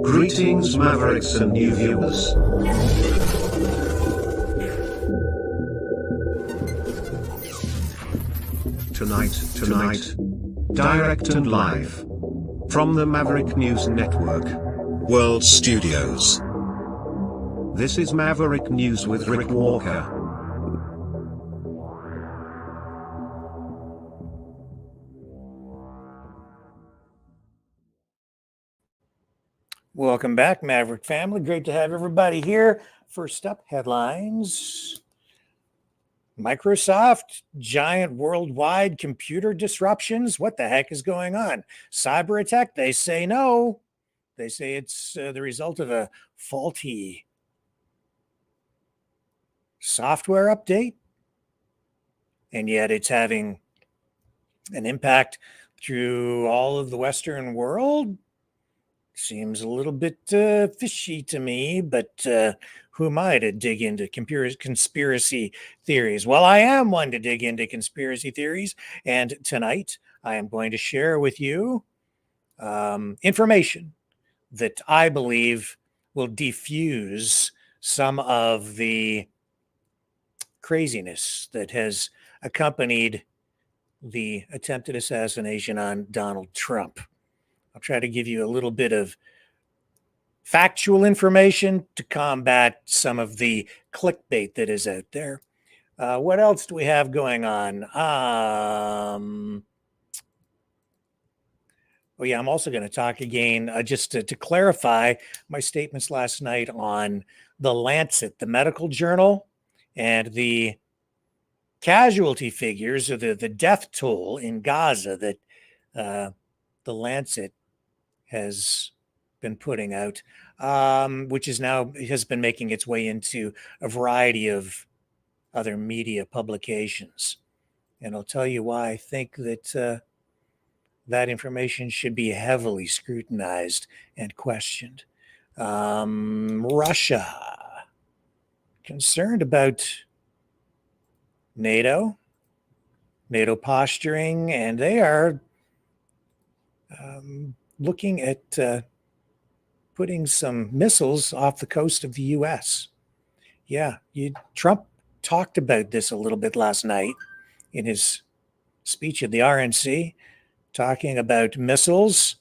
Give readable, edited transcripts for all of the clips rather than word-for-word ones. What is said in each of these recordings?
Greetings, Mavericks and new viewers. Tonight, direct and live from the Maverick News Network World Studios. This is Maverick News with Rick Walker. Welcome back, Maverick family. Great to have everybody here. First up, headlines. Microsoft, giant worldwide computer disruptions. What the heck is going on? Cyber attack? They say no. They say it's the result of a faulty software update. And yet it's having an impact through all of the Western world. Seems a little bit fishy to me, but who am I to dig into conspiracy theories? Well, I am one to dig into conspiracy theories, and tonight I am going to share with you information that I believe will defuse some of the craziness that has accompanied the attempted assassination on Donald Trump. I'll try to give you a little bit of factual information to combat some of the clickbait that is out there. What else do we have going on? I'm also going to talk again, just to clarify my statements last night on the Lancet, the medical journal, and the casualty figures, or the death toll in Gaza that the Lancet has been putting out, which is now has been making its way into a variety of other media publications. And I'll tell you why I think that that information should be heavily scrutinized and questioned. Russia, concerned about NATO posturing, and they are looking at putting some missiles off the coast of the U.S. Yeah, Trump talked about this a little bit last night in his speech at the RNC, talking about missiles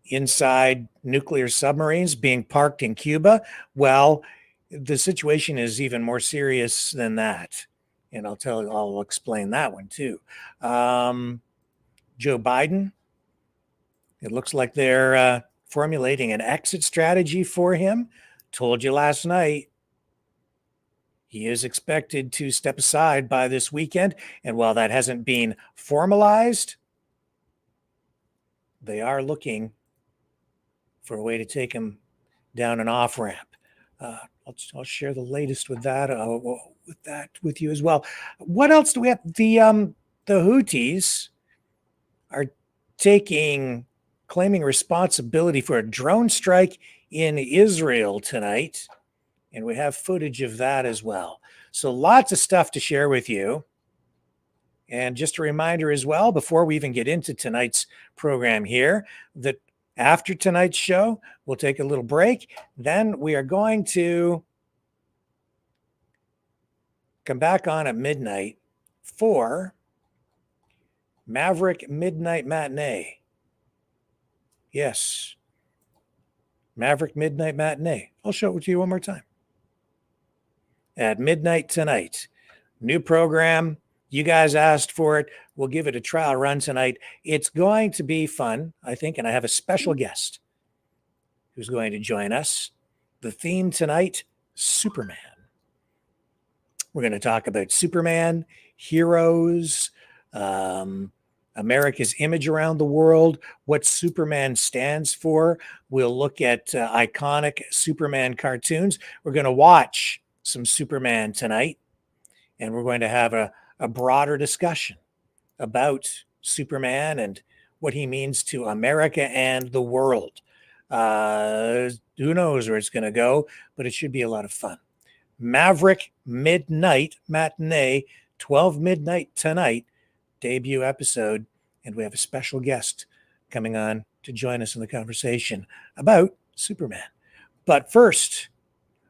inside nuclear submarines being parked in Cuba. Well, the situation is even more serious than that. And I'll explain that one too. Joe Biden, it looks like they're formulating an exit strategy for him. Told you last night, he is expected to step aside by this weekend. And while that hasn't been formalized, they are looking for a way to take him down an off-ramp. I'll share the latest with that with you as well. What else do we have? The Houthis are claiming responsibility for a drone strike in Israel tonight. And we have footage of that as well. So lots of stuff to share with you. And just a reminder as well, before we even get into tonight's program here, that after tonight's show, we'll take a little break. Then we are going to come back on at midnight for Maverick Midnight Matinee. Yes, Maverick Midnight Matinee. I'll show it to you one more time. At midnight tonight. New program. You guys asked for it. We'll give it a trial run tonight. It's going to be fun, I think, and I have a special guest who's going to join us. The theme tonight, Superman. We're going to talk about Superman, heroes, America's image around the world, what Superman stands for. We'll look at iconic Superman cartoons. We're going to watch some Superman tonight, and we're going to have a broader discussion about Superman and what he means to America and the world. Who knows where it's going to go, but it should be a lot of fun. Maverick Midnight Matinee, 12 midnight tonight, debut episode, and we have a special guest coming on to join us in the conversation about Superman. But first,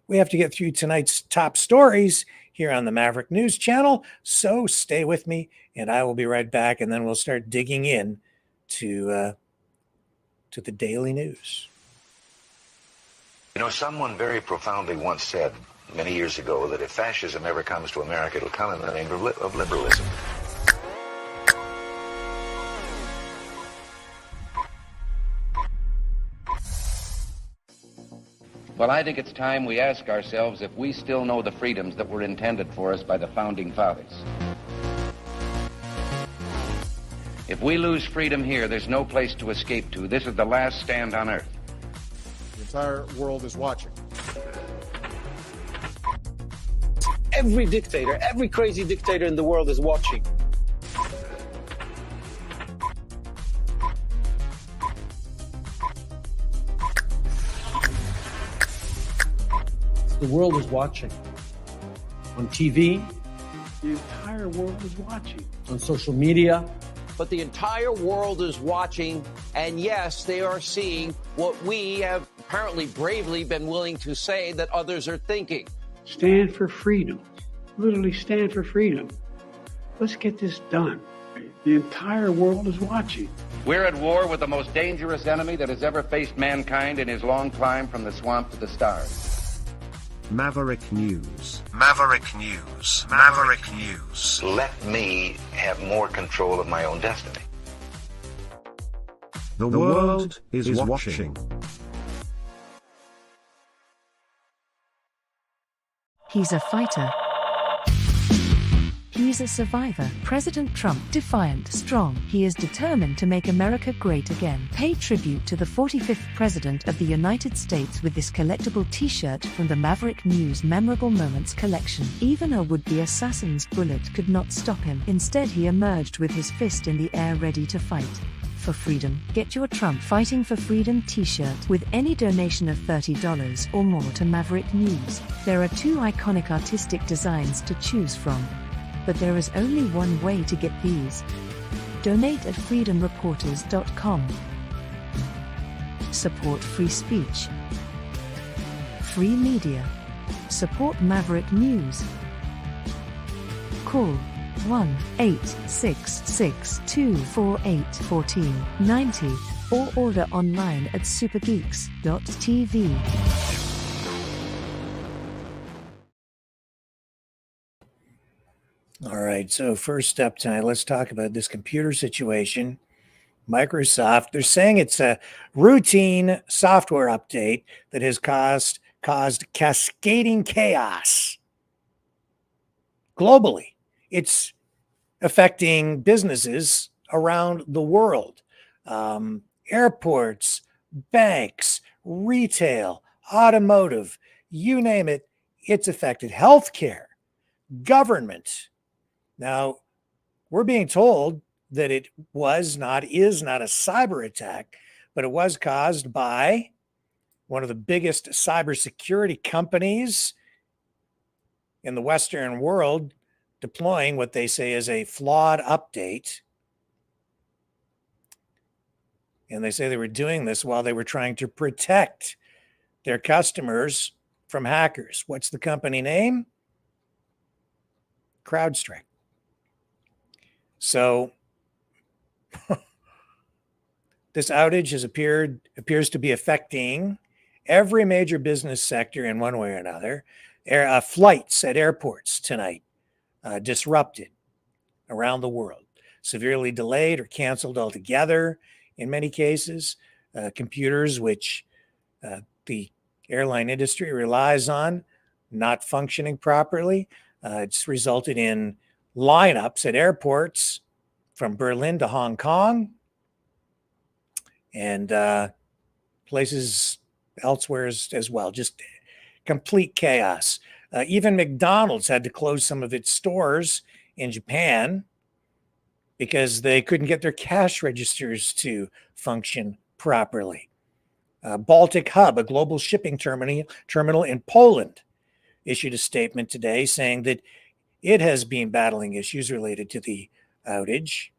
we have to get through tonight's top stories here on the Maverick News Channel. So stay with me, and I will be right back, and then we'll start digging in to the daily news. You know, someone very profoundly once said many years ago that if fascism ever comes to America, it'll come in the name of liberalism. Well, I think it's time we ask ourselves if we still know the freedoms that were intended for us by the Founding Fathers. If we lose freedom here, there's no place to escape to. This is the last stand on Earth. The entire world is watching. Every dictator, every crazy dictator in the world is watching. The world is watching. On TV, the entire world is watching. On social media. But the entire world is watching, and yes, they are seeing what we have apparently bravely been willing to say that others are thinking. Stand for freedom. Literally stand for freedom. Let's get this done. The entire world is watching. We're at war with the most dangerous enemy that has ever faced mankind in his long climb from the swamp to the stars. Maverick News. Maverick News. Maverick News. Let me have more control of my own destiny. The world is watching. He's a fighter. He's a survivor. President Trump, defiant, strong. He is determined to make America great again. Pay tribute to the 45th President of the United States with this collectible t-shirt from the Maverick News Memorable Moments collection. Even a would-be assassin's bullet could not stop him. Instead, he emerged with his fist in the air ready to fight. For freedom. Get your Trump Fighting for Freedom t-shirt with any donation of $30 or more to Maverick News. There are 2 iconic artistic designs to choose from. But there is only one way to get these. Donate at freedomreporters.com. Support free speech. Free media. Support Maverick News. Call 1-866-248-1490 or order online at supergeeks.tv. All right, so first up tonight, let's talk about this computer situation. Microsoft, they're saying it's a routine software update that has caused cascading chaos globally. It's affecting businesses around the world, airports, banks, retail, automotive, you name it, it's affected. Healthcare, government. Now, we're being told that it is not a cyber attack, but it was caused by one of the biggest cybersecurity companies in the Western world deploying what they say is a flawed update. And they say they were doing this while they were trying to protect their customers from hackers. What's the company name? CrowdStrike. So this outage appears to be affecting every major business sector in one way or another. Flights at airports tonight disrupted around the world, severely delayed or canceled altogether in many cases. Computers, which the airline industry relies on, not functioning properly. It's resulted in lineups at airports from Berlin to Hong Kong and places elsewhere as well. Just complete chaos. Even McDonald's had to close some of its stores in Japan because they couldn't get their cash registers to function properly. Baltic Hub, a global shipping terminal in Poland, issued a statement today saying that it has been battling issues related to the outage.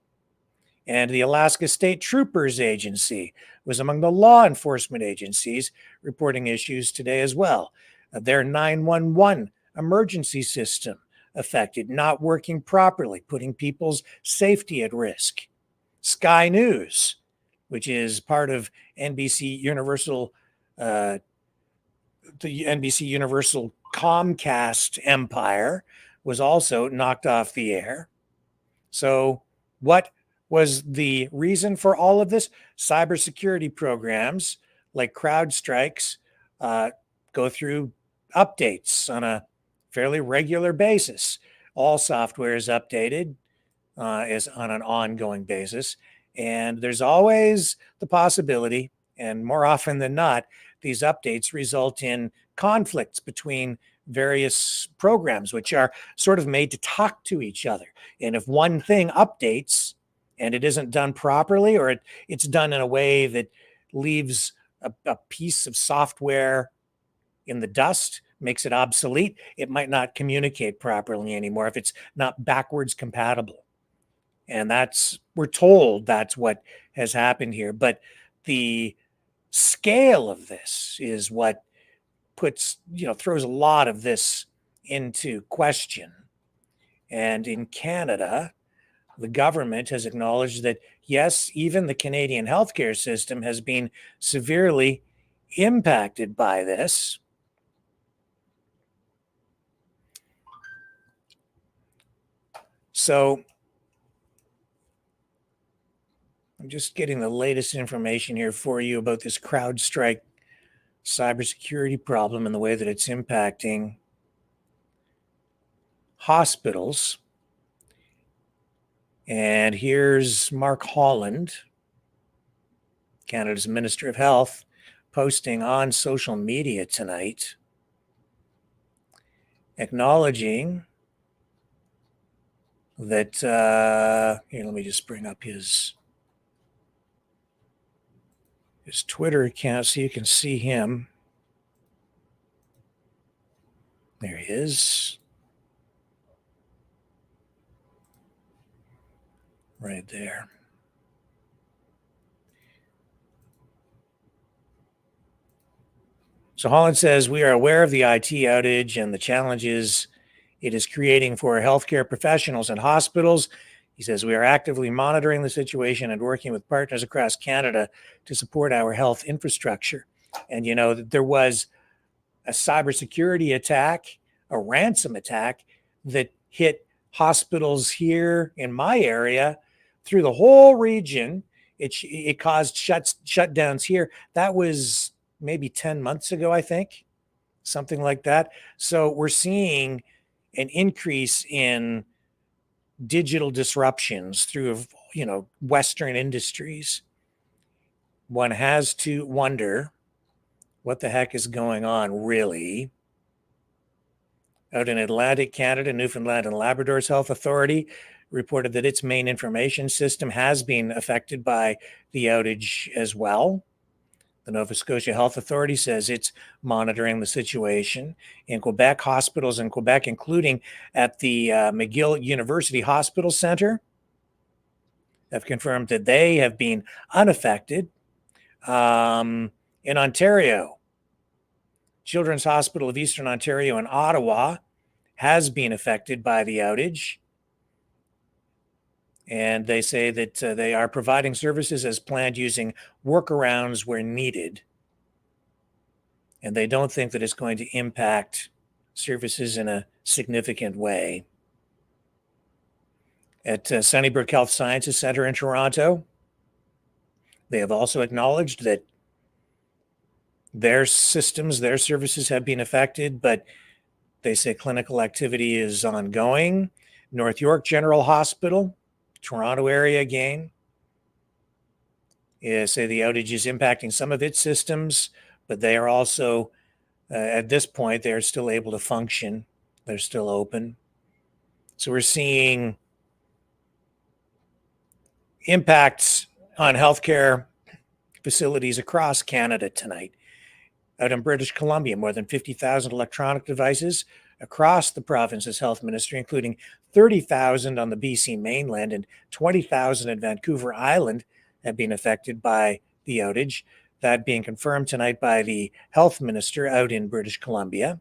And the Alaska State Troopers Agency was among the law enforcement agencies reporting issues today as well. Their 911 emergency system affected, not working properly, putting people's safety at risk. Sky News, which is part of NBC Universal, the NBC Universal Comcast empire, was also knocked off the air. So what was the reason for all of this? Cybersecurity programs like CrowdStrike's go through updates on a fairly regular basis. All software is updated is on an ongoing basis. And there's always the possibility, and more often than not, these updates result in conflicts between various programs, which are sort of made to talk to each other. And if one thing updates and it isn't done properly, or it's done in a way that leaves a piece of software in the dust, makes it obsolete, it might not communicate properly anymore if it's not backwards compatible. And we're told that's what has happened here. But the scale of this is what throws a lot of this into question. And in Canada, the government has acknowledged that, yes, even the Canadian healthcare system has been severely impacted by this. So I'm just getting the latest information here for you about this CrowdStrike cybersecurity problem and the way that it's impacting hospitals. And here's Mark Holland, Canada's Minister of Health, posting on social media tonight, acknowledging that, here, let me just bring up his Twitter account so you can see him. There he is. Right there. So Holland says, we are aware of the IT outage and the challenges it is creating for healthcare professionals and hospitals. He says, we are actively monitoring the situation and working with partners across Canada to support our health infrastructure. And, there was a cybersecurity attack, a ransom attack that hit hospitals here in my area through the whole region. It caused shutdowns here. That was maybe 10 months ago, I think, something like that. So we're seeing an increase in digital disruptions through, Western industries. One has to wonder what the heck is going on, really. Out in Atlantic Canada, Newfoundland and Labrador's Health Authority reported that its main information system has been affected by the outage as well. The Nova Scotia Health Authority says it's monitoring the situation. In Quebec, hospitals in Quebec, including at the McGill University Hospital Centre, have confirmed that they have been unaffected. In Ontario, Children's Hospital of Eastern Ontario in Ottawa has been affected by the outage. And they say that they are providing services as planned using workarounds where needed. And they don't think that it's going to impact services in a significant way. At Sunnybrook Health Sciences Centre in Toronto, they have also acknowledged that their systems, their services have been affected, but they say clinical activity is ongoing. North York General Hospital, Toronto area again, say the outage is impacting some of its systems, but they are also, at this point, they're still able to function. They're still open. So we're seeing impacts on healthcare facilities across Canada tonight. Out in British Columbia, more than 50,000 electronic devices across the province's health ministry, including 30,000 on the BC mainland and 20,000 at Vancouver Island have been affected by the outage. That being confirmed tonight by the health minister out in British Columbia.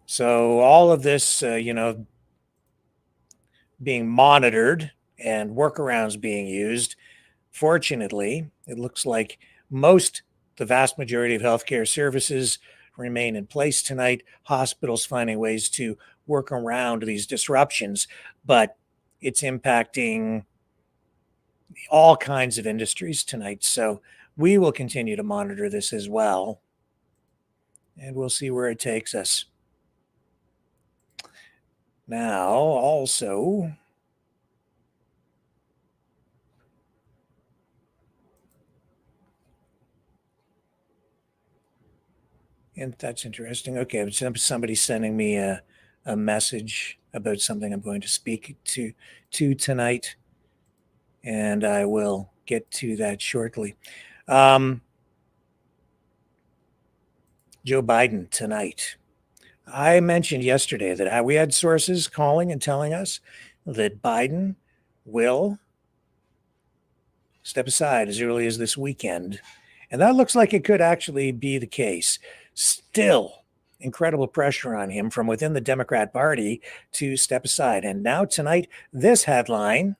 So all of this, being monitored and workarounds being used. Fortunately, it looks like the vast majority of healthcare services remain in place tonight. Hospitals finding ways to work around these disruptions, but it's impacting all kinds of industries tonight. So we will continue to monitor this as well, and we'll see where it takes us. Now, also, and that's interesting. Okay, somebody's sending me a message about something I'm going to speak to tonight, and I will get to that shortly. Joe Biden tonight. I mentioned yesterday that we had sources calling and telling us that Biden will step aside as early as this weekend. And that looks like it could actually be the case. Still, incredible pressure on him from within the Democrat Party to step aside. And now tonight, this headline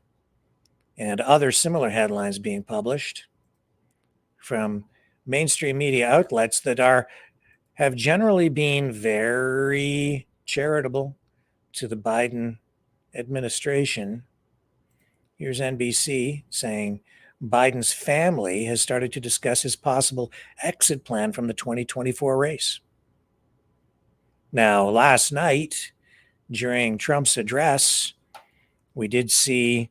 and other similar headlines being published from mainstream media outlets that have generally been very charitable to the Biden administration. Here's NBC saying Biden's family has started to discuss his possible exit plan from the 2024 race. Now, last night, during Trump's address, we did see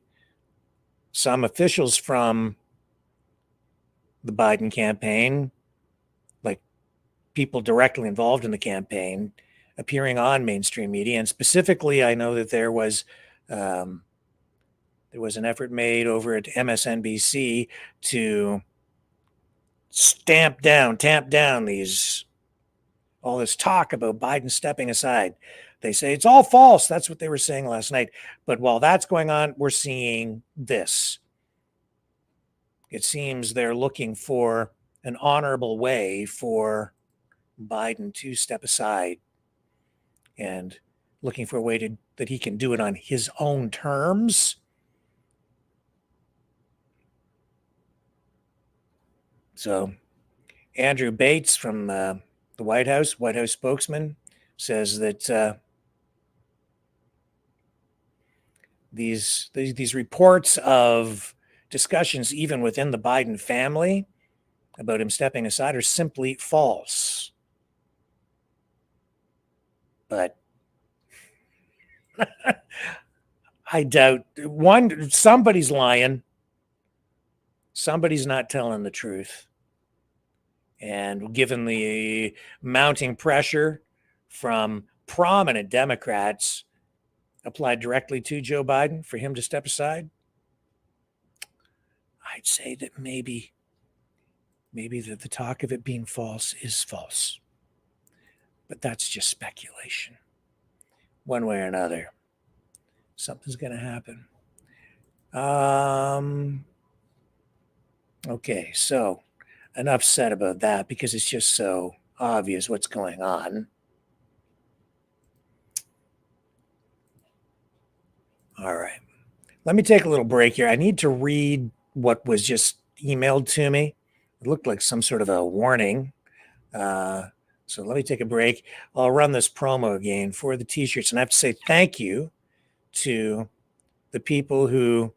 some officials from the Biden campaign, like people directly involved in the campaign, appearing on mainstream media. And specifically, I know that there was an effort made over at MSNBC to tamp down all this talk about Biden stepping aside. They say it's all false. That's what they were saying last night. But while that's going on, we're seeing this. It seems they're looking for an honorable way for Biden to step aside and looking for a way that he can do it on his own terms. So Andrew Bates from the White House spokesman, says that these reports of discussions even within the Biden family about him stepping aside are simply false. But I doubt somebody's lying. Somebody's not telling the truth. And given the mounting pressure from prominent Democrats applied directly to Joe Biden for him to step aside, I'd say that maybe the talk of it being false is false. But that's just speculation. One way or another, something's going to happen. Okay, so enough said about that because it's just so obvious what's going on. All right. Let me take a little break here. I need to read what was just emailed to me. It looked like some sort of a warning. So let me take a break. I'll run this promo again for the t-shirts. And I have to say thank you to the people who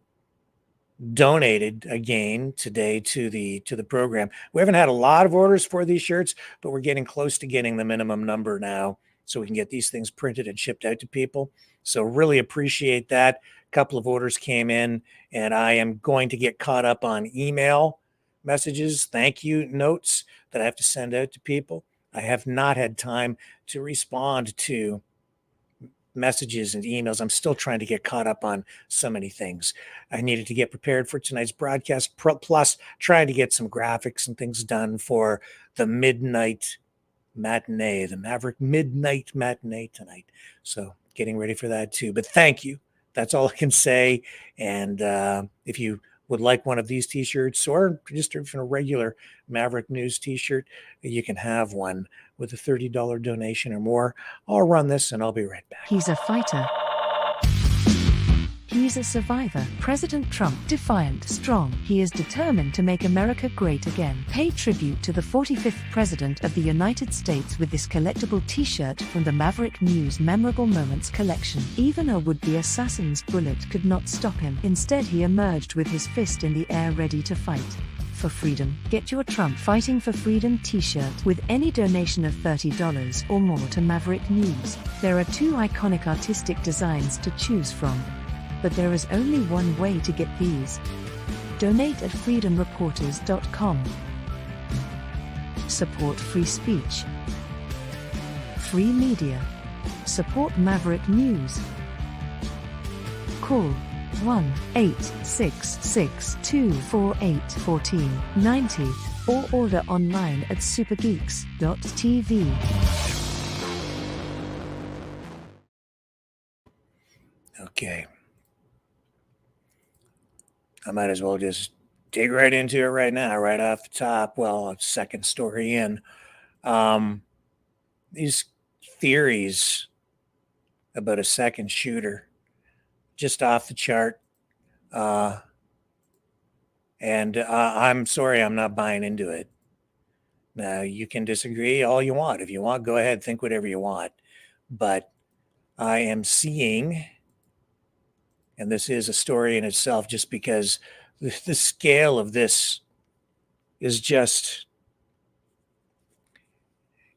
donated again today to the program. We haven't had a lot of orders for these shirts, but we're getting close to getting the minimum number now so we can get these things printed and shipped out to people. So really appreciate that. A couple of orders came in, and I am going to get caught up on email messages, thank you notes that I have to send out to people. I have not had time to respond to messages and emails. I'm still trying to get caught up on so many things. I needed to get prepared for tonight's broadcast, plus trying to get some graphics and things done for the midnight matinee, the Maverick midnight matinee tonight. So getting ready for that too. But thank you. That's all I can say. And if you would like one of these t-shirts or just even a regular Maverick News t-shirt, you can have one with a $30 donation or more. I'll run this and I'll be right back. He's a fighter. He's a survivor. President Trump, defiant, strong. He is determined to make America great again. Pay tribute to the 45th President of the United States with this collectible t-shirt from the Maverick News Memorable Moments collection. Even a would-be assassin's bullet could not stop him. Instead, he emerged with his fist in the air ready to fight. For freedom. Get your Trump Fighting for Freedom t-shirt with any donation of $30 or more to Maverick News. There are 2 iconic artistic designs to choose from. But there is only one way to get these. Donate at freedomreporters.com. Support free speech. Free media. Support Maverick News. Call 1-866-248-1490 or order online at supergeeks.tv. Okay. I might as well just dig right into it right now, right off the top. Well, second story in. These theories about a second shooter, just off the chart. And I'm sorry, I'm not buying into it. Now, you can disagree all you want. If you want, go ahead, think whatever you want. But I am seeing... and this is a story in itself just because the scale of this is just,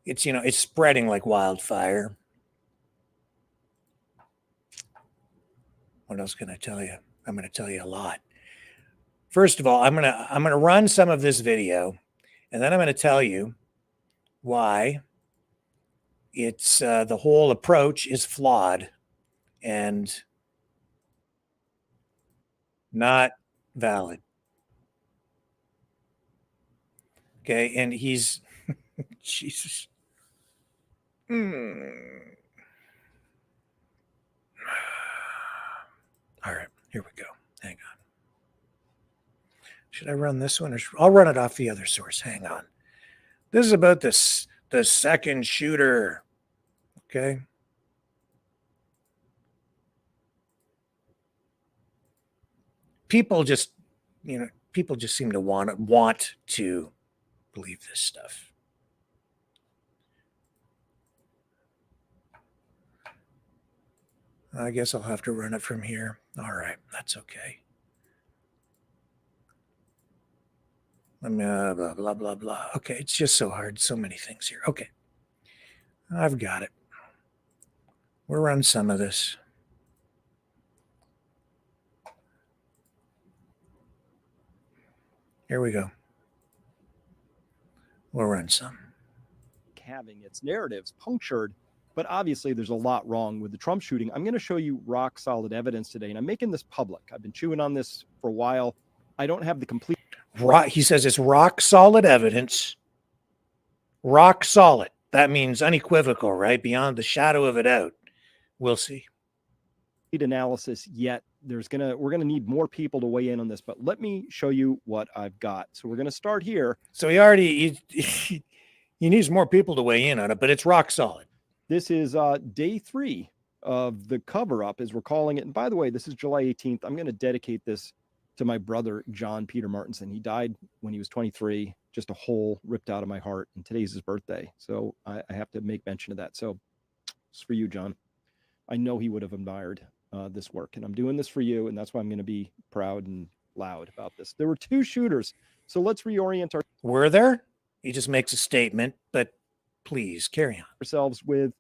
it's spreading like wildfire. What else can I tell you? I'm going to tell you a lot. First of all, I'm going to run some of this video, and then I'm going to tell you why it's the whole approach is flawed and not valid. Okay, and he's Jesus. All right, here we go. Hang on. Should I run this one, or I'll run it off the other source? Hang on. This is about the second shooter. Okay. People just seem to want to believe this stuff. I guess I'll have to run it from here. All right, that's okay. Blah, blah, blah, blah. Okay, it's just so hard. So many things here. Okay, I've got it. We'll run some of this. Here we go. We'll run some. Having its narratives punctured, but obviously there's a lot wrong with the Trump shooting. I'm going to show you rock solid evidence today, and I'm making this public. I've been chewing on this for a while. I don't have the complete... He says it's rock solid evidence. Rock solid. That means unequivocal, right? Beyond the shadow of a doubt. We'll see. Analysis yet. We're going to need more people to weigh in on this, but let me show you what I've got. So we're going to start here. So he needs more people to weigh in on it, but it's rock solid. This is day 3 of the cover up, as we're calling it. And by the way, this is July 18th. I'm going to dedicate this to my brother, John Peter Martinson. He died when he was 23, just a hole ripped out of my heart. And today's his birthday. So I have to make mention of that. So it's for you, John. I know he would have admired this work, and I'm doing this for you, and that's why I'm going to be proud and loud about this. There were 2 shooters, so let's reorient Were there? He just makes a statement, but please carry on. Ourselves with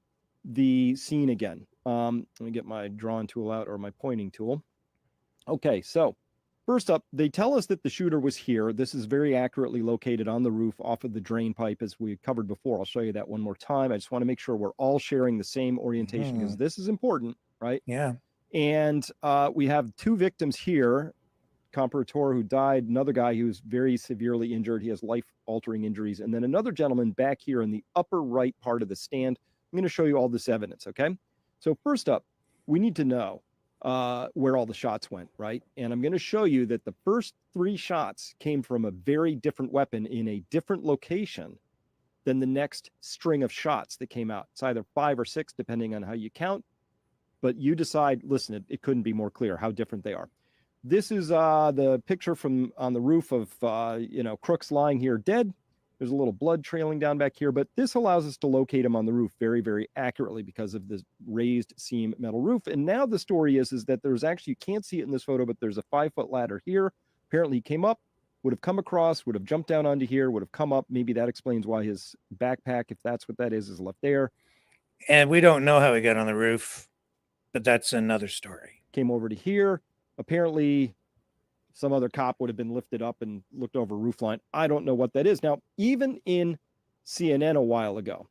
the scene again. Let me get my drawing tool out, or my pointing tool. Okay, so first up, they tell us that the shooter was here. This is very accurately located on the roof off of the drain pipe, as we covered before. I'll show you that one more time. I just want to make sure we're all sharing the same orientation, because this is important, right? Yeah. And we have 2 victims here. comparator who died, another guy who was very severely injured. He has life-altering injuries. And then another gentleman back here in the upper right part of the stand. I'm going to show you all this evidence, okay? So first up, we need to know where all the shots went, right? And I'm going to show you that the first 3 shots came from a very different weapon in a different location than the next string of shots that came out. It's either 5 or 6, depending on how you count. But you decide, listen, it couldn't be more clear how different they are. This is the picture from on the roof of, Crooks lying here dead. There's a little blood trailing down back here, but this allows us to locate him on the roof very, very accurately because of this raised seam metal roof. And now the story is that there's actually, you can't see it in this photo, but there's a 5-foot ladder here. Apparently he came up, would have come across, would have jumped down onto here, would have come up. Maybe that explains why his backpack, if that's what that is left there. And we don't know how he got on the roof, but that's another story. Came over to here. Apparently some other cop would have been lifted up and looked over a roof line. I don't know what that is. Now, even in CNN a while ago,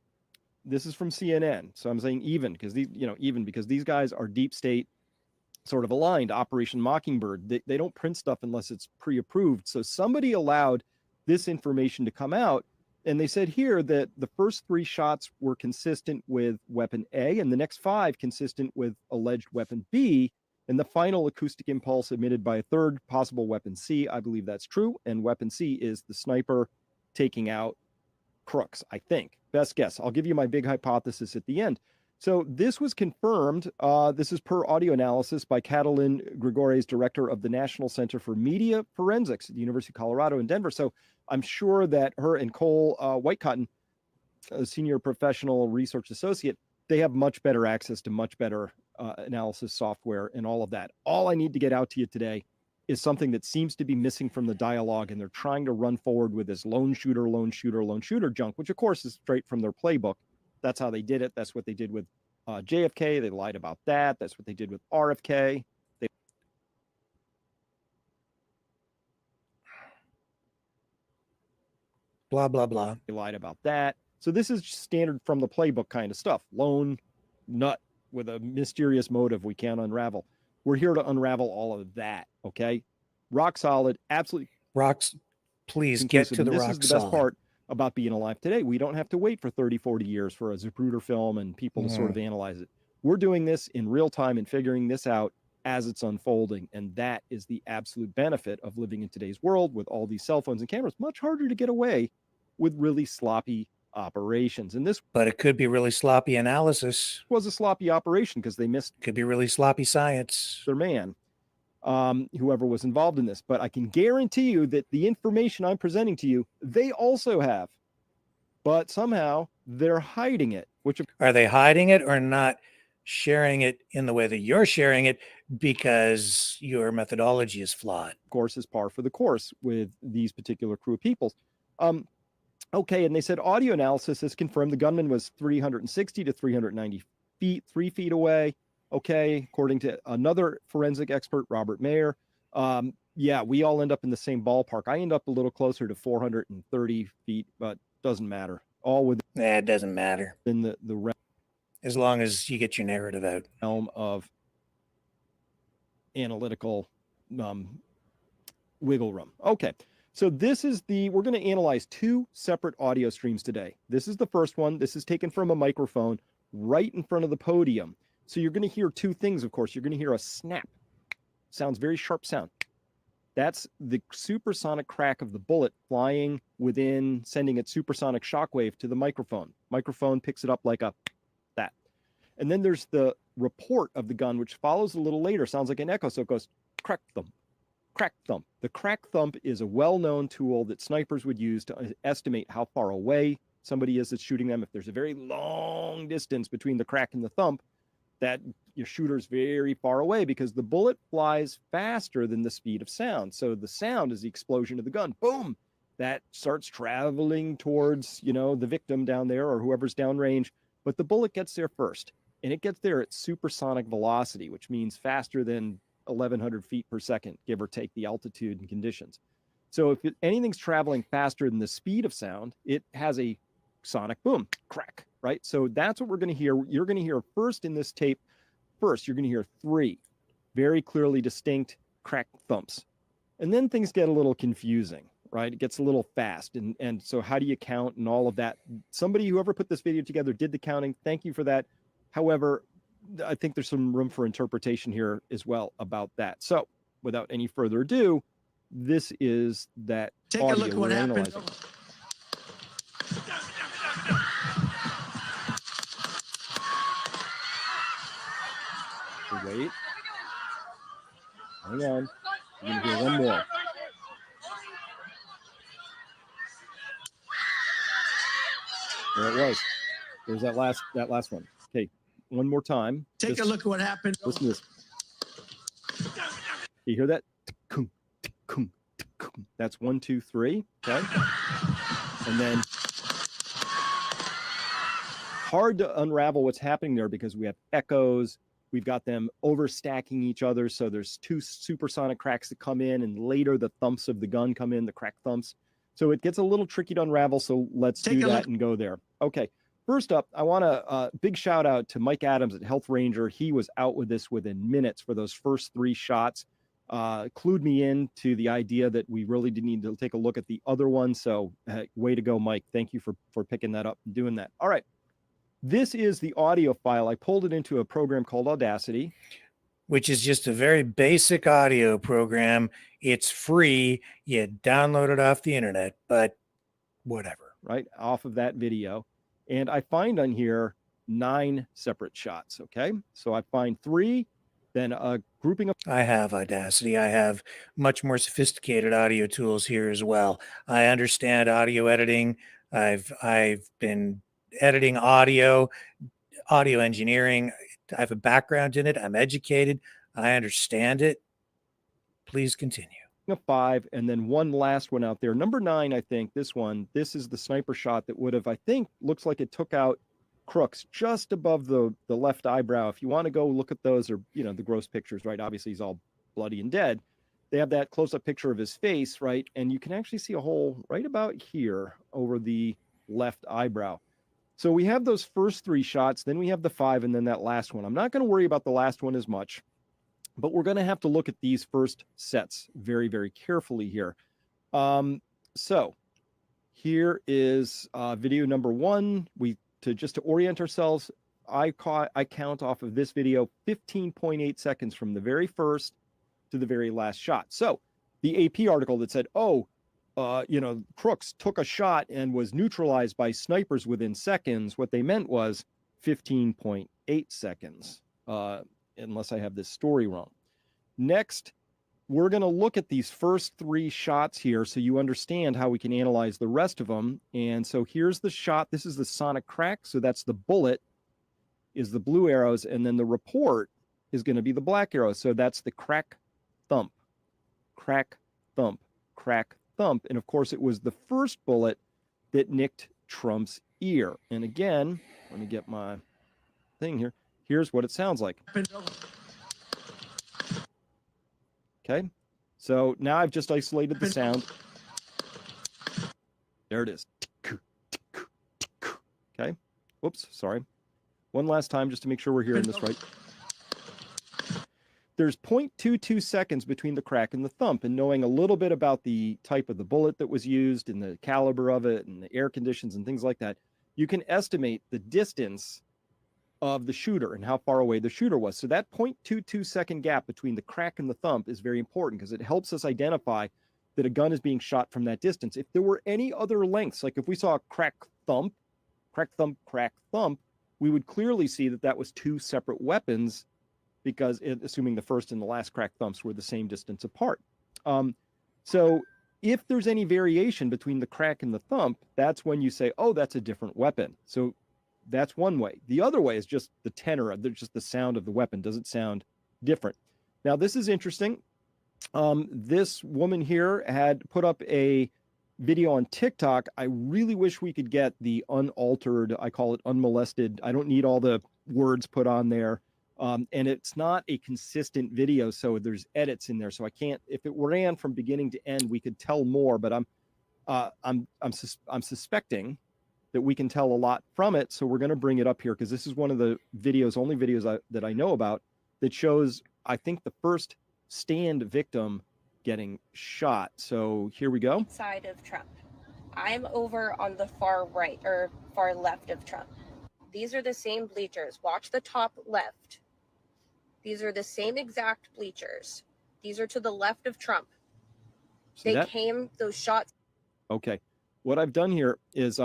this is from CNN. So I'm saying even because these guys are deep state sort of aligned. Operation Mockingbird. They don't print stuff unless it's pre-approved. So somebody allowed this information to come out. And they said here that the first 3 shots were consistent with weapon A and the next 5 consistent with alleged weapon B. And the final acoustic impulse emitted by a third possible weapon C. I believe that's true. And weapon C is the sniper taking out Crooks, I think. Best guess. I'll give you my big hypothesis at the end. So this was confirmed. This is per audio analysis by Catalin Gregores, director of the National Center for Media Forensics at the University of Colorado in Denver. So I'm sure that her and Cole Whitecotton, a senior professional research associate, they have much better access to much better analysis software and all of that. All I need to get out to you today is something that seems to be missing from the dialogue, and they're trying to run forward with this lone shooter junk, which of course is straight from their playbook. That's how they did it. That's what they did with JFK. They lied about that. That's what they did with RFK. Blah, blah, blah. They lied about that. So this is standard from the playbook kind of stuff. Lone nut with a mysterious motive we can't unravel. We're here to unravel all of that, okay? Rock solid, absolutely. Rocks, please get to the rock solid. This is the best part about being alive today. We don't have to wait for 30, 40 years for a Zapruder film and people to sort of analyze it. We're doing this in real time and figuring this out as it's unfolding. And that is the absolute benefit of living in today's world with all these cell phones and cameras. Much harder to get away with really sloppy operations. And this, but it could be really sloppy analysis. Was a sloppy operation because they missed. Could be really sloppy science. Their man, whoever was involved in this. But I can guarantee you that the information I'm presenting to you, they also have. But somehow they're hiding it. Which are they hiding it or not sharing it in the way that you're sharing it because your methodology is flawed? Of course, is par for the course with these particular crew of people. Okay, and they said audio analysis has confirmed the gunman was 360 to 390 feet, 3 feet away. Okay, according to another forensic expert, Robert Mayer. Yeah, we all end up in the same ballpark. I end up a little closer to 430 feet, but doesn't matter. All within. It doesn't matter. In the realm. As long as you get your narrative out. Realm of analytical wiggle room. Okay. So this is we're going to analyze 2 separate audio streams today. This is the first one. This is taken from a microphone right in front of the podium. So you're going to hear 2 things, of course. You're going to hear a snap. Sounds very sharp sound. That's the supersonic crack of the bullet flying within, sending its supersonic shockwave to the microphone. Microphone picks it up like that. And then there's the report of the gun, which follows a little later. Sounds like an echo. So it goes crack thump. Crack thump. The crack thump is a well-known tool that snipers would use to estimate how far away somebody is that's shooting them. If there's a very long distance between the crack and the thump, that your shooter's very far away because the bullet flies faster than the speed of sound. So the sound is the explosion of the gun. Boom! That starts traveling towards, the victim down there or whoever's downrange. But the bullet gets there first. And it gets there at supersonic velocity, which means faster than 1,100 feet per second, give or take the altitude and conditions. So if anything's traveling faster than the speed of sound, it has a sonic boom, crack, right? So that's what we're going to hear. You're going to hear first in this tape. First, you're going to hear 3 very clearly distinct crack thumps. And then things get a little confusing, right? It gets a little fast. And so how do you count and all of that? Whoever put this video together did the counting. Thank you for that. However, I think there's some room for interpretation here as well about that. So without any further ado, this is that Take audio a look at what we're happened. analyzing. Wait. Hang on. We're going to hear one more. There it was. There's that last one. Okay, one more time. Take a look at what happened. Listen to this. You hear that? That's 1, 2, 3. Okay. And then hard to unravel what's happening there because we have echoes. We've got them overstacking each other. So there's 2 supersonic cracks that come in, and later the thumps of the gun come in, the crack thumps. So it gets a little tricky to unravel. So let's do that and go there. Okay. First up, I want to big shout out to Mike Adams at Health Ranger. He was out with this within minutes for those first 3 shots. Clued me in to the idea that we really did need to take a look at the other one. So way to go, Mike. Thank you for picking that up and doing that. All right. This is the audio file. I pulled it into a program called Audacity, which is just a very basic audio program. It's free. You download it off the internet, but whatever. Right, off of that video. And I find on here 9 separate shots, okay? So I find 3, then a grouping of... I have Audacity. I have much more sophisticated audio tools here as well. I understand audio editing. I've been editing audio engineering. I have a background in it. I'm educated. I understand it. Please continue. 5, and then one last one out there. Number 9, I think, this is the sniper shot that would have, I think, looks like it took out Crooks just above the left eyebrow. If you want to go look at those, or, the gross pictures, right? Obviously, he's all bloody and dead. They have that close-up picture of his face, right? And you can actually see a hole right about here over the left eyebrow. So we have those first 3 shots, then we have the 5, and then that last one. I'm not going to worry about the last one as much, but we're going to have to look at these first sets very, very carefully here. So here is video number 1. Just to orient ourselves, I count off of this video 15.8 seconds from the very first to the very last shot. So the AP article that said, Crooks took a shot and was neutralized by snipers within seconds. What they meant was 15.8 seconds, unless I have this story wrong. Next, we're going to look at these first 3 shots here so you understand how we can analyze the rest of them. And so here's the shot. This is the sonic crack. So that's the bullet is the blue arrows. And then the report is going to be the black arrows. So that's the crack, thump, crack, thump, crack, thump. And of course, it was the first bullet that nicked Trump's ear. And again, let me get my thing here. Here's what it sounds like. Okay, so now I've just isolated the sound. There it is. Okay, whoops, sorry. One last time just to make sure we're hearing this right. There's 0.22 seconds between the crack and the thump, and knowing a little bit about the type of the bullet that was used and the caliber of it and the air conditions and things like that, you can estimate the distance of the shooter and how far away the shooter was. So that 0.22 second gap between the crack and the thump is very important because it helps us identify that a gun is being shot from that distance. If there were any other lengths, like if we saw a crack thump, we would clearly see that that was 2 separate weapons because assuming the first and the last crack thumps were the same distance apart. So if there's any variation between the crack and the thump, that's when you say, oh, that's a different weapon. So that's one way. The other way is just the tenor, just the sound of the weapon. Does it sound different? Now, this is interesting. This woman here had put up a video on TikTok. I really wish we could get the unaltered, I call it unmolested. I don't need all the words put on there. And it's not a consistent video, so there's edits in there. So I can't, if it ran from beginning to end, we could tell more, but I'm suspecting that we can tell a lot from it. So we're going to bring it up here because this is one of the only videos that I know about that shows, I think, the first stand victim getting shot. So here we go. Side of Trump. I'm over on the far right or far left of Trump. These are the same bleachers. Watch the top left. These are the same exact bleachers. These are to the left of Trump. See that? Those shots. Okay. What I've done here is,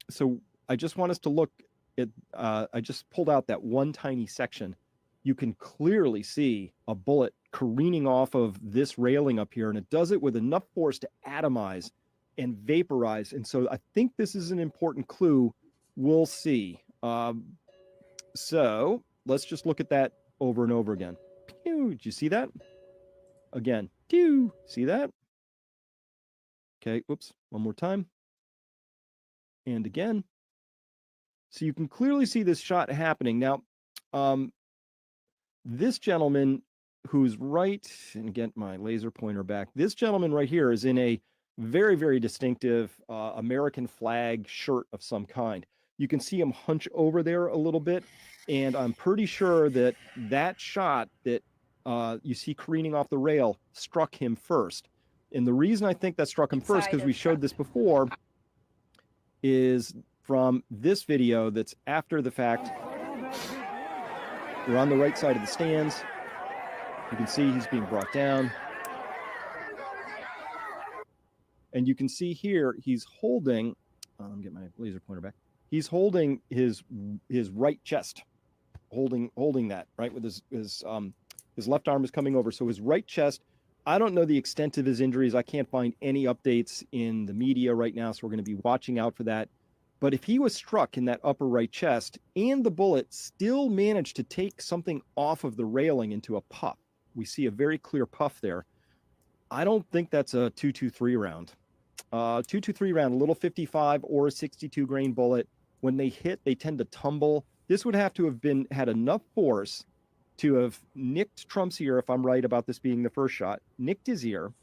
so I just want us to look at, I just pulled out that one tiny section. You can clearly see a bullet careening off of this railing up here, and it does it with enough force to atomize and vaporize. And so I think this is an important clue. We'll see. So let's just look at that over and over again. Pew, did you see that? Again, pew, see that? Okay, whoops, one more time. And again. So you can clearly see this shot happening. Now, this gentleman who's right, and get my laser pointer back, this gentleman right here is in a very, very distinctive American flag shirt of some kind. You can see him hunch over there a little bit, and I'm pretty sure that that shot that you see careening off the rail struck him first. And the reason I think that struck him first, because we showed this before, is from this video that's after the fact. We're on the right side of the stands. You can see he's being brought down. And you can see here he's holding, let me get my laser pointer back. He's holding his right chest, holding that, right? With his left arm is coming over. So his right chest, I don't know the extent of his injuries. I can't find any updates in the media right now, so we're going to be watching out for that. But if he was struck in that upper right chest and the bullet still managed to take something off of the railing into a puff, we see a very clear puff there. I don't think that's a 223 round. 223 round, a little 55 or a 62 grain bullet. When they hit, they tend to tumble. This would have to have had enough force to have nicked Trump's ear, if I'm right about this being the first shot, nicked his ear,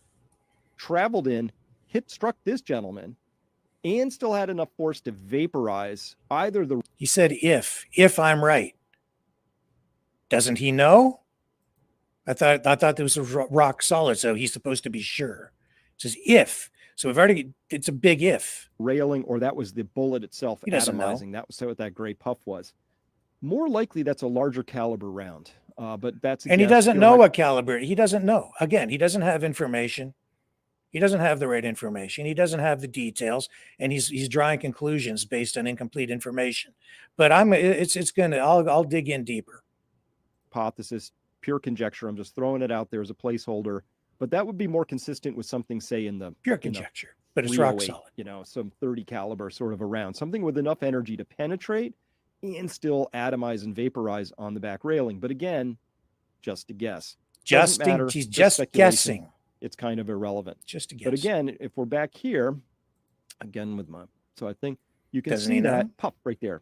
traveled in, struck this gentleman, and still had enough force to vaporize either the... He said, if I'm right. Doesn't he know? I thought this was rock solid, so he's supposed to be sure. It says if. So it's a big if. Railing, or that was the bullet itself He doesn't atomizing. know. That was what that gray puff was. More likely that's a larger caliber round. But that's... And he doesn't know what caliber. He doesn't know. Again, he doesn't have information. He doesn't have the right information. He doesn't have the details, and he's drawing conclusions based on incomplete information. But I'll dig in deeper. Hypothesis, pure conjecture. I'm just throwing it out there as a placeholder. But that would be more consistent with something, say, in the pure conjecture. But it's rock solid. Some 30 caliber sort of a round, something with enough energy to penetrate and still atomize and vaporize on the back railing. But again, just a guess. He's just guessing. It's kind of irrelevant. Just a guess. But again, if we're back here, again with so I think you can see that puff right there.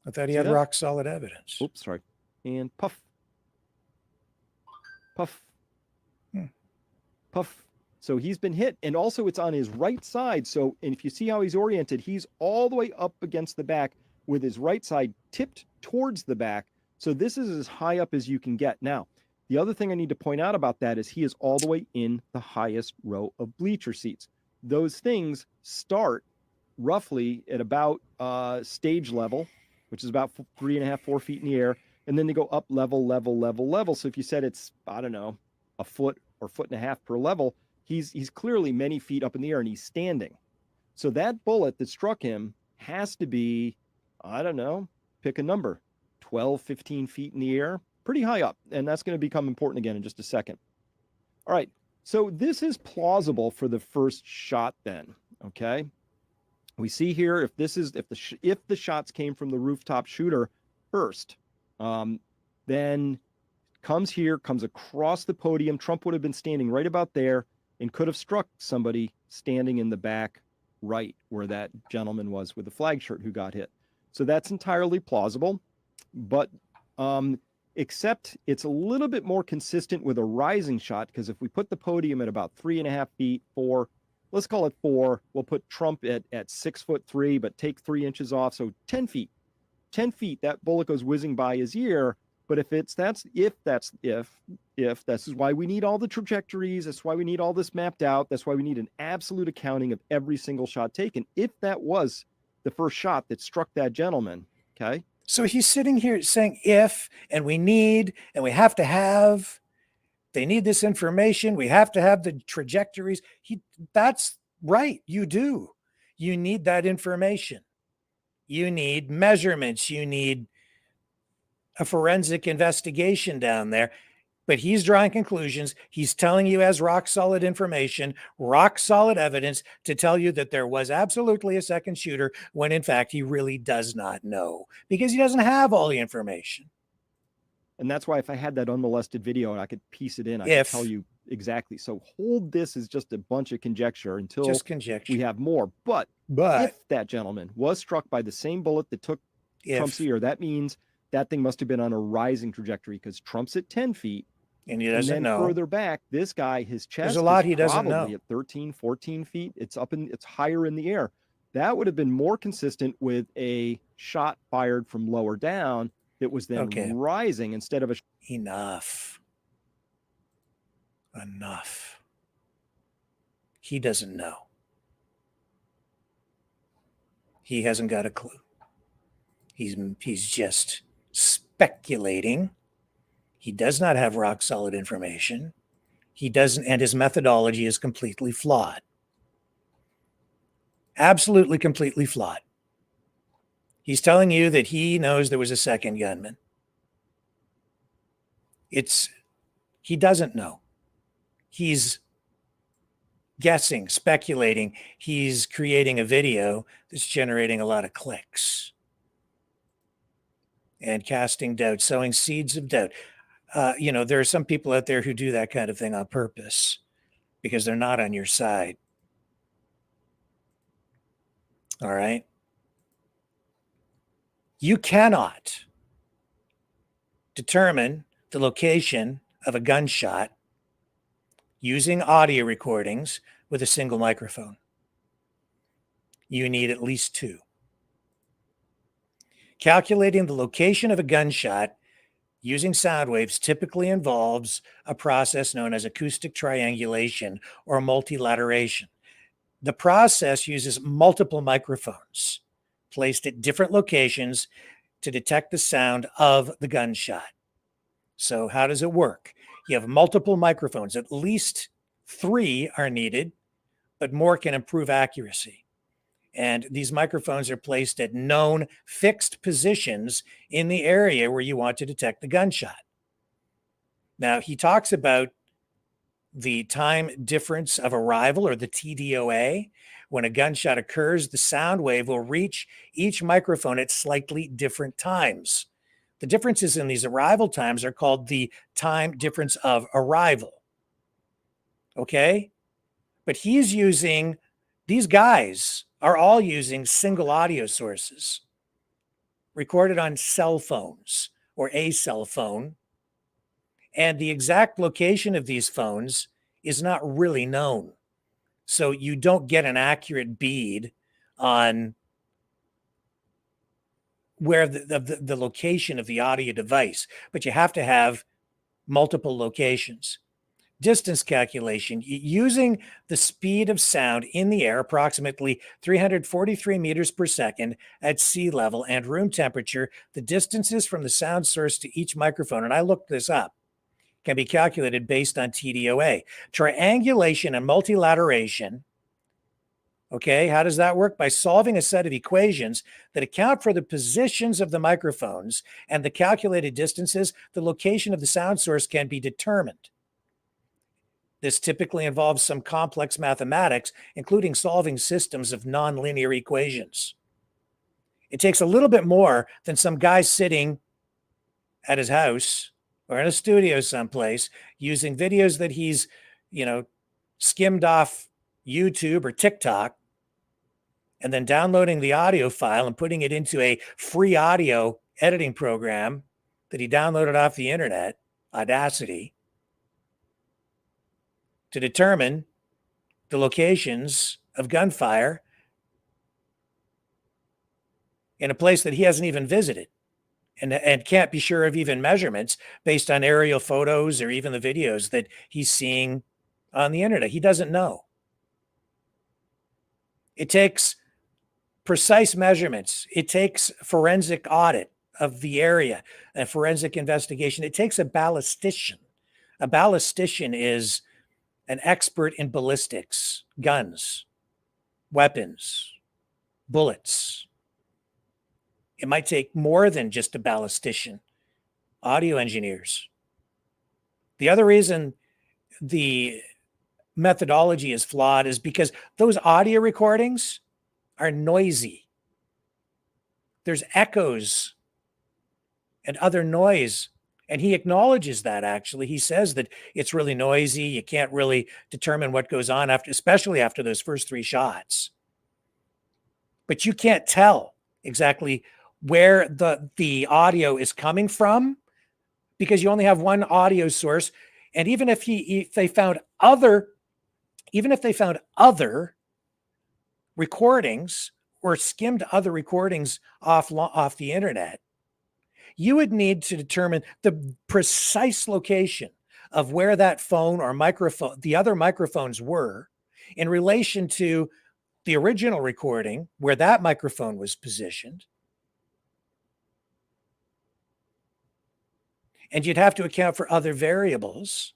I thought he had rock solid evidence. Oops, sorry. And puff. Puff. Puff. So he's been hit, and also it's on his right side. So, and if you see how he's oriented, he's all the way up against the back with his right side tipped towards the back. So this is as high up as you can get. Now, the other thing I need to point out about that is he is all the way in the highest row of bleacher seats. Those things start roughly at about stage level, which is about 3.5, 4 feet in the air. And then they go up level. So if you said it's, I don't know, a foot or foot and a half per level, he's clearly many feet up in the air, and he's standing. So that bullet that struck him has to be, I don't know, pick a number, 12, 15 feet in the air, pretty high up. And that's going to become important again in just a second. All right. So this is plausible for the first shot then. Okay. We see here, if the shots came from the rooftop shooter first, then comes across the podium. Trump would have been standing right about there and could have struck somebody standing in the back right where that gentleman was with the flag shirt who got hit. So that's entirely plausible, but except it's a little bit more consistent with a rising shot, because if we put the podium at about 3.5 feet, 4, let's call it 4, we'll put Trump at 6'3", but take 3 inches off, so 10 feet. 10 feet, that bullet goes whizzing by his ear, But if this is why we need all the trajectories. That's why we need all this mapped out. That's why we need an absolute accounting of every single shot taken. If that was the first shot that struck that gentleman, okay? So he's sitting here saying if, and we need, and we have to have, they need this information. We have to have the trajectories. That's right. You do. You need that information. You need measurements. You need a forensic investigation down there. But he's drawing conclusions. He's telling you as rock solid information, rock solid evidence to tell you that there was absolutely a second shooter when in fact he really does not know because he doesn't have all the information. And that's why if I had that unmolested video and I could piece it in, I could tell you exactly. So hold this as just a bunch of conjecture until we have more. But if that gentleman was struck by the same bullet that took Trump's ear, that means that thing must have been on a rising trajectory because Trump's at 10 feet. And he doesn't and then know. Further back, this guy, his chest There's a lot is he doesn't know. probably at 13, 14 feet. It's higher in the air. That would have been more consistent with a shot fired from lower down that was then rising instead of a... Enough. He doesn't know. He hasn't got a clue. He's just speculating. He does not have rock solid information. He doesn't, and his methodology is completely flawed. Absolutely completely flawed. He's telling you that he knows there was a second gunman. He doesn't know. He's guessing, speculating. He's creating a video that's generating a lot of clicks and casting doubt, sowing seeds of doubt. There are some people out there who do that kind of thing on purpose because they're not on your side. All right. You cannot determine the location of a gunshot using audio recordings with a single microphone. You need at least two. Calculating the location of a gunshot using sound waves typically involves a process known as acoustic triangulation or multilateration. The process uses multiple microphones placed at different locations to detect the sound of the gunshot. So how does it work? You have multiple microphones. At least 3 are needed, but more can improve accuracy. And these microphones are placed at known fixed positions in the area where you want to detect the gunshot. Now, he talks about the time difference of arrival, or the TDOA. When a gunshot occurs, the sound wave will reach each microphone at slightly different times. The differences in these arrival times are called the time difference of arrival. Okay? But these guys are all using single audio sources recorded on cell phones or a cell phone. And the exact location of these phones is not really known. So you don't get an accurate bead on where the location of the audio device, but you have to have multiple locations. Distance calculation, using the speed of sound in the air, approximately 343 meters per second at sea level and room temperature, the distances from the sound source to each microphone, and I looked this up, can be calculated based on TDOA. Triangulation and multilateration, okay, how does that work? By solving a set of equations that account for the positions of the microphones and the calculated distances, the location of the sound source can be determined. This typically involves some complex mathematics, including solving systems of nonlinear equations. It takes a little bit more than some guy sitting at his house or in a studio someplace using videos that he's, skimmed off YouTube or TikTok, and then downloading the audio file and putting it into a free audio editing program that he downloaded off the internet, Audacity, to determine the locations of gunfire in a place that he hasn't even visited. and can't be sure of even measurements based on aerial photos or even the videos that he's seeing on the internet. He doesn't know. It takes precise measurements. It takes forensic audit of the area, a forensic investigation. It takes a ballistician. A ballistician is an expert in ballistics, guns, weapons, bullets. It might take more than just a ballistician, audio engineers. The other reason the methodology is flawed is because those audio recordings are noisy. There's echoes and other noise. And he acknowledges that, actually. He says that it's really noisy. You can't really determine what goes on after, especially after those first 3 shots. But you can't tell exactly where the audio is coming from because you only have one audio source. And even if they found other recordings or skimmed other recordings off the internet, you would need to determine the precise location of where that phone or microphone, the other microphones were in relation to the original recording where that microphone was positioned. And you'd have to account for other variables.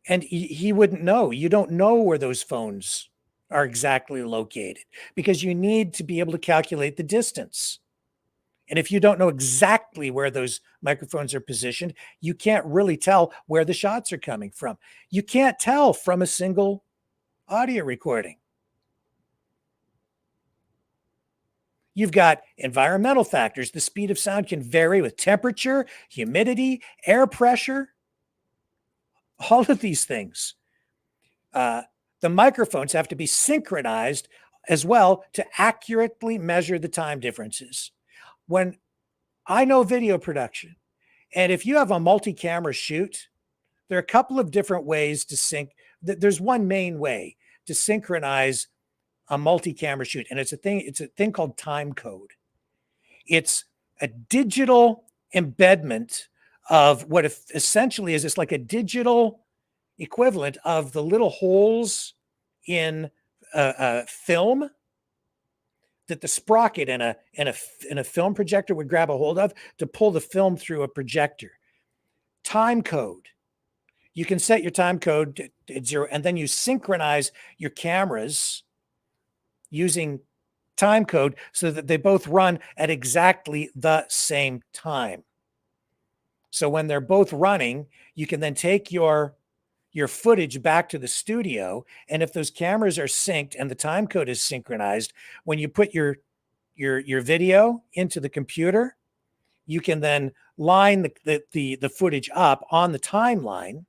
And he wouldn't know. You don't know where those phones are exactly located because you need to be able to calculate the distance. And if you don't know exactly where those microphones are positioned, you can't really tell where the shots are coming from. You can't tell from a single audio recording. You've got environmental factors. The speed of sound can vary with temperature, humidity, air pressure, all of these things. The microphones have to be synchronized as well to accurately measure the time differences. When I know video production, and if you have a multi-camera shoot, there are a couple of different ways to sync. There's one main way to synchronize a multi-camera shoot, and it's a thing called time code. It's a digital embedment of what essentially is like a digital equivalent of the little holes in a film that the sprocket in a film projector would grab a hold of to pull the film through a projector. Time code. You can set your time code at 0, and then you synchronize your cameras using time code so that they both run at exactly the same time. So when they're both running, you can then take your footage back to the studio, and if those cameras are synced and the time code is synchronized, when you put your video into the computer, you can then line the footage up on the timeline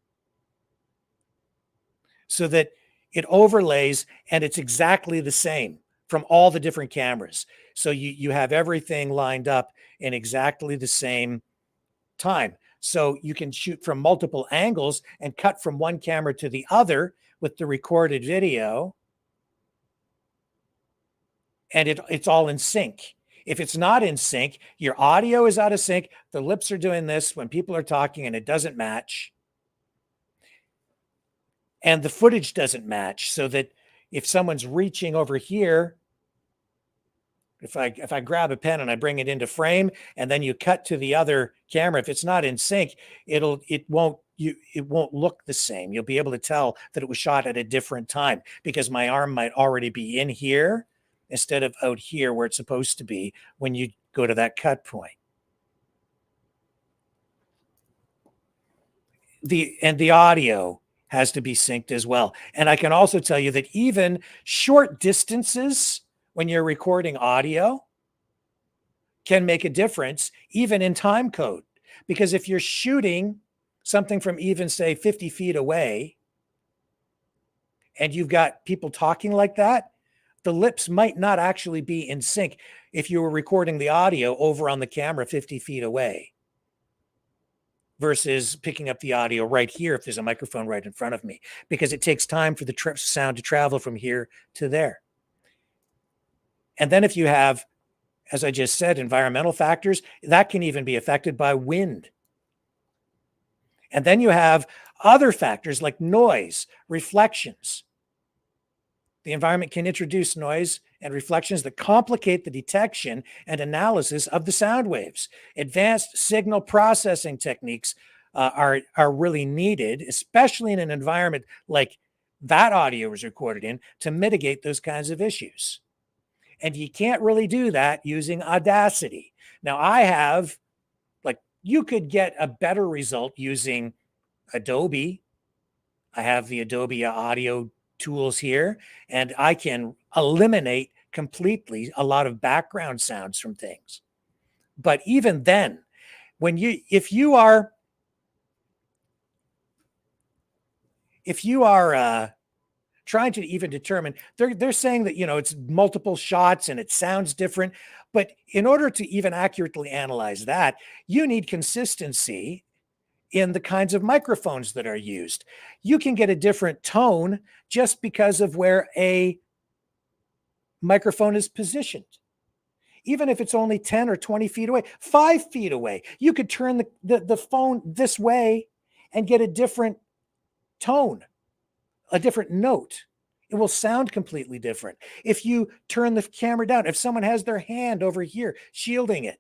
so that it overlays and it's exactly the same from all the different cameras. So you have everything lined up in exactly the same time. So you can shoot from multiple angles and cut from one camera to the other with the recorded video. And it's all in sync. If it's not in sync, your audio is out of sync. The lips are doing this when people are talking and it doesn't match. And the footage doesn't match, so that if someone's reaching over here, if I grab a pen and I bring it into frame and then you cut to the other camera, if it's not in sync, it won't look the same. You'll be able to tell that it was shot at a different time because my arm might already be in here instead of out here where it's supposed to be when you go to that cut point. The audio has to be synced as well. And I can also tell you that even short distances when you're recording audio can make a difference even in time code. Because if you're shooting something from even, say, 50 feet away, and you've got people talking like that, the lips might not actually be in sync if you were recording the audio over on the camera 50 feet away versus picking up the audio right here if there's a microphone right in front of me, because it takes time for the sound to travel from here to there. And then if you have as I just said, environmental factors, that can even be affected by wind. And then you have other factors like noise, reflections. The environment can introduce noise and reflections that complicate the detection and analysis of the sound waves. Advanced signal processing techniques are really needed, especially in an environment like that audio was recorded in, to mitigate those kinds of issues. And you can't really do that using Audacity. Now, you could get a better result using Adobe. I have the Adobe audio tools here, and I can eliminate completely a lot of background sounds from things. But even then, if you are trying to even determine, they're saying that, it's multiple shots and it sounds different. But in order to even accurately analyze that, you need consistency in the kinds of microphones that are used. You can get a different tone just because of where a microphone is positioned. Even if it's only 10 or 20 feet away, 5 feet away, you could turn the phone this way and get a different tone, a different note. It will sound completely different. If you turn the camera down, if someone has their hand over here shielding it,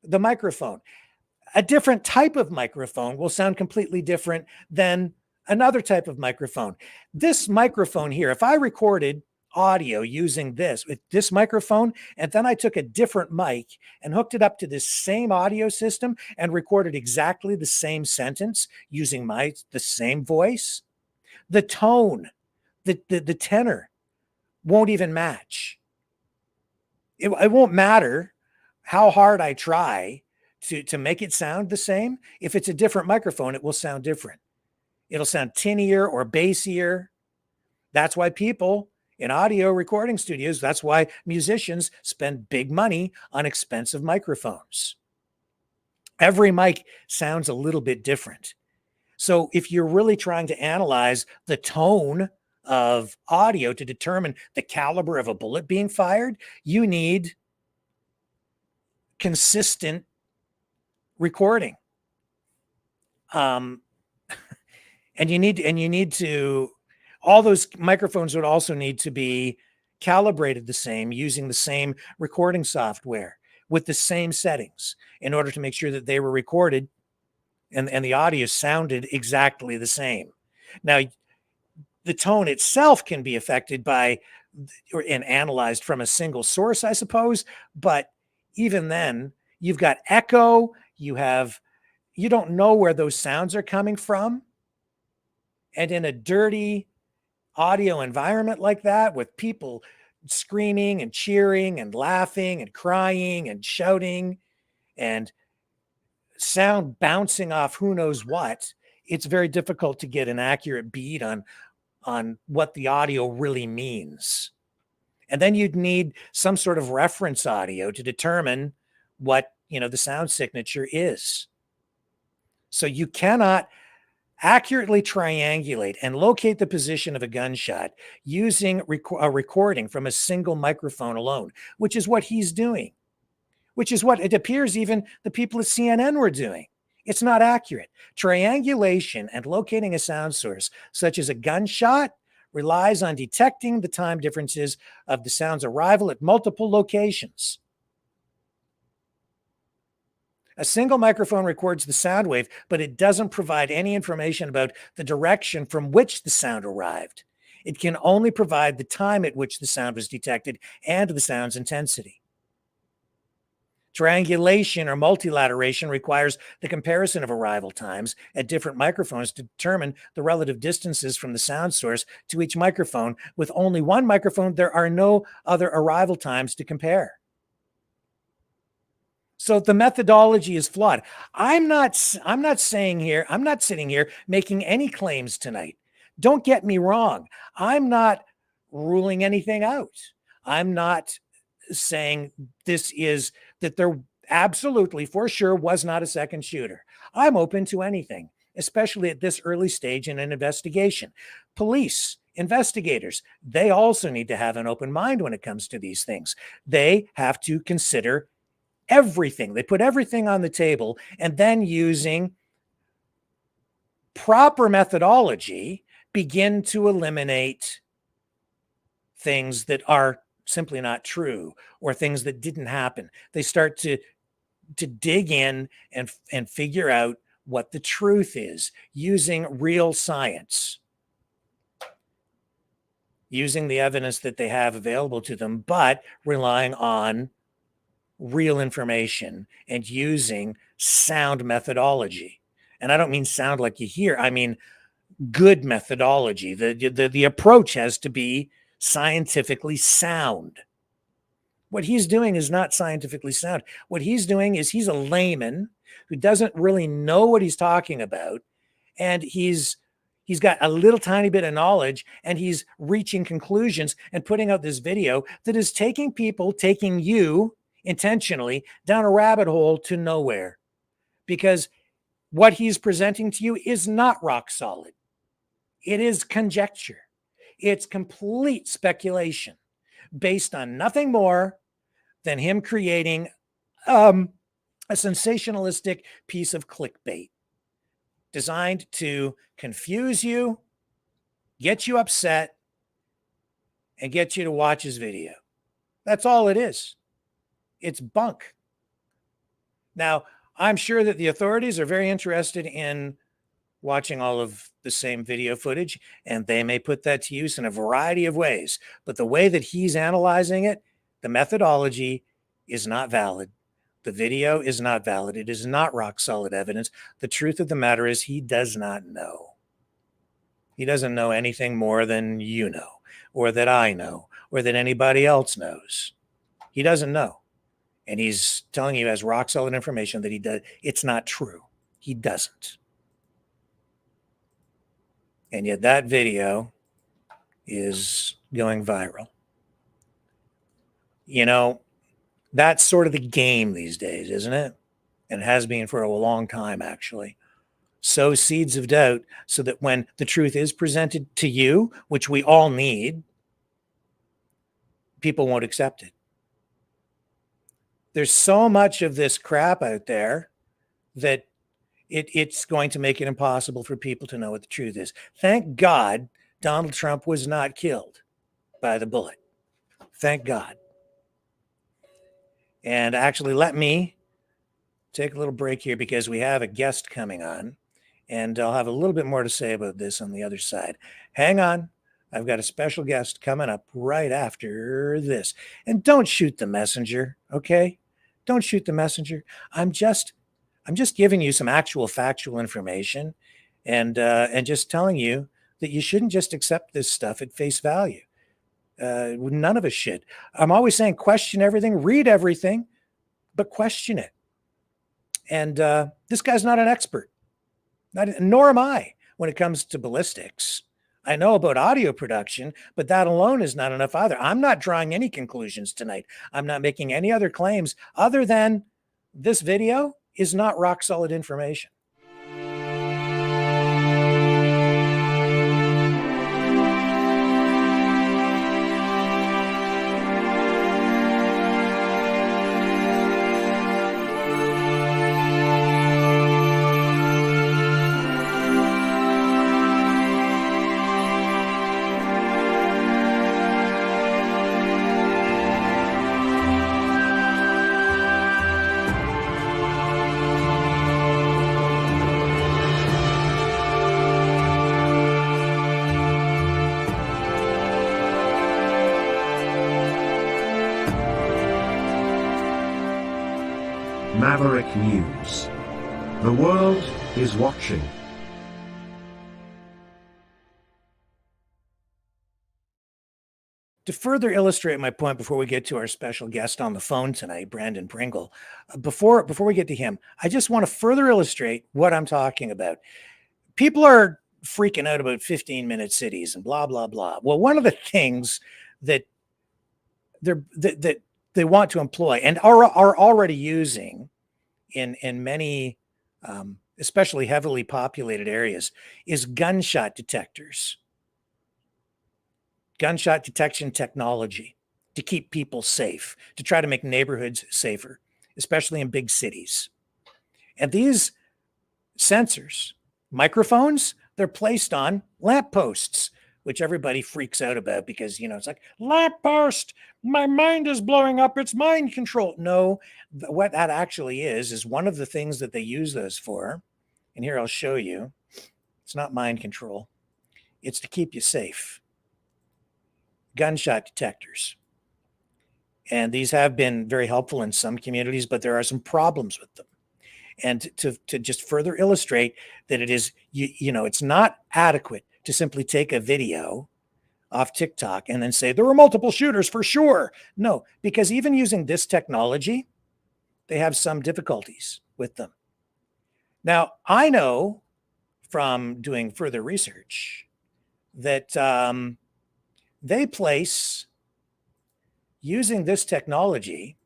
the microphone, a different type of microphone will sound completely different than another type of microphone. This microphone here, if I recorded audio using this microphone, and then I took a different mic and hooked it up to this same audio system and recorded exactly the same sentence using the same voice, the tone, the tenor won't even match. It won't matter how hard I try to make it sound the same. If it's a different microphone, it will sound different. It'll sound tinnier or bassier. That's why people in audio recording studios, that's why musicians spend big money on expensive microphones. Every mic sounds a little bit different. So if you're really trying to analyze the tone of audio to determine the caliber of a bullet being fired, you need consistent recording. And you need to, all those microphones would also need to be calibrated the same using the same recording software with the same settings in order to make sure that they were recorded and the audio sounded exactly the same. Now, the tone itself can be affected by and analyzed from a single source, I suppose. But even then, you've got echo, you don't know where those sounds are coming from. And in a dirty audio environment like that, with people screaming and cheering and laughing and crying and shouting and sound bouncing off who knows what, it's very difficult to get an accurate beat on what the audio really means. And then you'd need some sort of reference audio to determine what, the sound signature is. So you cannot accurately triangulate and locate the position of a gunshot using a recording from a single microphone alone, which is what he's doing, which is what it appears even the people at CNN were doing. It's not accurate. Triangulation and locating a sound source, such as a gunshot, relies on detecting the time differences of the sound's arrival at multiple locations. A single microphone records the sound wave, but it doesn't provide any information about the direction from which the sound arrived. It can only provide the time at which the sound was detected and the sound's intensity. Triangulation or multilateration requires the comparison of arrival times at different microphones to determine the relative distances from the sound source to each microphone. With only one microphone, there are no other arrival times to compare. So the methodology is flawed. I'm not sitting here making any claims tonight. Don't get me wrong. I'm not ruling anything out. I'm not saying that there absolutely for sure was not a second shooter. I'm open to anything. especially at this early stage in an investigation. Police, investigators, they also need to have an open mind when it comes to these things. They have to consider everything. They put everything on the table, and then using proper methodology, begin to eliminate things that are simply not true or things that didn't happen. They start to dig in and figure out what the truth is using real science, using the evidence that they have available to them, but relying on real information and using sound methodology. And I don't mean sound like you hear, I mean good methodology. The approach has to be scientifically sound. What he's doing is not scientifically sound. What he's doing is he's a layman who doesn't really know what he's talking about, and he's got a little tiny bit of knowledge, and he's reaching conclusions and putting out this video that is taking you intentionally down a rabbit hole to nowhere, because what he's presenting to you is not rock solid. It is conjecture. It's complete speculation based on nothing more than him creating a sensationalistic piece of clickbait designed to confuse you, get you upset, and get you to watch his video. That's all it is. It's bunk. Now, I'm sure that the authorities are very interested in watching all of the same video footage, and they may put that to use in a variety of ways. But the way that he's analyzing it, the methodology is not valid. The video is not valid. It is not rock solid evidence. The truth of the matter is he does not know. He doesn't know anything more than you know, or that I know, or that anybody else knows. He doesn't know. And he's telling you as rock solid information that he does. It's not true. He doesn't. And yet that video is going viral. You know, that's sort of the game these days, isn't it? And it has been for a long time, actually. Sow seeds of doubt so that when the truth is presented to you, which we all need, people won't accept it. There's so much of this crap out there that it's going to make it impossible for people to know what the truth is. Thank God Donald Trump was not killed by the bullet. Thank God. And actually, let me take a little break here because we have a guest coming on, and I'll have a little bit more to say about this on the other side. Hang on. I've got a special guest coming up right after this. And don't shoot the messenger, okay? Don't shoot the messenger. I'm just giving you some actual factual information and just telling you that you shouldn't just accept this stuff at face value. None of us should. I'm always saying question everything, read everything, but question it. And this guy's not an expert, nor am I when it comes to ballistics. I know about audio production, but that alone is not enough either. I'm not drawing any conclusions tonight. I'm not making any other claims other than this video is not rock solid information. Maverick News. The world is watching. To further illustrate my point before we get to our special guest on the phone tonight, Brandon Pringle, before we get to him, I just want to further illustrate what I'm talking about. People are freaking out about 15-minute cities and blah, blah, blah. Well, one of the things that they want to employ and are already using in many especially heavily populated areas, is gunshot detectors. Gunshot detection technology to keep people safe, to try to make neighborhoods safer, especially in big cities. And these sensors, microphones, they're placed on lampposts, which everybody freaks out about because, it's like, lamppost, my mind is blowing up, it's mind control. No, what that actually is one of the things that they use those for. And here I'll show you. It's not mind control. It's to keep you safe. Gunshot detectors. And these have been very helpful in some communities, but there are some problems with them. And to just further illustrate that it is, it's not adequate to simply take a video off TikTok and then say there were multiple shooters for sure. No, because even using this technology, they have some difficulties with them. Now, I know from doing further research that they place, using this technology,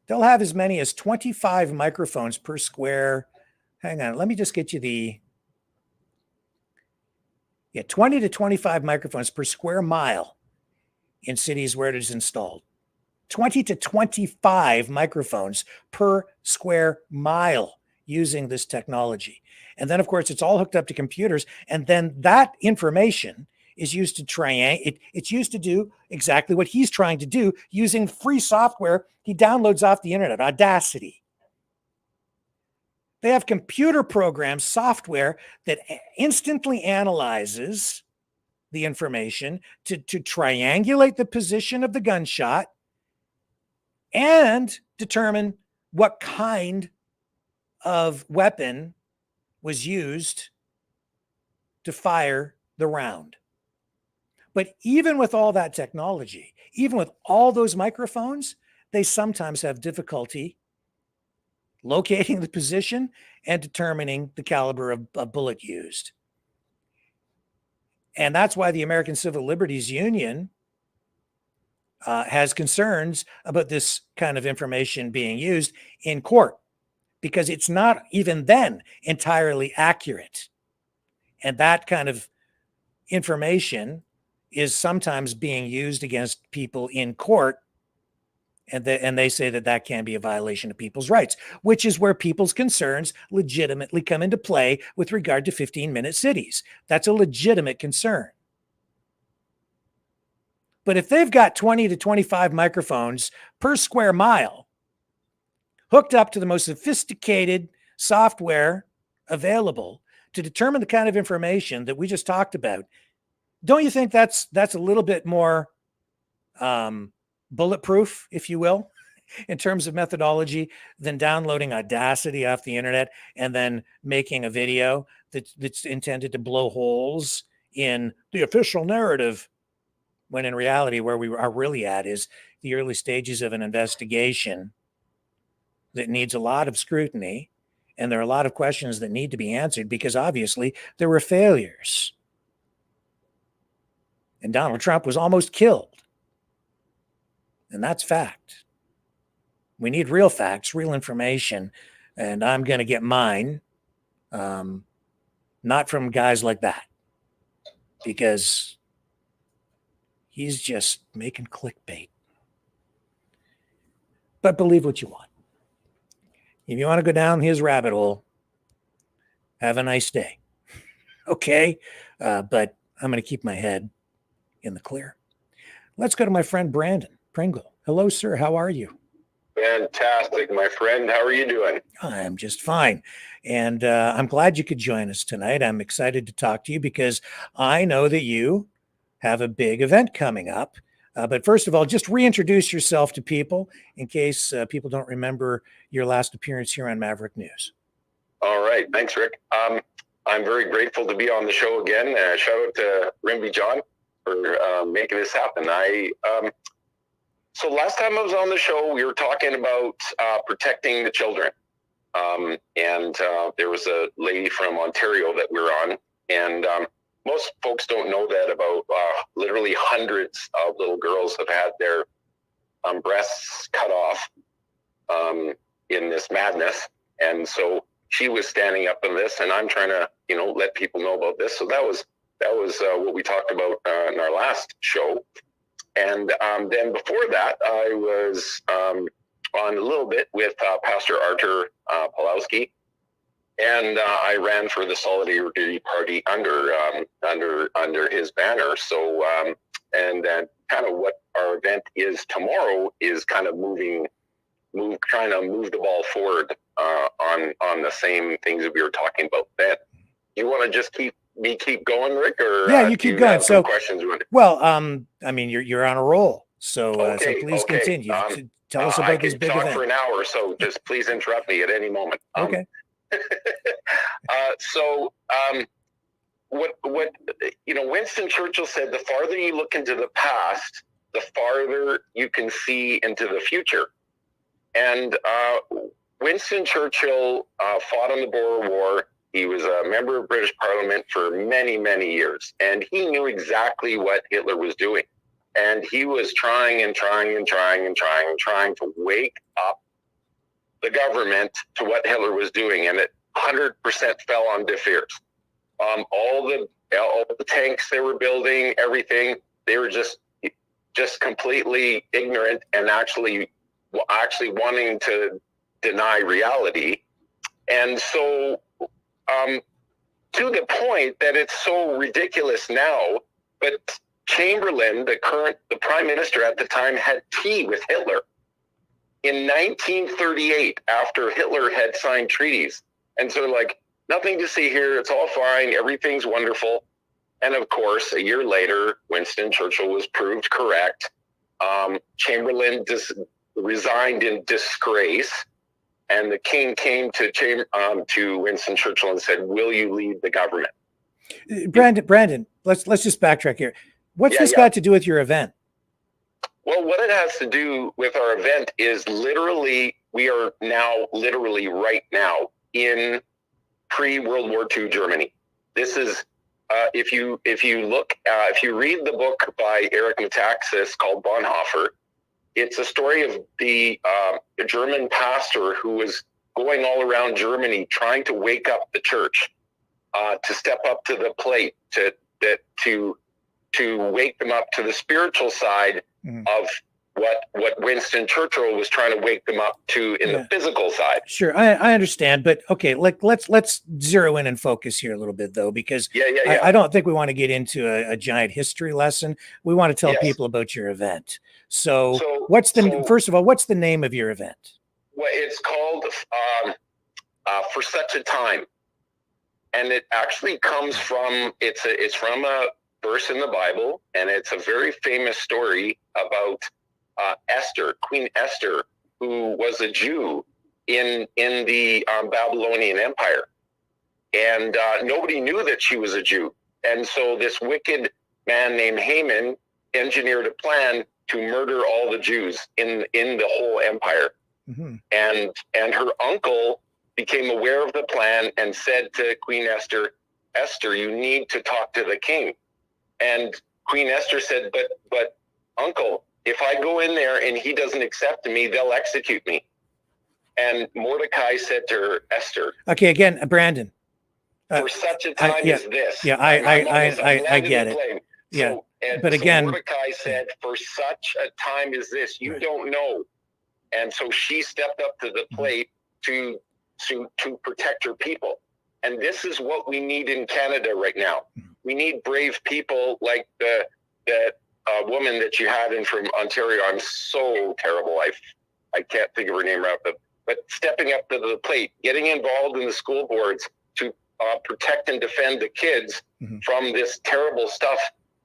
they'll have as many as 25 microphones per square. Hang on, let me just get you 20 to 25 microphones per square mile in cities where it is installed. 20 to 25 microphones per square mile using this technology. And then, of course, it's all hooked up to computers. And then that information is used to it's used to do exactly what he's trying to do using free software he downloads off the internet, Audacity. They have computer programs, software that instantly analyzes the information to triangulate the position of the gunshot and determine what kind of weapon was used to fire the round. But even with all that technology, even with all those microphones, they sometimes have difficulty locating the position and determining the caliber of bullet used. And that's why the American Civil Liberties Union has concerns about this kind of information being used in court, because it's not even then entirely accurate. And that kind of information is sometimes being used against people in court. And they say that can be a violation of people's rights, which is where people's concerns legitimately come into play with regard to 15-minute cities. That's a legitimate concern. But if they've got 20 to 25 microphones per square mile hooked up to the most sophisticated software available to determine the kind of information that we just talked about, don't you think that's a little bit more bulletproof, if you will, in terms of methodology than downloading Audacity off the internet and then making a video that's intended to blow holes in the official narrative, when in reality where we are really at is the early stages of an investigation that needs a lot of scrutiny, and there are a lot of questions that need to be answered because obviously there were failures. And Donald Trump was almost killed. And that's fact. We need real facts, real information. And I'm going to get mine, not from guys like that, because he's just making clickbait. But believe what you want. If you want to go down his rabbit hole, have a nice day. Okay? But I'm going to keep my head in the clear. Let's go to my friend Brandon Pringle. Hello, sir. How are you? Fantastic, my friend. How are you doing? I'm just fine. And I'm glad you could join us tonight. I'm excited to talk to you because I know that you have a big event coming up. But first of all, just reintroduce yourself to people in case people don't remember your last appearance here on Maverick News. All right. Thanks, Rick. I'm very grateful to be on the show again. Shout out to Rimby John for making this happen. So last time I was on the show, we were talking about protecting the children. And there was a lady from Ontario that we were on. And most folks don't know that about literally hundreds of little girls have had their breasts cut off in this madness. And so she was standing up in this, and I'm trying to, let people know about this. So that was what we talked about in our last show. And then before that, I was on a little bit with Pastor Artur Pawlowski, and I ran for the Solidarity Party under his banner. So and then kind of what our event is tomorrow is kind of trying to move the ball forward on the same things that we were talking about then. You want to just keep going, Rick, or yeah, you keep going. So questions. Well, I mean, you're on a roll, so so please continue. Tell us about this big event. I can talk for an hour, so just please interrupt me at any moment. Okay. What Winston Churchill said: the farther you look into the past, the farther you can see into the future. And Winston Churchill fought in the Boer War. He was a member of British Parliament for many, many years, and he knew exactly what Hitler was doing. And he was trying to wake up the government to what Hitler was doing, and it 100% fell on deaf ears. All the tanks they were building, everything, they were just completely ignorant and actually wanting to deny reality. And so to the point that it's so ridiculous now, but Chamberlain, the prime minister at the time, had tea with Hitler in 1938 after Hitler had signed treaties. And so like, nothing to see here. It's all fine. Everything's wonderful. And of course, a year later, Winston Churchill was proved correct. Chamberlain resigned in disgrace. And the king came to Winston Churchill and said, "Will you lead the government?" Brandon, let's just backtrack here. What's this got to do with your event? Well, what it has to do with our event is we are now right now in pre-World War II Germany. This is if you read the book by Eric Metaxas called Bonhoeffer, it's a story of the German pastor who was going all around Germany trying to wake up the church to step up to the plate, to wake them up to the spiritual side of what Winston Churchill was trying to wake them up to in the physical side. Sure, I understand, but okay, let's zero in and focus here a little bit though, because I don't think we want to get into a giant history lesson. We want to tell people about your event. So first of all, what's the name of your event? Well, it's called For Such a Time, and it actually comes from it's from a verse in the Bible, and it's a very famous story about Esther, Queen Esther, who was a Jew in the Babylonian Empire, and nobody knew that she was a Jew, and so this wicked man named Haman engineered a plan to murder all the Jews in the whole empire. And her uncle became aware of the plan and said to Queen Esther, "Esther, you need to talk to the king." And Queen Esther said, but uncle, if I go in there and he doesn't accept me, they'll execute me. And Mordecai said to her, "Esther." Okay, again, Brandon. For such a time as this. Yeah, I get it. So, but again, Mordecai said, "For such a time as this, you don't know." And so she stepped up to the plate to protect her people. And this is what we need in Canada right now. We need brave people like that woman that you had in from Ontario. I'm so terrible. I can't think of her name right, but stepping up to the plate, getting involved in the school boards to protect and defend the kids from this terrible stuff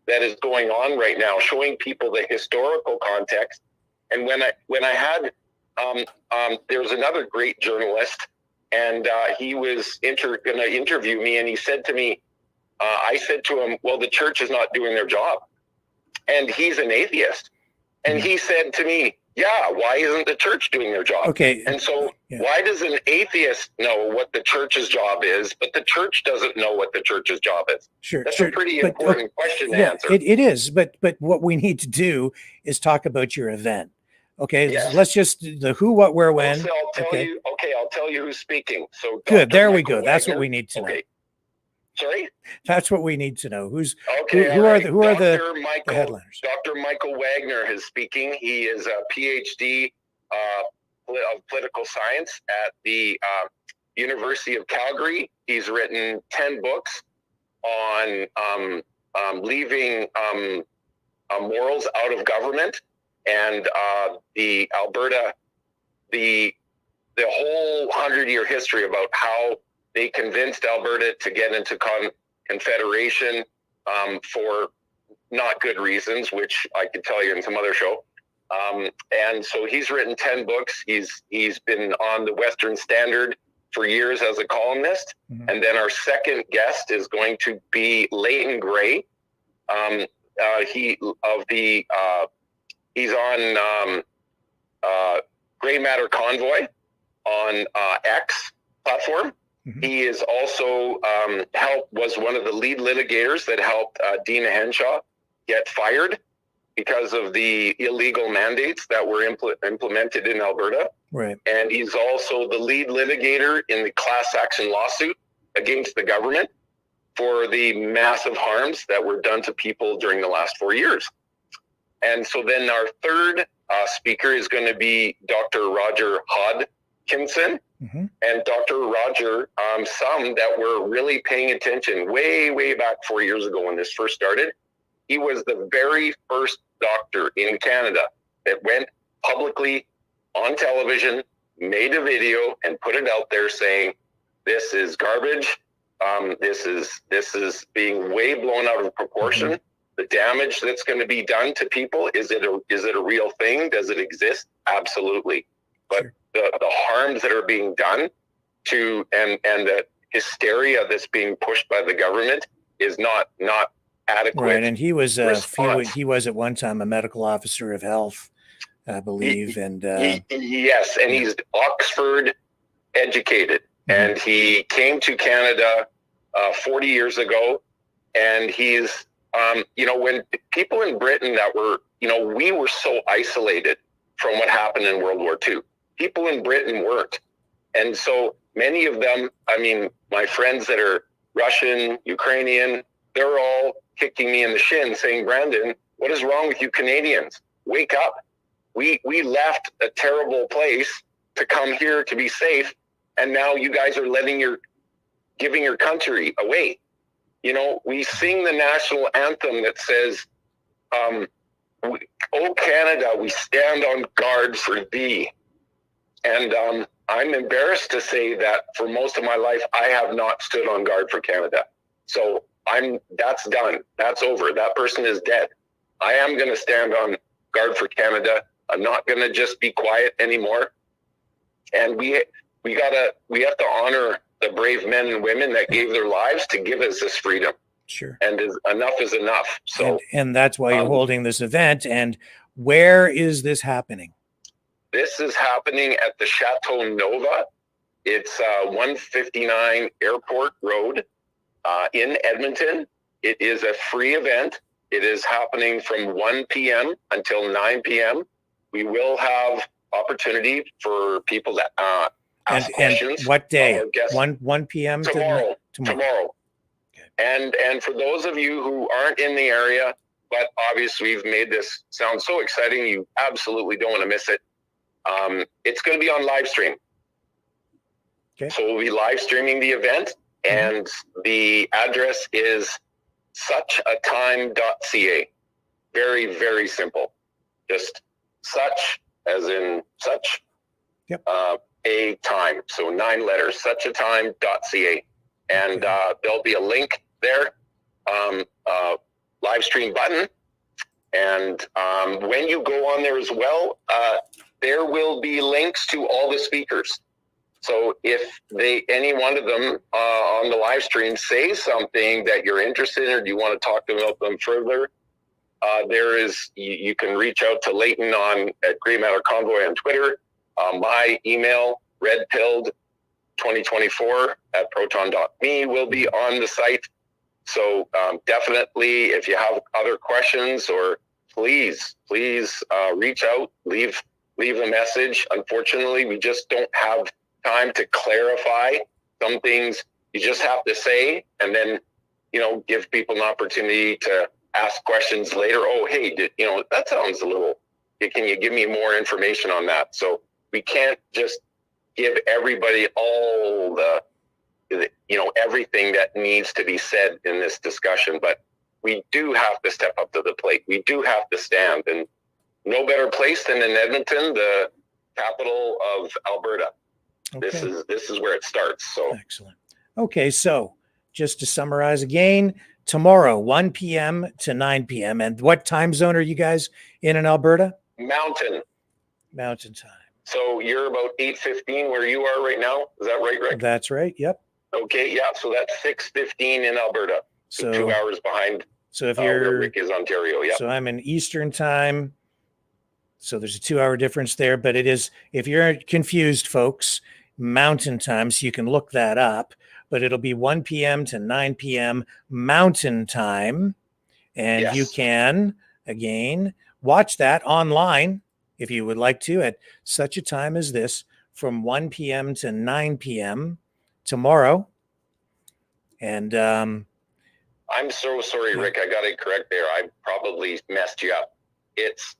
that is going on right now, showing people the historical context. And when I had, there was another great journalist, and he was going to interview me, and he said to me, I said to him, "Well, the church is not doing their job." And he's an atheist. And he said to me, "Yeah, why isn't the church doing their job?" Okay. And so why does an atheist know what the church's job is, but the church doesn't know what the church's job is? Sure. That's a pretty important question to answer. It is, but what we need to do is talk about your event. Okay, Yes. let's just the who, what, where, when. I'll tell Okay. you. Okay, I'll tell you who's speaking. So Good. Dr. There we Michael go. That's what Wagner. we need to know. Okay. Sorry. That's what we need to know. Who's Okay. who are the Michael, headliners? Dr. Michael Wagner is speaking. He is a PhD of political science at the University of Calgary. He's written 10 books on leaving morals out of government, and the Alberta, the whole 100-year history about how they convinced Alberta to get into confederation for not good reasons, which I could tell you in some other show. And so he's written 10 books. He's been on the Western Standard for years as a columnist. Mm-hmm. And then our second guest is going to be Leighton Gray. He's on Gray Matter Convoy on X platform. Mm-hmm. He is also was one of the lead litigators that helped Dina Henshaw get fired because of the illegal mandates that were implemented in Alberta. Right. And he's also the lead litigator in the class action lawsuit against the government for the massive harms that were done to people during the last 4 years. And so then our third speaker is going to be Dr. Roger Hodkinson. Mm-hmm. And Dr. Roger, some that were really paying attention way back 4 years ago when this first started, he was the very first doctor in Canada that went publicly on television, made a video, and put it out there saying, this is garbage. This is being way blown out of proportion. Mm-hmm. The damage that's going to be done to people, is it a real thing? Does it exist? Absolutely. But sure. The harms that are being done to and the hysteria that's being pushed by the government is not adequate. Right, and he was he was at one time a medical officer of health, I believe, yes, and he's Oxford educated, mm-hmm. and he came to Canada 40 years ago, and he's when people in Britain that were we were so isolated from what happened in World War II. People in Britain weren't, and so many of them, my friends that are Russian, Ukrainian, they're all kicking me in the shin saying, Brandon, what is wrong with you Canadians? Wake up. We left a terrible place to come here to be safe, and now you guys are giving your country away. We sing the national anthem that says, "O Canada, we stand on guard for thee." And I'm embarrassed to say that for most of my life, I have not stood on guard for Canada. So that's done. That's over. That person is dead. I am going to stand on guard for Canada. I'm not going to just be quiet anymore. And we have to honor the brave men and women that gave their lives to give us this freedom. Sure. And enough is enough. So, and that's why you're holding this event. And where is this happening? This is happening at the Chateau Nova. It's 159 Airport Road in Edmonton. It is a free event. It is happening from 1 p.m. until 9 p.m. We will have opportunity for people that ask questions. And what day? 1 p.m. Tomorrow. Okay. And for those of you who aren't in the area, but obviously we've made this sound so exciting, you absolutely don't want to miss it. It's going to be on live stream. Okay. So we'll be live streaming the event, and the address is suchatime.ca. Very, very simple. Just such as in such, yep. A time. So 9 letters, suchatime.ca. And there'll be a link there, live stream button. And when you go on there as well, there will be links to all the speakers. So if any one of them on the live stream say something that you're interested in or you want to talk about them further, you can reach out to Leighton at Grey Matter Convoy on Twitter. My email, redpilled2024@proton.me, will be on the site. So definitely, if you have other questions, or please reach out, leave leave a message. Unfortunately, we just don't have time to clarify some things. You just have to say, and then, give people an opportunity to ask questions later. Oh, hey, that sounds a little, can you give me more information on that? So we can't just give everybody all the everything that needs to be said in this discussion, but we do have to step up to the plate. We do have to stand, and no better place than in Edmonton, the capital of Alberta. Okay. This is where it starts. So excellent. Okay, so just to summarize again, tomorrow 1 p.m. to 9 p.m. And what time zone are you guys in Alberta? Mountain time. So you're about 8:15 where you are right now. Is that right, Rick? That's right. Yep. Okay, yeah. So that's 6:15 in Alberta. So 2 hours behind. So if where Rick is Ontario, yeah. So I'm in Eastern time. So there's a 2-hour difference there, but it is, if you're confused, folks, Mountain time, so you can look that up, but it'll be 1 p.m. to 9 p.m. Mountain time. And Yes. you can, again, watch that online if you would like to at such a time as this from 1 p.m. to 9 p.m. tomorrow. And I'm so sorry, Rick. I got it correct there. I probably messed you up. It's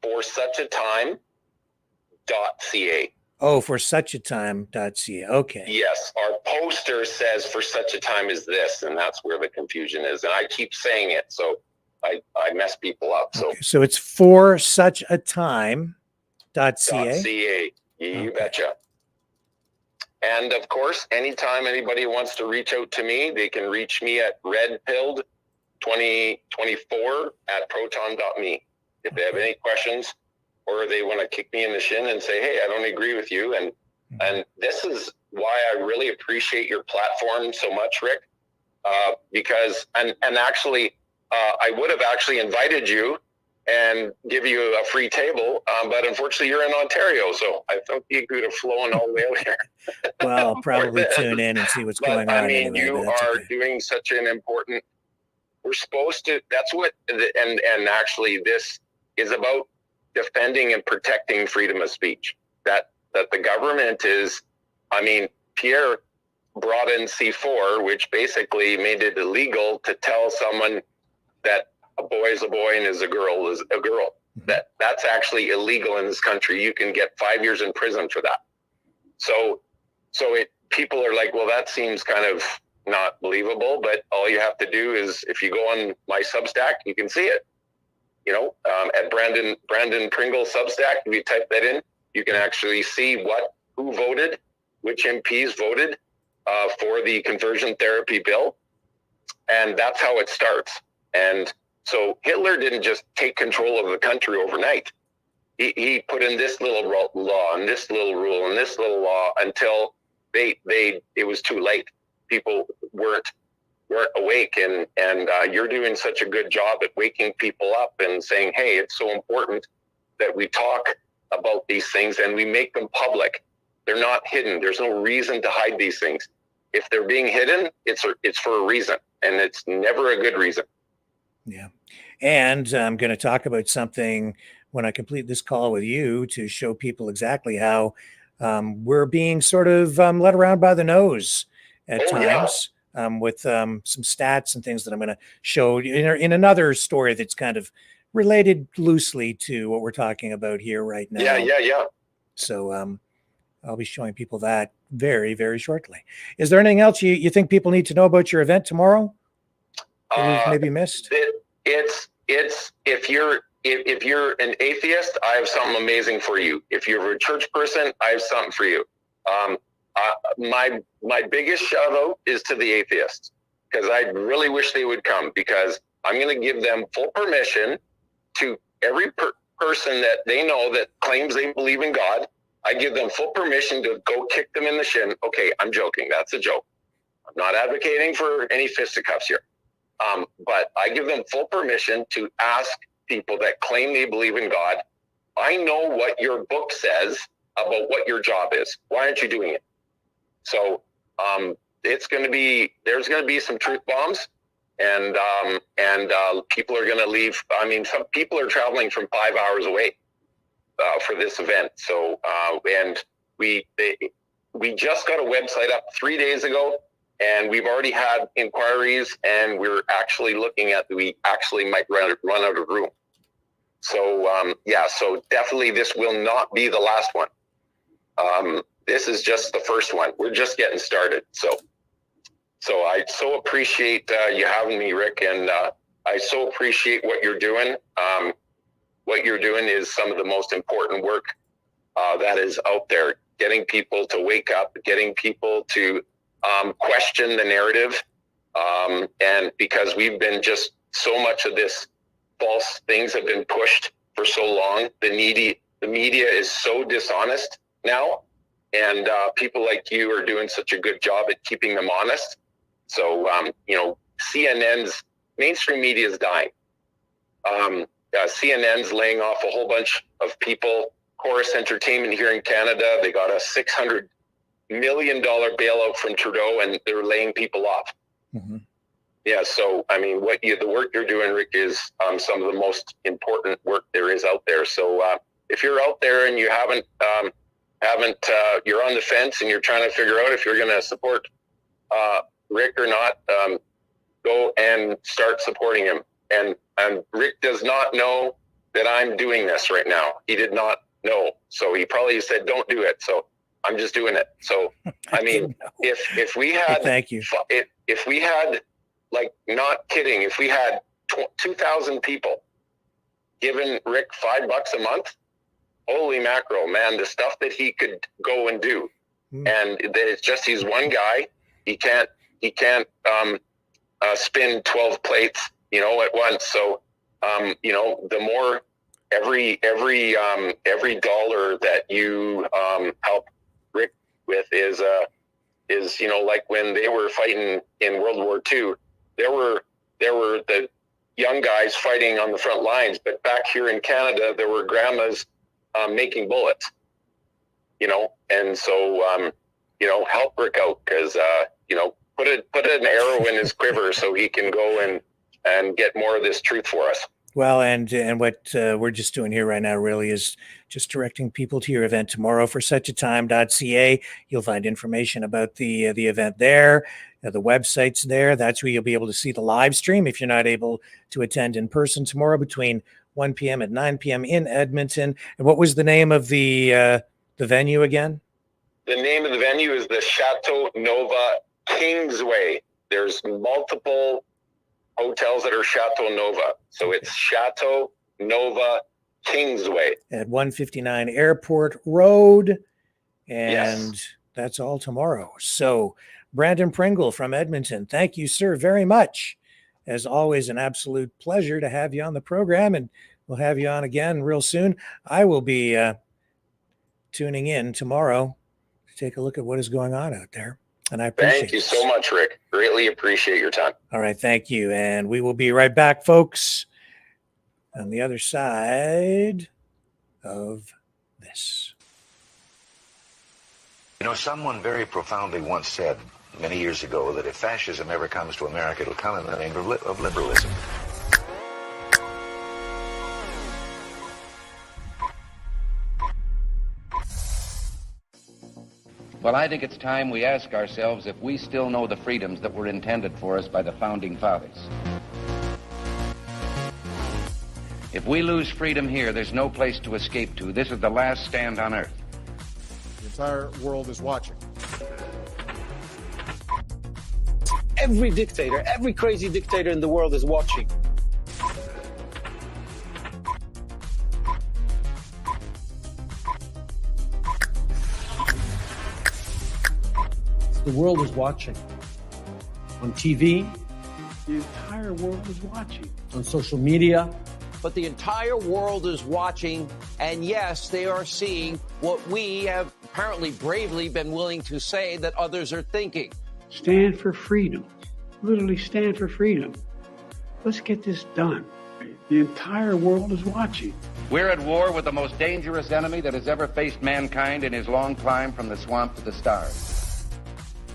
for such a time.ca. Oh, for such a time.ca. Okay. Yes, our poster says for such a time as this, and that's where the confusion is. And I keep saying it, so I mess people up. So, okay. So it's for such a time.ca. .ca. You betcha. And of course, anytime anybody wants to reach out to me, they can reach me at redpilled2024@proton.me. If they have any questions, or they want to kick me in the shin and say, hey, I don't agree with you. And this is why I really appreciate your platform so much, Rick, because, and actually, I would have actually invited you and give you a free table, but unfortunately you're in Ontario, so I thought you could have flown all the way out here. Well, I'll probably tune in and see what's going on. I mean, anyway, you are doing such an important, we're supposed to, that's what, and actually this is about defending and protecting freedom of speech. That the government is, I mean, Pierre brought in C4, which basically made it illegal to tell someone that a boy is a boy and a girl is a girl. That's actually illegal in this country. You can get 5 years in prison for that. So people are like, well, that seems kind of not believable, but all you have to do is, if you go on my Substack, you can see it. At Brandon Pringle Substack, if you type that in, you can actually see who voted, which MPs voted for the conversion therapy bill. And that's how it starts. And so Hitler didn't just take control of the country overnight. He put in this little law and this little rule and this little law until it was too late. People weren't awake, and you're doing such a good job at waking people up and saying, hey, it's so important that we talk about these things and we make them public. They're not hidden. There's no reason to hide these things. If they're being hidden, it's for a reason, and it's never a good reason. Yeah. And I'm going to talk about something when I complete this call with you to show people exactly how we're being sort of led around by the nose at times. Yeah. With some stats and things that I'm going to show in another story that's kind of related loosely to what we're talking about here right now. Yeah. So I'll be showing people that very, very shortly. Is there anything else you think people need to know about your event tomorrow that we've maybe missed? It's if you're an atheist, I have something amazing for you. If you're a church person, I have something for you. My biggest shout out is to the atheists, because I really wish they would come, because I'm going to give them full permission to every person that they know that claims they believe in God. I give them full permission to go kick them in the shin. Okay, I'm joking. That's a joke. I'm not advocating for any fisticuffs here. But I give them full permission to ask people that claim they believe in God, I know what your book says about what your job is. Why aren't you doing it? So there's going to be some truth bombs, and people are going to leave. I mean, some people are traveling from 5 hours away. for this event. So, and we just got a website up 3 days ago, and we've already had inquiries, and we're actually looking at, we actually might run out of room. So, so definitely this will not be the last one. This is just the first one. We're just getting started. So I so appreciate you having me, Rick, and I so appreciate what you're doing. What you're doing is some of the most important work that is out there, getting people to wake up, getting people to question the narrative. And because we've been just so much of this false things have been pushed for so long, the media is so dishonest now. And people like you are doing such a good job at keeping them honest. So, CNN's mainstream media is dying. CNN's laying off a whole bunch of people. Chorus Entertainment here in Canada, they got a $600 million bailout from Trudeau, and they're laying people off. Mm-hmm. Yeah, so I mean, the work you're doing, Rick, is some of the most important work there is out there. So if you're out there and you haven't you're on the fence and you're trying to figure out if you're going to support Rick or not, go and start supporting him. And Rick does not know that I'm doing this right now. He did not know. So he probably said, don't do it. So I'm just doing it. So, I mean, if we had, thank you. If we had, like, not kidding, if we had 2,000 people giving Rick $5 a month, holy mackerel, man, the stuff that he could go and do. And that it's just, he's one guy. He can't spin 12 plates, at once. So, the more every dollar that you help Rick with is like when they were fighting in World War II, there were the young guys fighting on the front lines, but back here in Canada, there were grandmas making bullets, and so, help Rick out, because, put an arrow in his quiver so he can go and get more of this truth for us. Well, and what we're just doing here right now really is just directing people to your event tomorrow for suchatime.ca. You'll find information about the event there. The website's there. That's where you'll be able to see the live stream if you're not able to attend in person tomorrow between 1 p.m. and 9 p.m. in Edmonton. And what was the name of the venue again? The name of the venue is the Chateau Nova Kingsway. There's multiple hotels that are Chateau Nova. So it's Chateau Nova Kingsway. At 159 Airport Road. And that's all tomorrow. So Brandon Pringle from Edmonton, thank you, sir, very much. As always, an absolute pleasure to have you on the program, and we'll have you on again real soon. I will be tuning in tomorrow to take a look at what is going on out there. And I appreciate it. Thank you so much, Rick. Greatly appreciate your time. All right, thank you. And we will be right back, folks, on the other side of this. Someone very profoundly once said many years ago that if fascism ever comes to America, it'll come in the name of liberalism. Well, I think it's time we ask ourselves if we still know the freedoms that were intended for us by the Founding Fathers. If we lose freedom here, there's no place to escape to. This is the last stand on Earth. The entire world is watching. Every dictator, every crazy dictator in the world is watching. The world is watching. On TV, the entire world is watching. On social media. But the entire world is watching, and yes, they are seeing what we have apparently bravely been willing to say that others are thinking. Stand for freedom. Literally stand for freedom. Let's get this done. The entire world is watching. We're at war with the most dangerous enemy that has ever faced mankind in his long climb from the swamp to the stars.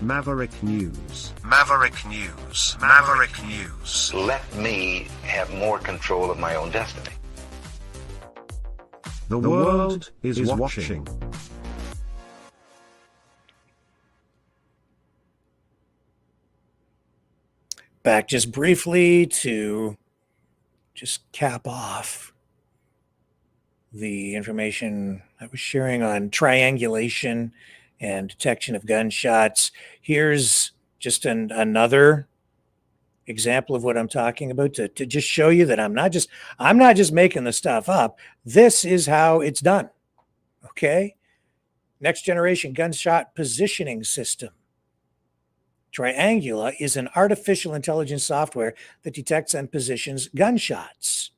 Maverick News. Maverick News. Maverick News. Let me have more control of my own destiny. The world is watching. Back just briefly to just cap off the information I was sharing on triangulation and detection of gunshots. Here's just another example of what I'm talking about to just show you that I'm not just making the stuff up. This is how it's done. Okay. Next generation gunshot positioning system. Triangula is an artificial intelligence software that detects and positions gunshots.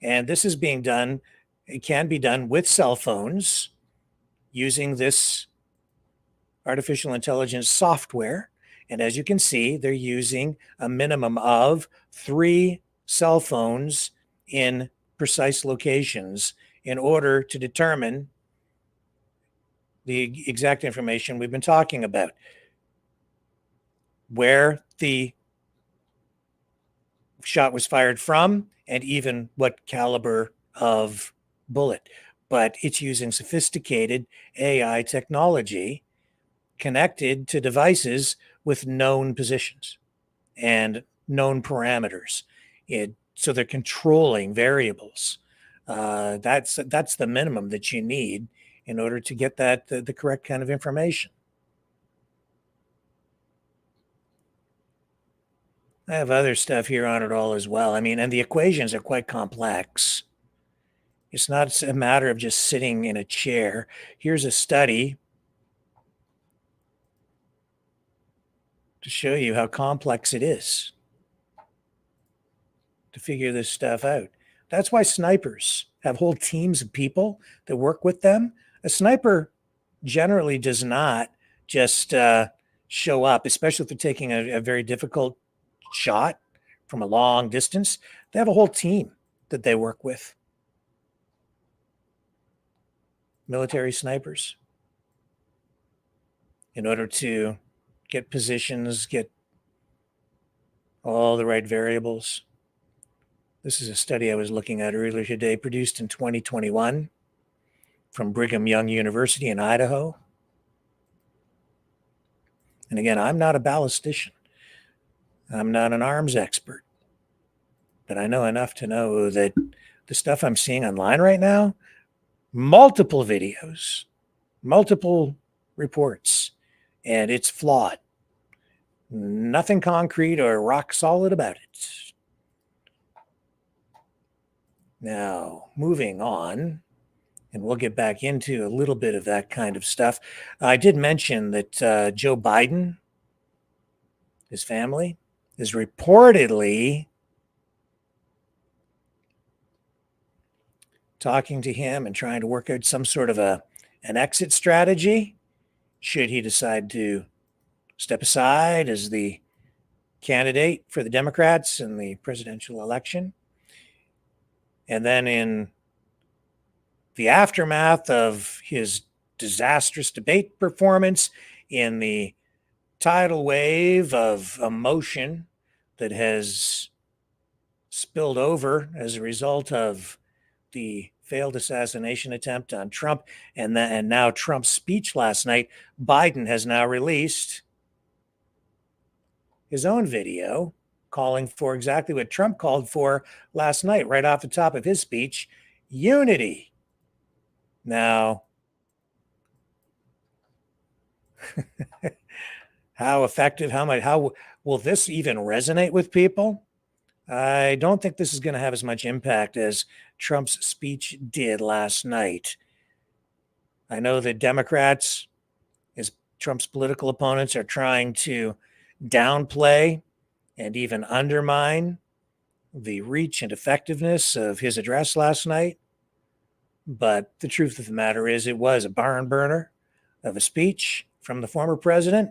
And this is being done, it can be done with cell phones using this artificial intelligence software. And as you can see, they're using a minimum of 3 cell phones in precise locations in order to determine the exact information we've been talking about. Where the shot was fired from and even what caliber of bullet. But it's using sophisticated AI technology connected to devices with known positions and known parameters. So they're controlling variables. That's the minimum that you need in order to get the correct kind of information. I have other stuff here on it all as well. I mean, and the equations are quite complex. It's not a matter of just sitting in a chair. Here's a study to show you how complex it is to figure this stuff out. That's why snipers have whole teams of people that work with them. A sniper generally does not just show up, especially if they're taking a very difficult shot from a long distance. They have a whole team that they work with. Military snipers, in order to get positions, get all the right variables. This is a study I was looking at earlier today, produced in 2021 from Brigham Young University in Idaho. And again, I'm not a ballistician. I'm not an arms expert, but I know enough to know that the stuff I'm seeing online right now, multiple videos, multiple reports, and it's flawed. Nothing concrete or rock solid about it. Now, moving on, and we'll get back into a little bit of that kind of stuff. I did mention that Joe Biden, his family, is reportedly talking to him and trying to work out some sort of an exit strategy should he decide to step aside as the candidate for the Democrats in the presidential election. And then in the aftermath of his disastrous debate performance, in the tidal wave of emotion that has spilled over as a result of the failed assassination attempt on Trump and now Trump's speech last night, Biden has now released his own video calling for exactly what Trump called for last night, right off the top of his speech: unity. Now, how effective, how will this even resonate with people? I don't think this is going to have as much impact as Trump's speech did last night. I know that Democrats, as Trump's political opponents, are trying to downplay and even undermine the reach and effectiveness of his address last night. But the truth of the matter is, it was a barn burner of a speech from the former president.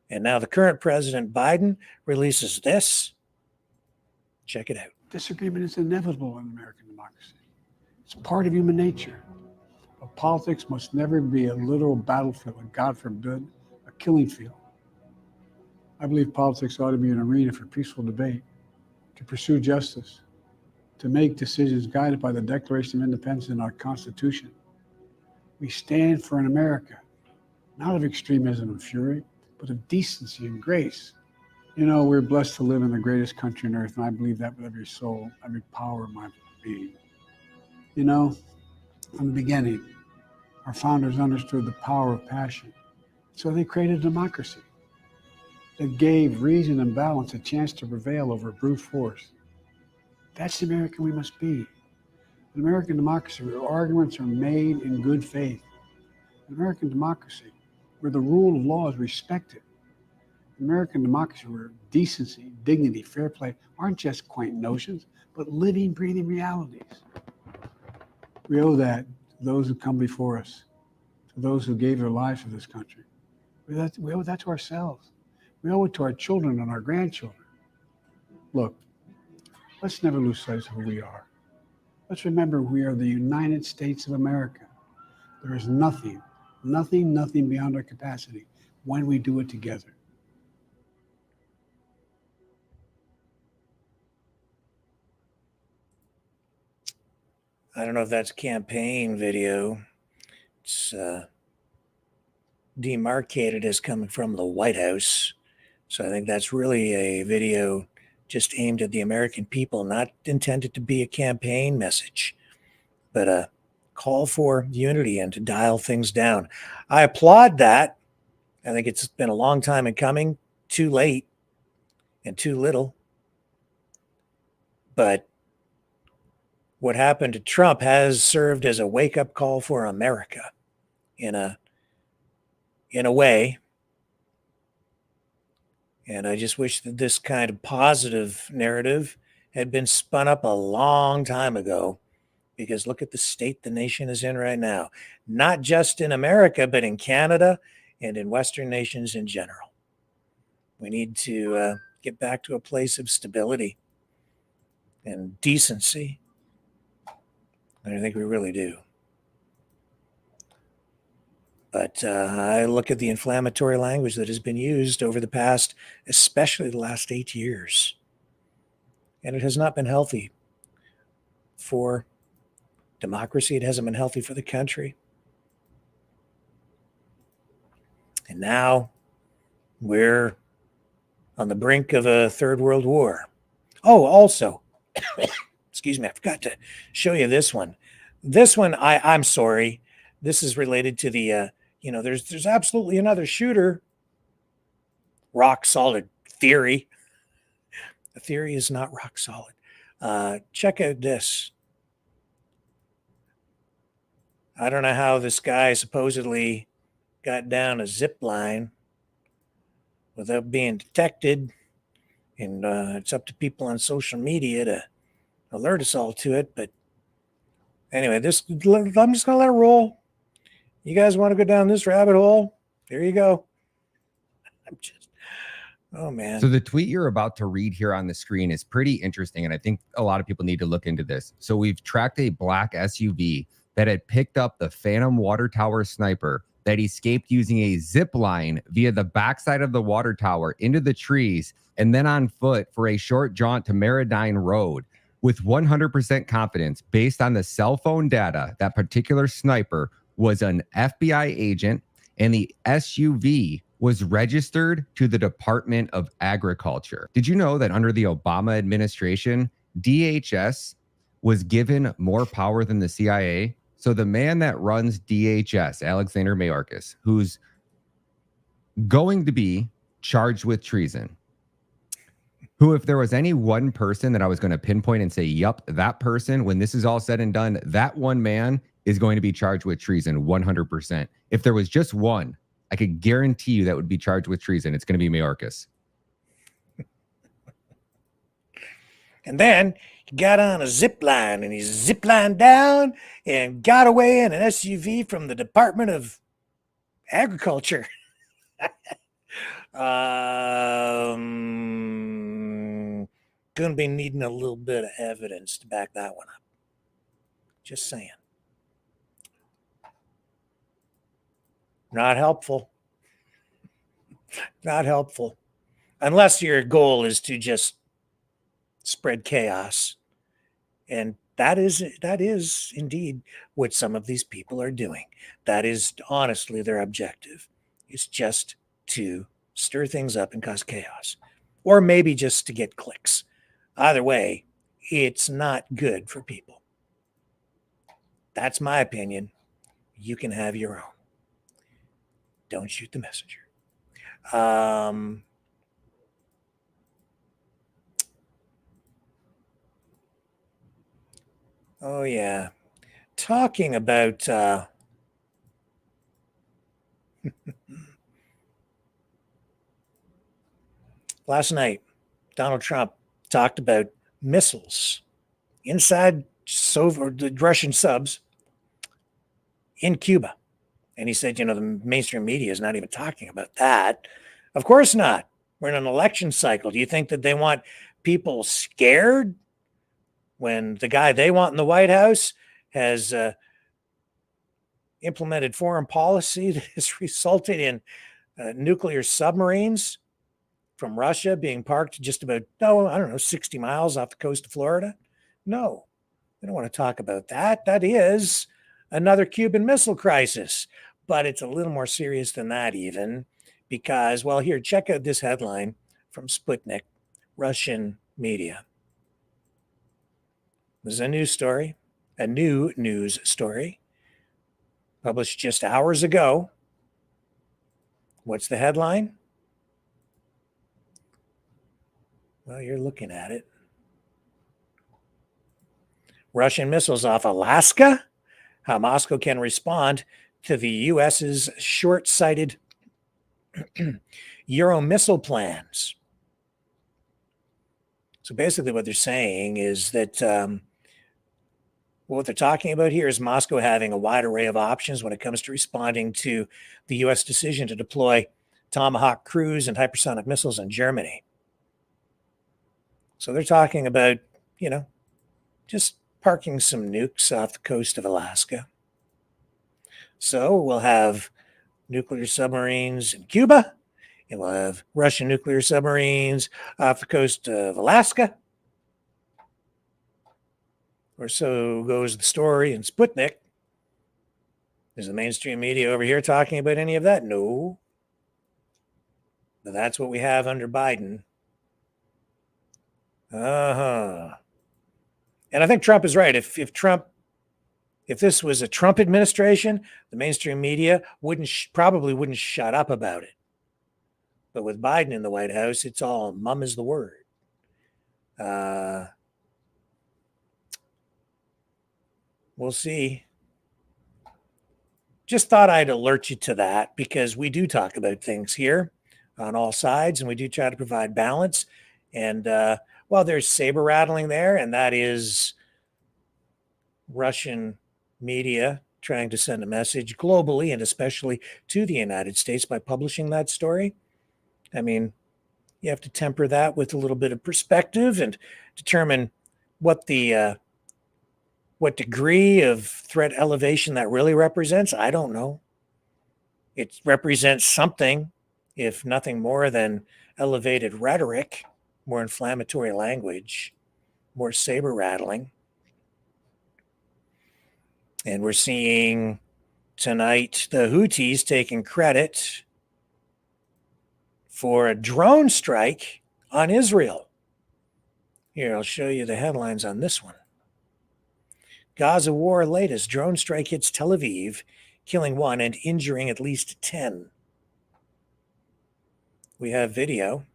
And now the current president, Biden, releases this. Check it out. Disagreement is inevitable in American democracy. It's part of human nature. But politics must never be a literal battlefield, and God forbid, a killing field. I believe politics ought to be an arena for peaceful debate, to pursue justice, to make decisions guided by the Declaration of Independence and our Constitution. We stand for an America, not of extremism and fury, but of decency and grace. You know, we're blessed to live in the greatest country on earth, and I believe that with every soul, every power of my being. You know, from the beginning, our founders understood the power of passion. So they created democracy that gave reason and balance a chance to prevail over brute force. That's the American we must be. An American democracy where arguments are made in good faith. An American democracy where the rule of law is respected. An American democracy where decency, dignity, fair play aren't just quaint notions, but living, breathing realities. We owe that to those who come before us, to those who gave their lives for this country. We owe that to ourselves. We owe it to our children and our grandchildren. Look, let's never lose sight of who we are. Let's remember we are the United States of America. There is nothing beyond our capacity when we do it together. I don't know if that's a campaign video. It's demarcated as coming from the White House. So I think that's really a video just aimed at the American people, not intended to be a campaign message, but a call for unity and to dial things down. I applaud that. I think it's been a long time in coming, too late and too little. But what happened to Trump has served as a wake-up call for America in a way. And I just wish that this kind of positive narrative had been spun up a long time ago, because look at the state the nation is in right now, not just in America, but in Canada and in Western nations in general. We need to get back to a place of stability and decency. And I think we really do. But I look at the inflammatory language that has been used over the past, especially the last 8 years. And it has not been healthy for democracy. It hasn't been healthy for the country. And now we're on the brink of a third world war. Oh, also, excuse me, I forgot to show you this one. This one, I'm sorry. This is related to the, there's absolutely another shooter. Rock solid theory. The theory is not rock solid. Check out this. I don't know how this guy supposedly got down a zip line without being detected. And it's up to people on social media to alert us all to it. But anyway, I'm just going to let it roll. You guys want to go down this rabbit hole? There you go. Oh, man. So the tweet you're about to read here on the screen is pretty interesting, and I think a lot of people need to look into this. So we've tracked a black SUV that had picked up the Phantom Water Tower sniper that escaped using a zip line via the backside of the water tower into the trees and then on foot for a short jaunt to Meridian Road. With 100% confidence, based on the cell phone data, that particular sniper was an FBI agent, and the SUV was registered to the Department of Agriculture. Did you know that under the Obama administration, DHS was given more power than the CIA? So the man that runs DHS, Alexander Mayorkas, who's going to be charged with treason, who, if there was any one person that I was going to pinpoint and say, yup, that person, when this is all said and done, that one man is going to be charged with treason 100%. If there was just one, I could guarantee you that would be charged with treason. It's going to be Mayorkas. And then he got on a zip line and he ziplined down and got away in an SUV from the Department of Agriculture. Gonna be needing a little bit of evidence to back that one up. Just saying. Not helpful. Not helpful. Unless your goal is to just spread chaos And that is indeed what some of these people are doing. That is honestly their objective. It's just to stir things up and cause chaos, or maybe just to get clicks. Either way, it's not good for people. That's my opinion. You can have your own. Don't shoot the messenger. Oh yeah, talking about last night, Donald Trump talked about missiles inside the Russian subs in Cuba. And he said, the mainstream media is not even talking about that. Of course not. We're in an election cycle. Do you think that they want people scared when the guy they want in the White House has implemented foreign policy that has resulted in nuclear submarines from Russia being parked just about, 60 miles off the coast of Florida? No, they don't want to talk about that. That is another Cuban Missile Crisis, but it's a little more serious than that even because, well, here, check out this headline from Sputnik, Russian media. This is a new news story published just hours ago. What's the headline? Well, you're looking at it. Russian missiles off Alaska? How Moscow can respond to the U.S.'s short-sighted Euro missile plans. So basically what they're saying is that what they're talking about here is Moscow having a wide array of options when it comes to responding to the U.S. decision to deploy Tomahawk cruise and hypersonic missiles in Germany. So they're talking about, just parking some nukes off the coast of Alaska. So we'll have nuclear submarines in Cuba, and we'll have Russian nuclear submarines off the coast of Alaska. Or so goes the story in Sputnik. Is the mainstream media over here talking about any of that? No. But that's what we have under Biden. And I think Trump is right. If this was a Trump administration, the mainstream media probably wouldn't shut up about it. But with Biden in the White House, it's all mum is the word. We'll see. Just thought I'd alert you to that because we do talk about things here on all sides, and we do try to provide balance. And there's saber rattling there, and that is Russian media trying to send a message globally and especially to the United States by publishing that story. I mean, you have to temper that with a little bit of perspective and determine what degree of threat elevation that really represents. I don't know. It represents something, if nothing more than elevated rhetoric, more inflammatory language, more saber rattling. And we're seeing tonight the Houthis taking credit for a drone strike on Israel. Here, I'll show you the headlines on this one. Gaza war latest. Drone strike hits Tel Aviv, killing 1 and injuring at least 10. We have video.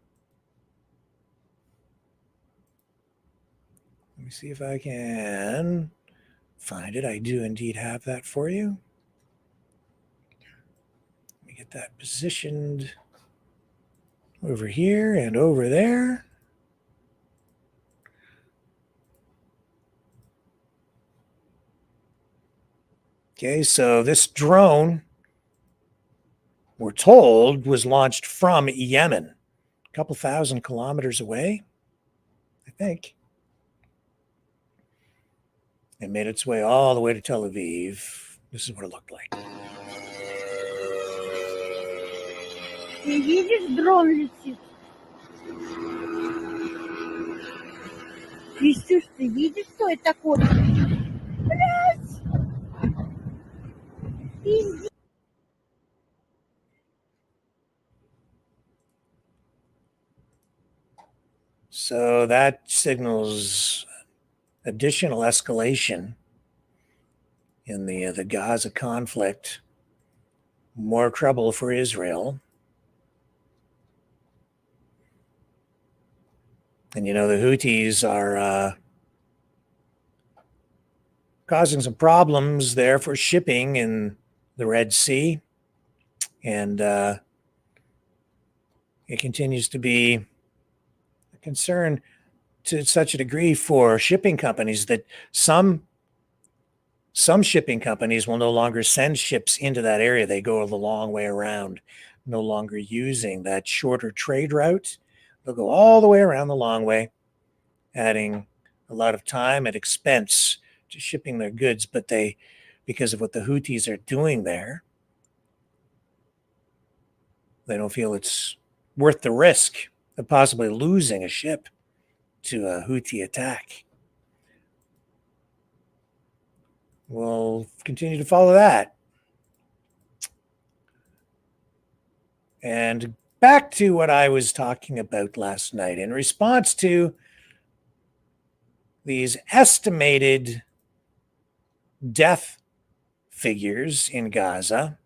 Let me see if I can find it. I do indeed have that for you. Let me get that positioned over here and over there. Okay, so this drone, we're told, was launched from Yemen, a couple thousand kilometers away, I think. It made its way all the way to Tel Aviv. This is what it looked like. Видишь, дрон летит. So that signals additional escalation in the Gaza conflict, more trouble for Israel. And the Houthis are causing some problems there for shipping in the Red Sea. And it continues to be a concern to such a degree for shipping companies that some shipping companies will no longer send ships into that area. They go the long way around, no longer using that shorter trade route. They'll go all the way around the long way, adding a lot of time and expense to shipping their goods. But because of what the Houthis are doing there, they don't feel it's worth the risk of possibly losing a ship to a Houthi attack. We'll continue to follow that. And back to what I was talking about last night in response to these estimated death figures in Gaza.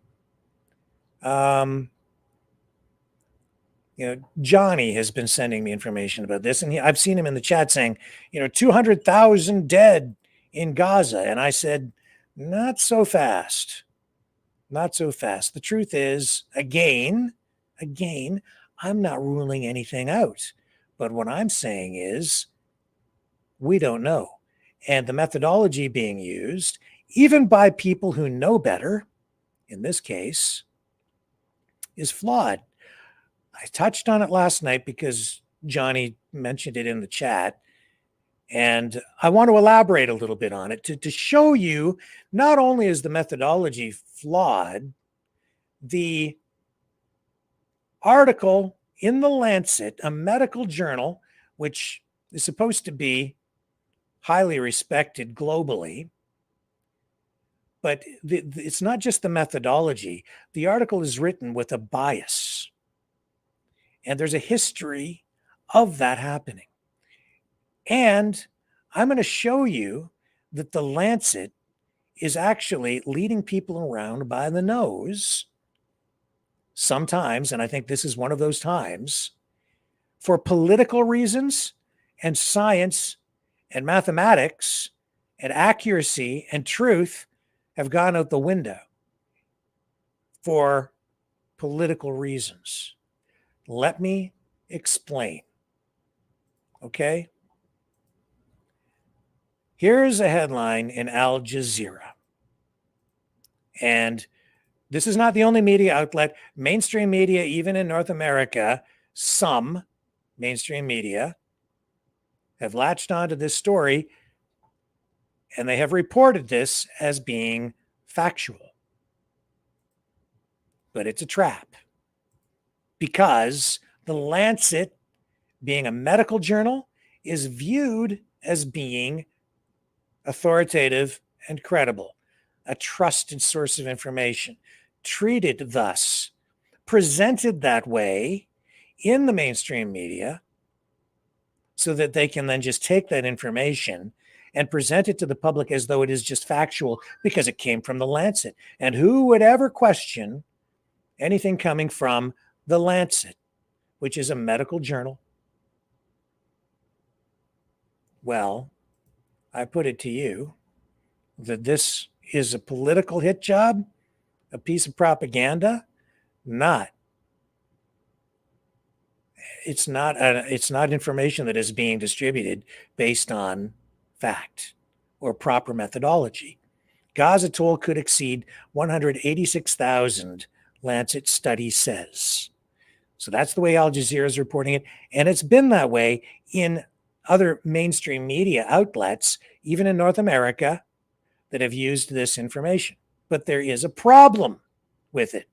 Johnny has been sending me information about this, and I've seen him in the chat saying, 200,000 dead in Gaza. And I said, not so fast. Not so fast. The truth is, again, I'm not ruling anything out. But what I'm saying is, we don't know. And the methodology being used, even by people who know better, in this case, is flawed. I touched on it last night because Johnny mentioned it in the chat. And I want to elaborate a little bit on it to show you not only is the methodology flawed, the article in the Lancet, a medical journal, which is supposed to be highly respected globally, but it's not just the methodology. The article is written with a bias. And there's a history of that happening. And I'm going to show you that the Lancet is actually leading people around by the nose sometimes, and I think this is one of those times, for political reasons, and science and mathematics and accuracy and truth have gone out the window for political reasons. Let me explain. Okay? Here's a headline in Al Jazeera. And this is not the only media outlet. Mainstream media, even in North America, some mainstream media have latched onto this story and they have reported this as being factual. But it's a trap because the Lancet, being a medical journal, is viewed as being authoritative and credible, a trusted source of information, treated thus, presented that way in the mainstream media so that they can then just take that information and present it to the public as though it is just factual because it came from the Lancet. And who would ever question anything coming from the Lancet, which is a medical journal? Well, I put it to you that this is a political hit job, a piece of propaganda. It's not information that is being distributed based on fact or proper methodology. Gaza toll could exceed 186,000, Lancet study says. So that's the way Al Jazeera is reporting it. And it's been that way in other mainstream media outlets, even in North America, that have used this information. But there is a problem with it.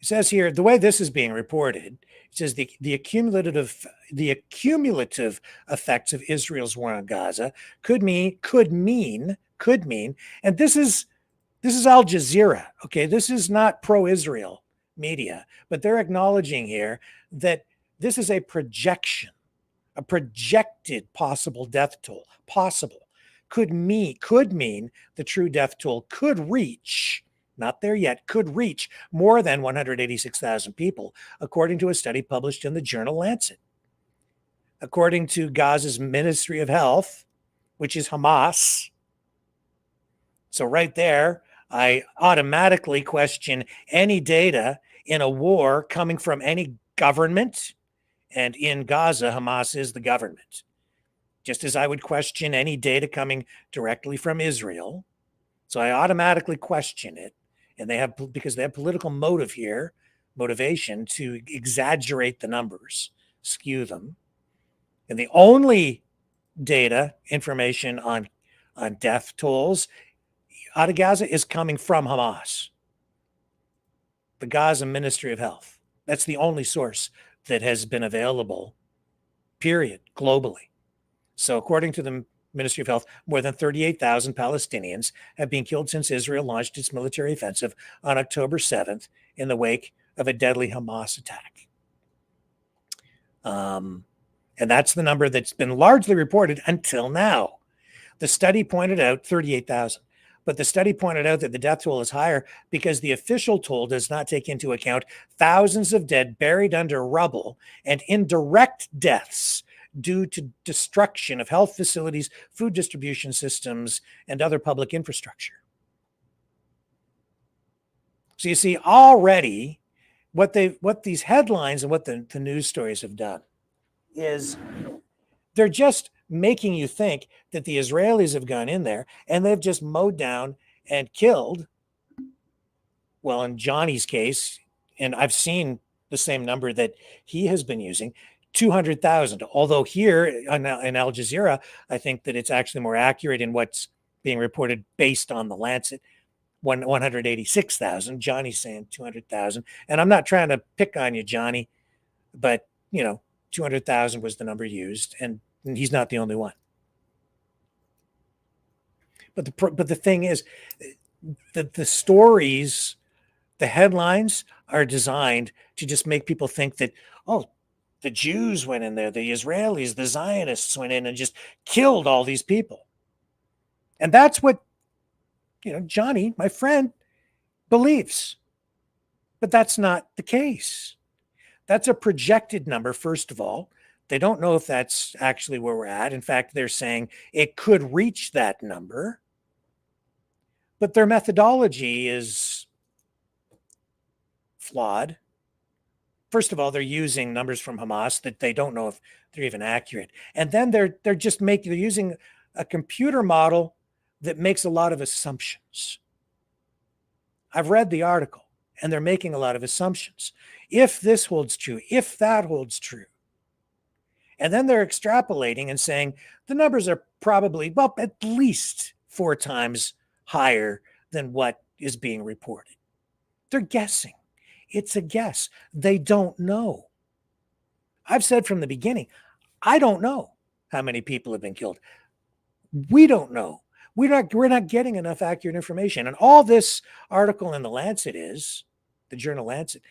It says here, the way this is being reported, it says the cumulative effects of Israel's war on Gaza could mean, and this is Al Jazeera, okay? This is not pro-Israel media, but they're acknowledging here that this is a projection, a projected possible death toll, could mean the true death toll could reach, not there yet, could reach more than 186,000 people, according to a study published in the journal Lancet. According to Gaza's Ministry of Health, which is Hamas. So right there, I automatically question any data in a war coming from any government. And in Gaza, Hamas is the government. Just as I would question any data coming directly from Israel. So I automatically question it. And because they have political motivation to exaggerate the numbers, skew them. And the only information on death tolls out of Gaza is coming from Hamas, the Gaza Ministry of Health. That's the only source that has been available, period, globally. So according to the Ministry of Health, more than 38,000 Palestinians have been killed since Israel launched its military offensive on October 7th in the wake of a deadly Hamas attack. And that's the number that's been largely reported until now. The study pointed out 38,000, but the study pointed out that the death toll is higher because the official toll does not take into account thousands of dead buried under rubble and indirect deaths due to destruction of health facilities, food distribution systems, and other public infrastructure. So you see already what these headlines and what the news stories have done is they're just making you think that the Israelis have gone in there and they've just mowed down and killed. Well, in Johnny's case, and I've seen the same number that he has been using, 200,000. Although here in Al Jazeera, I think that it's actually more accurate in what's being reported based on the Lancet, 186,000. Johnny's saying 200,000. And I'm not trying to pick on you, Johnny, but 200,000 was the number used, and he's not the only one. But the thing is that the stories, the headlines are designed to just make people think that, oh, the Jews went in there, the Israelis, the Zionists went in and just killed all these people. And that's what, Johnny, my friend, believes. But that's not the case. That's a projected number, first of all. They don't know if that's actually where we're at. In fact, they're saying it could reach that number. But their methodology is flawed. First of all, they're using numbers from Hamas that they don't know if they're even accurate. And then they're using a computer model that makes a lot of assumptions. I've read the article, and they're making a lot of assumptions. If this holds true, if that holds true. And then they're extrapolating and saying the numbers are probably, at least 4 times higher than what is being reported. They're guessing. It's a guess. They don't know. I've said from the beginning, I don't know how many people have been killed. We don't know. We're not getting enough accurate information. And all this article in the Lancet the journal Lancet,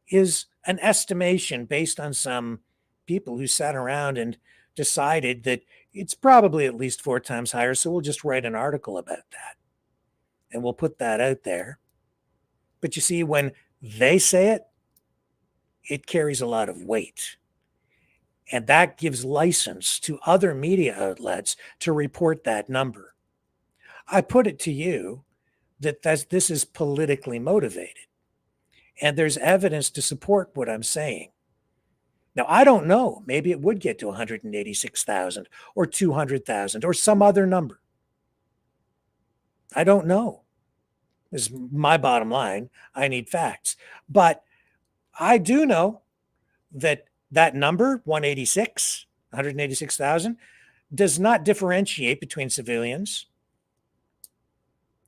is an estimation based on some people who sat around and decided that it's probably at least 4 times higher. So we'll just write an article about that. And we'll put that out there. But you see, when they say it, it carries a lot of weight. And that gives license to other media outlets to report that number. I put it to you that this is politically motivated. And there's evidence to support what I'm saying. Now, I don't know. Maybe it would get to 186,000 or 200,000 or some other number. I don't know. This is my bottom line. I need facts. But I do know that number, 186,000, does not differentiate between civilians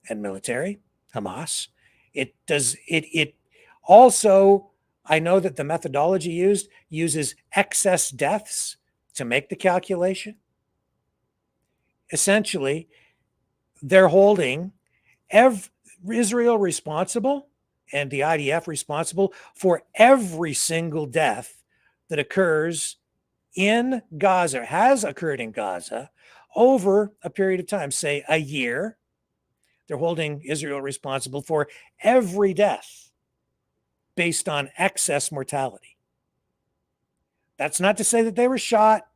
and military, Hamas. It Also, I know that the methodology used uses excess deaths to make the calculation. Essentially, they're holding Israel responsible and the IDF responsible for every single death that occurs in Gaza, has occurred in Gaza over a period of time, say a year. They're holding Israel responsible for every death based on excess mortality. That's not to say that they were shot.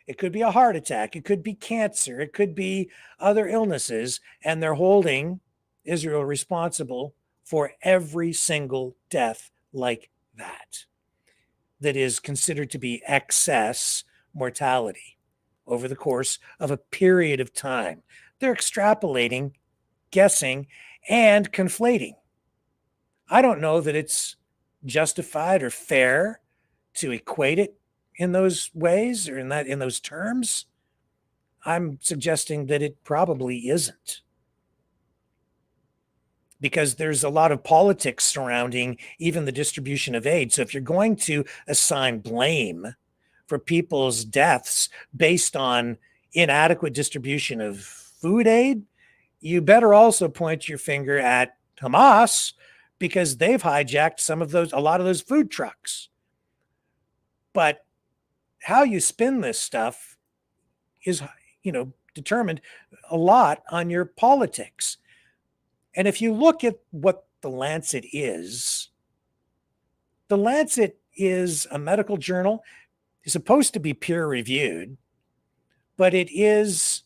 It could be a heart attack. It could be cancer. It could be other illnesses. And they're holding Israel responsible for every single death like that, that is considered to be excess mortality over the course of a period of time. They're extrapolating, guessing, and conflating. I don't know that it's justified or fair to equate it in those ways or in those terms. I'm suggesting that it probably isn't, because there's a lot of politics surrounding even the distribution of aid. So if you're going to assign blame for people's deaths based on inadequate distribution of food aid, you better also point your finger at Hamas, because they've hijacked a lot of those food trucks. But how you spin this stuff is, determined a lot on your politics. And if you look at what the Lancet is a medical journal. It's supposed to be peer reviewed, but it is,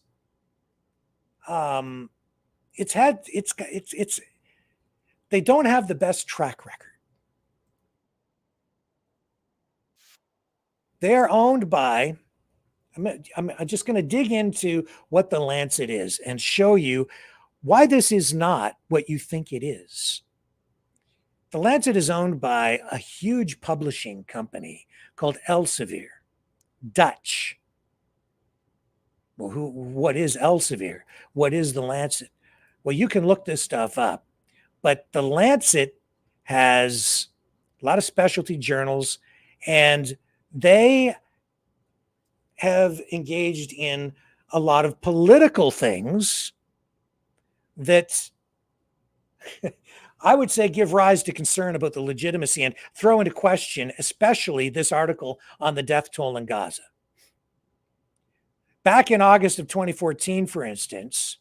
they don't have the best track record. They are owned by, I'm just going to dig into what the Lancet is and show you why this is not what you think it is. The Lancet is owned by a huge publishing company called Elsevier, Dutch. Well, what is Elsevier? What is the Lancet? Well, you can look this stuff up, but the Lancet has a lot of specialty journals, and they have engaged in a lot of political things that I would say give rise to concern about the legitimacy and throw into question, especially this article on the death toll in Gaza. Back in August of 2014, for instance,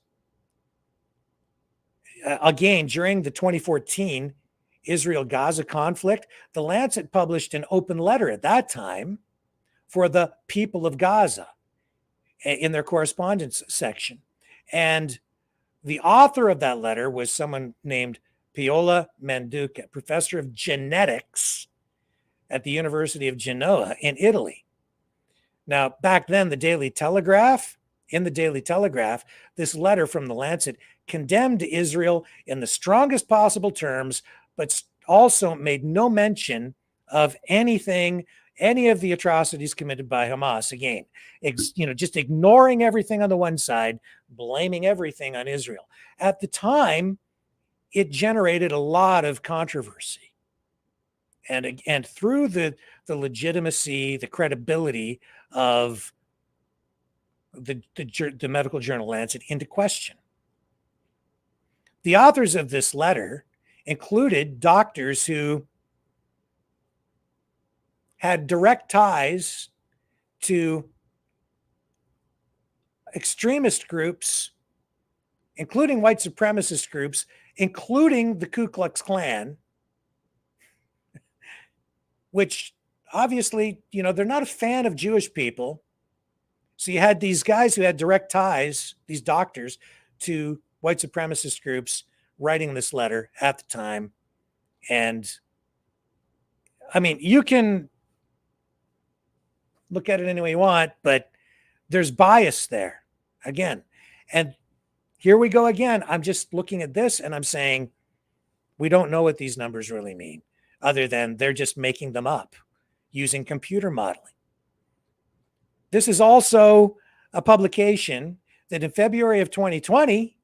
again, during the 2014 Israel-Gaza conflict, the Lancet published an open letter at that time for the people of Gaza in their correspondence section. And the author of that letter was someone named Paola Manduca, professor of genetics at the University of Genoa in Italy. Now, back then, in the Daily Telegraph, this letter from the Lancet condemned Israel in the strongest possible terms, but also made no mention of any of the atrocities committed by Hamas. Again, just ignoring everything on the one side, blaming everything on Israel. At the time, it generated a lot of controversy. And threw the legitimacy, the credibility of the medical journal Lancet into question. The authors of this letter included doctors who had direct ties to extremist groups, including white supremacist groups, including the Ku Klux Klan, which obviously, they're not a fan of Jewish people. So you had these guys who had direct ties, these doctors, to white supremacist groups writing this letter at the time. And I mean, you can look at it any way you want, but there's bias there again. And here we go again. I'm just looking at this and I'm saying, we don't know what these numbers really mean, other than they're just making them up using computer modeling. This is also a publication that in February of 2020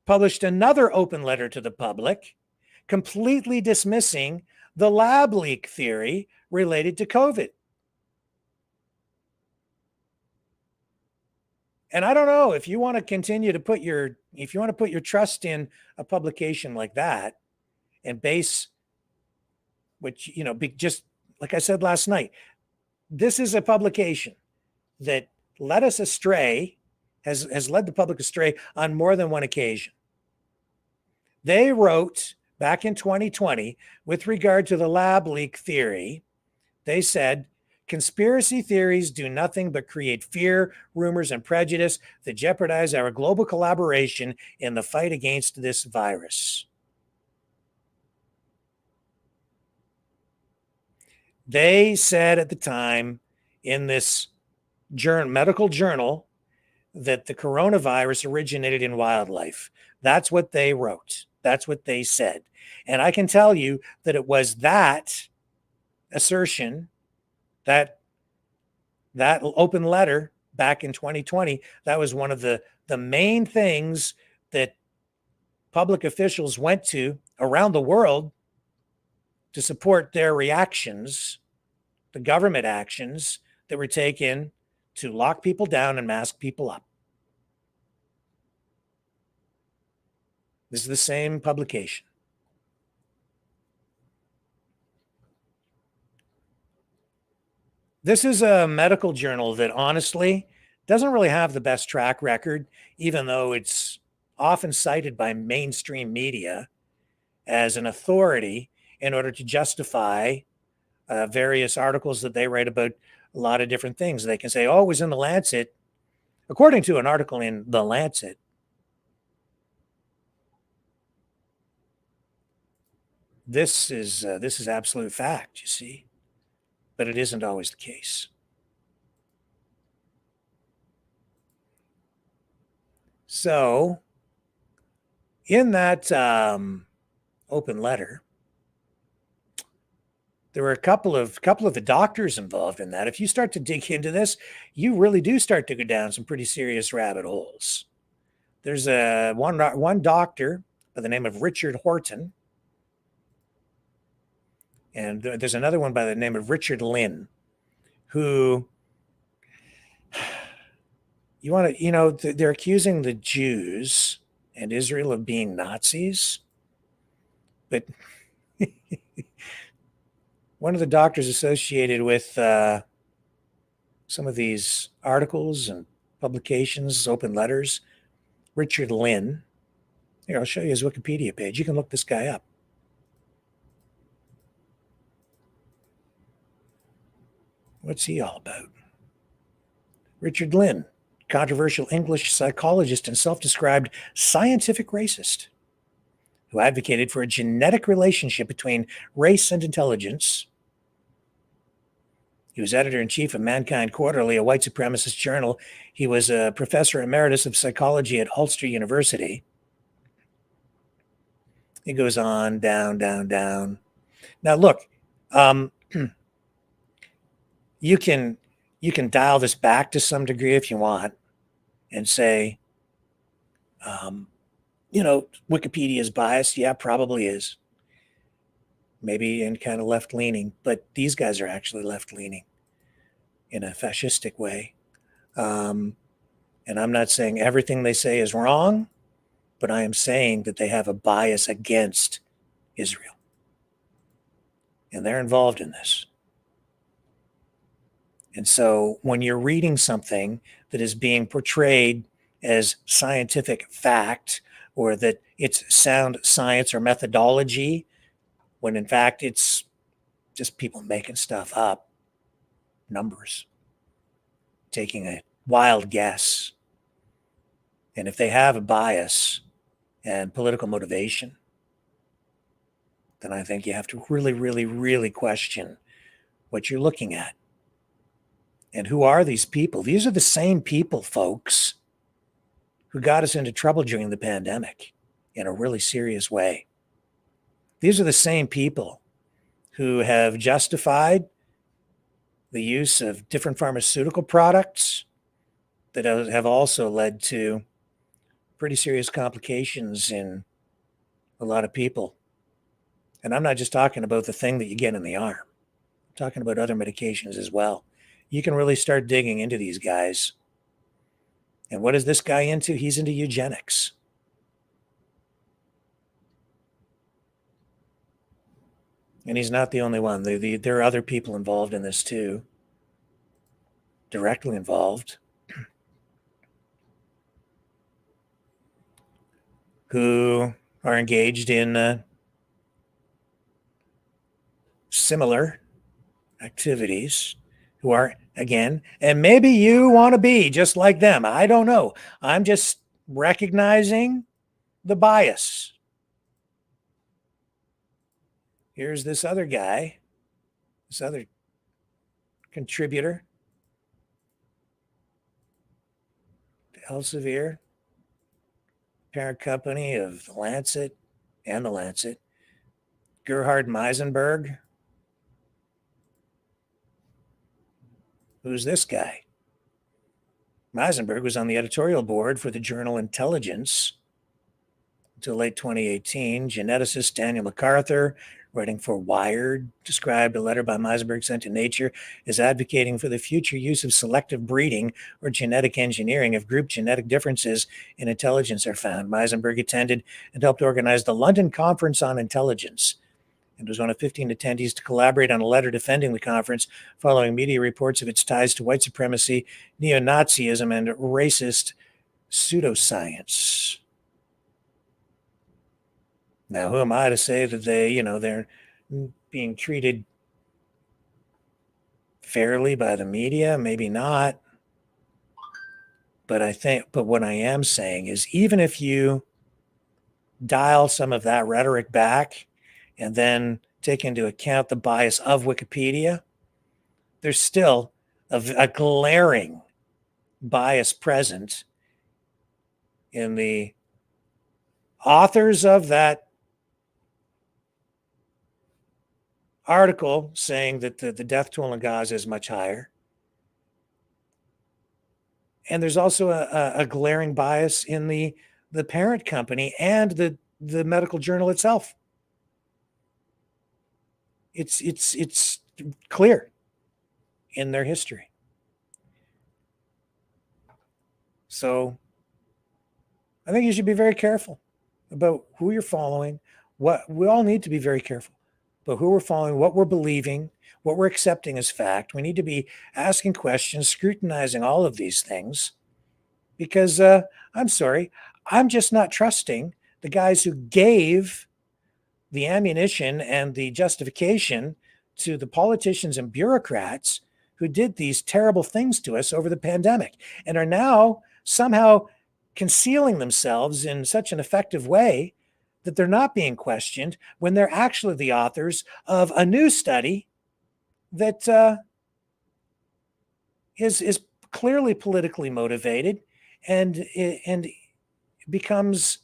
published another open letter to the public completely dismissing the lab leak theory related to COVID. And I don't know if you want to continue to put your trust in a publication like that and base, which, just like I said last night, this is a publication that led us astray, has led the public astray on more than one occasion. They wrote back in 2020 with regard to the lab leak theory, they said, conspiracy theories do nothing but create fear, rumors, and prejudice that jeopardize our global collaboration in the fight against this virus. They said at the time in this medical journal that the coronavirus originated in wildlife. That's what they wrote. That's what they said. And I can tell you that it was that assertion, that open letter back in 2020, that was one of the main things that public officials went to around the world to support their reactions, the government actions that were taken to lock people down and mask people up. This is the same publication. This is a medical journal that honestly doesn't really have the best track record, even though it's often cited by mainstream media as an authority in order to justify various articles that they write about a lot of different things. They can say, oh, it was in the Lancet. According to an article in the Lancet, this is absolute fact, you see, but it isn't always the case. So in that open letter, there were a couple of the doctors involved in that. If you start to dig into this, you really do start to go down some pretty serious rabbit holes. There's one doctor by the name of Richard Horton, and there's another one by the name of Richard Lynn, who they're accusing the Jews and Israel of being Nazis, but one of the doctors associated with some of these articles and publications, open letters, Richard Lynn. Here, I'll show you his Wikipedia page. You can look this guy up. What's he all about? Richard Lynn, controversial English psychologist and self-described scientific racist who advocated for a genetic relationship between race and intelligence. He was editor-in-chief of Mankind Quarterly, a white supremacist journal. He was a professor emeritus of psychology at Ulster University. It goes on, down, down, down. Now, look, you can dial this back to some degree if you want and say, Wikipedia is biased. Yeah, probably is. Maybe in kind of left-leaning, but these guys are actually left-leaning in a fascistic way. And I'm not saying everything they say is wrong, but I am saying that they have a bias against Israel. And they're involved in this. And so when you're reading something that is being portrayed as scientific fact, or that it's sound science or methodology, when in fact it's just people making stuff up, numbers, taking a wild guess. And if they have a bias and political motivation, then I think you have to really, really, really question what you're looking at. And who are these people? These are the same people, folks, who got us into trouble during the pandemic in a really serious way. These are the same people who have justified the use of different pharmaceutical products that have also led to pretty serious complications in a lot of people And I'm not just talking about the thing that you get in the arm. I'm talking about other medications as well. You can really start digging into these guys. And what is this guy into? He's into eugenics. And he's not the only one. There are other people involved in this too, directly involved, who are engaged in similar activities, who are, again, and maybe you want to be just like them. I don't know. I'm just recognizing the bias. Here's this other guy, this other contributor to Elsevier, parent company of The Lancet and The Lancet, Gerhard Meisenberg. Who's this guy? Meisenberg was on the editorial board for the journal Intelligence until late 2018. Geneticist Daniel MacArthur, writing for Wired, described a letter by Meisenberg sent to Nature as advocating for the future use of selective breeding or genetic engineering if group genetic differences in intelligence are found. Meisenberg attended and helped organize the London Conference on Intelligence and was one of 15 attendees to collaborate on a letter defending the conference following media reports of its ties to white supremacy, neo-Nazism, and racist pseudoscience. Now, who am I to say that they're being treated fairly by the media? Maybe not. But what I am saying is, even if you dial some of that rhetoric back and then take into account the bias of Wikipedia, there's still a glaring bias present in the authors of that article saying that the death toll in Gaza is much higher. And there's also a glaring bias in the parent company and the medical journal itself. It's clear in their history. So I think you should be very careful about who you're following. What we all need to be very careful about who we're following, what we're believing, what we're accepting as fact. We need to be asking questions, scrutinizing all of these things, because I'm sorry, I'm just not trusting the guys who gave the ammunition and the justification to the politicians and bureaucrats who did these terrible things to us over the pandemic and are now somehow concealing themselves in such an effective way that they're not being questioned when they're actually the authors of a new study that is clearly politically motivated and becomes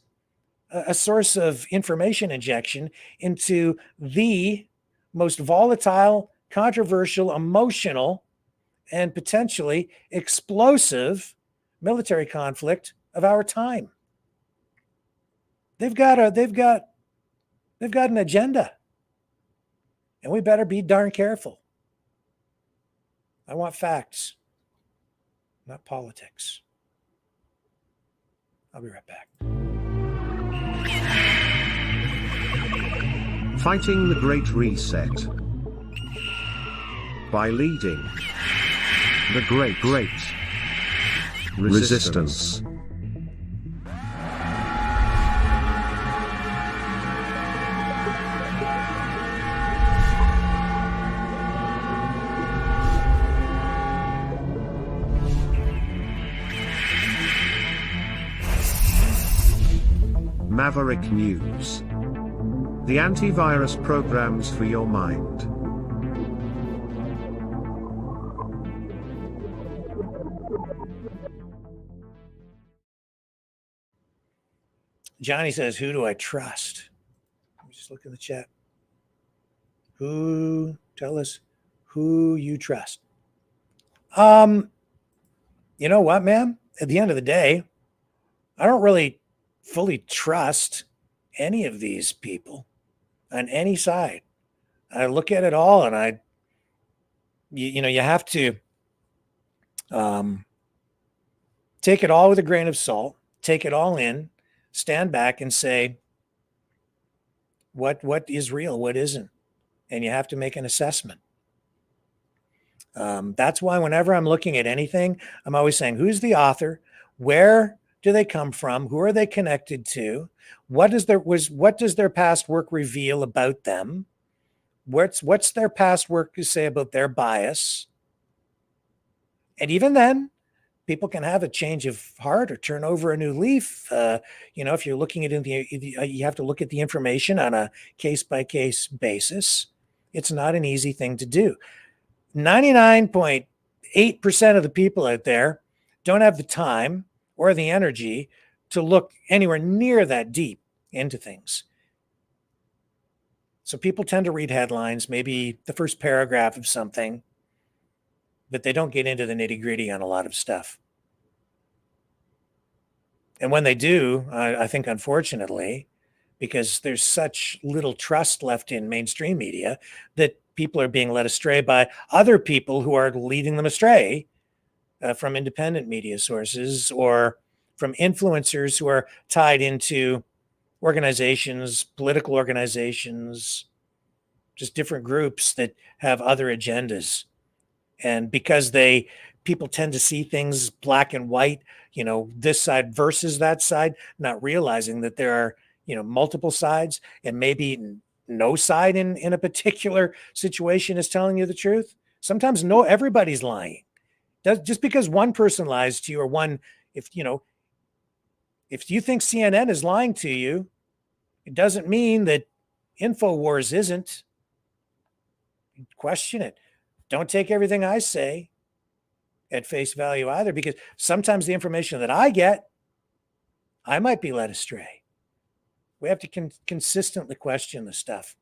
a source of information injection into the most volatile, controversial, emotional, and potentially explosive military conflict of our time. They've got an agenda, and we better be darn careful. I want facts, not politics. I'll be right back. Fighting the Great Reset by leading the Great Resistance. Maverick News. The antivirus programs for your mind. Johnny says, who do I trust? Let me just look in the chat. Tell us who you trust. You know what, man? At the end of the day, I don't really fully trust any of these people. on any side. I look at it all, and you have to take it all with a grain of salt, take it all in, stand back and say, what is real, what isn't, and you have to make an assessment. That's why whenever I'm looking at anything, I'm always saying, who's the author? Where do they come from? Who are they connected to? What does their past work reveal about them? What's their past work to say about their bias? And even then, people can have a change of heart or turn over a new leaf. If you're looking at you have to look at the information on a case-by-case basis. It's not an easy thing to do. 99.8% of the people out there don't have the time or the energy to look anywhere near that deep into things. So people tend to read headlines, maybe the first paragraph of something, but they don't get into the nitty-gritty on a lot of stuff. And when they do, I think, unfortunately, because there's such little trust left in mainstream media, that people are being led astray by other people who are leading them astray from independent media sources or from influencers who are tied into organizations, political organizations, just different groups that have other agendas. And because people tend to see things black and white, this side versus that side, not realizing that there are, multiple sides, and maybe no side in a particular situation is telling you the truth. Sometimes everybody's lying. Just because one person lies to you, or if you think CNN is lying to you, it doesn't mean that InfoWars isn't. Question it. Don't take everything I say at face value either, because sometimes the information that I get, I might be led astray. We have to consistently question the stuff.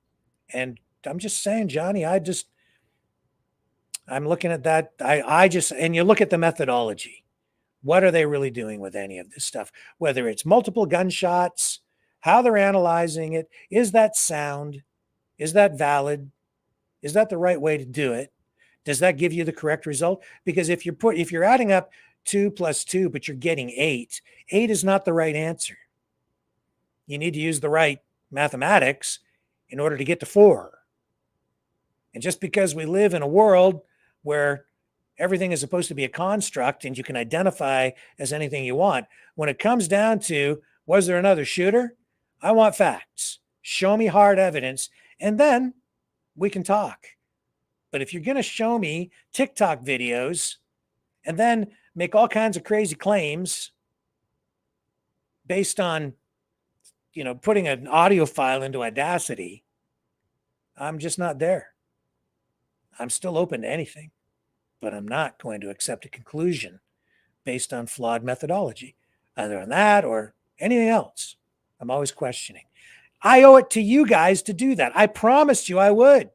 And I'm just saying, Johnny, I'm looking at that. And you look at the methodology. What are they really doing with any of this stuff? Whether it's multiple gunshots, how they're analyzing it, is that sound? Is that valid? Is that the right way to do it? Does that give you the correct result? Because if you're adding up 2 + 2, but you're getting 8 is not the right answer. You need to use the right mathematics in order to get to 4. And just because we live in a world where everything is supposed to be a construct and you can identify as anything you want, when it comes down to, was there another shooter? I want facts. Show me hard evidence, and then we can talk. But if you're going to show me TikTok videos and then make all kinds of crazy claims based on, putting an audio file into Audacity, I'm just not there. I'm still open to anything, but I'm not going to accept a conclusion based on flawed methodology, either on that or anything else. I'm always questioning. I owe it to you guys to do that. I promised you I would.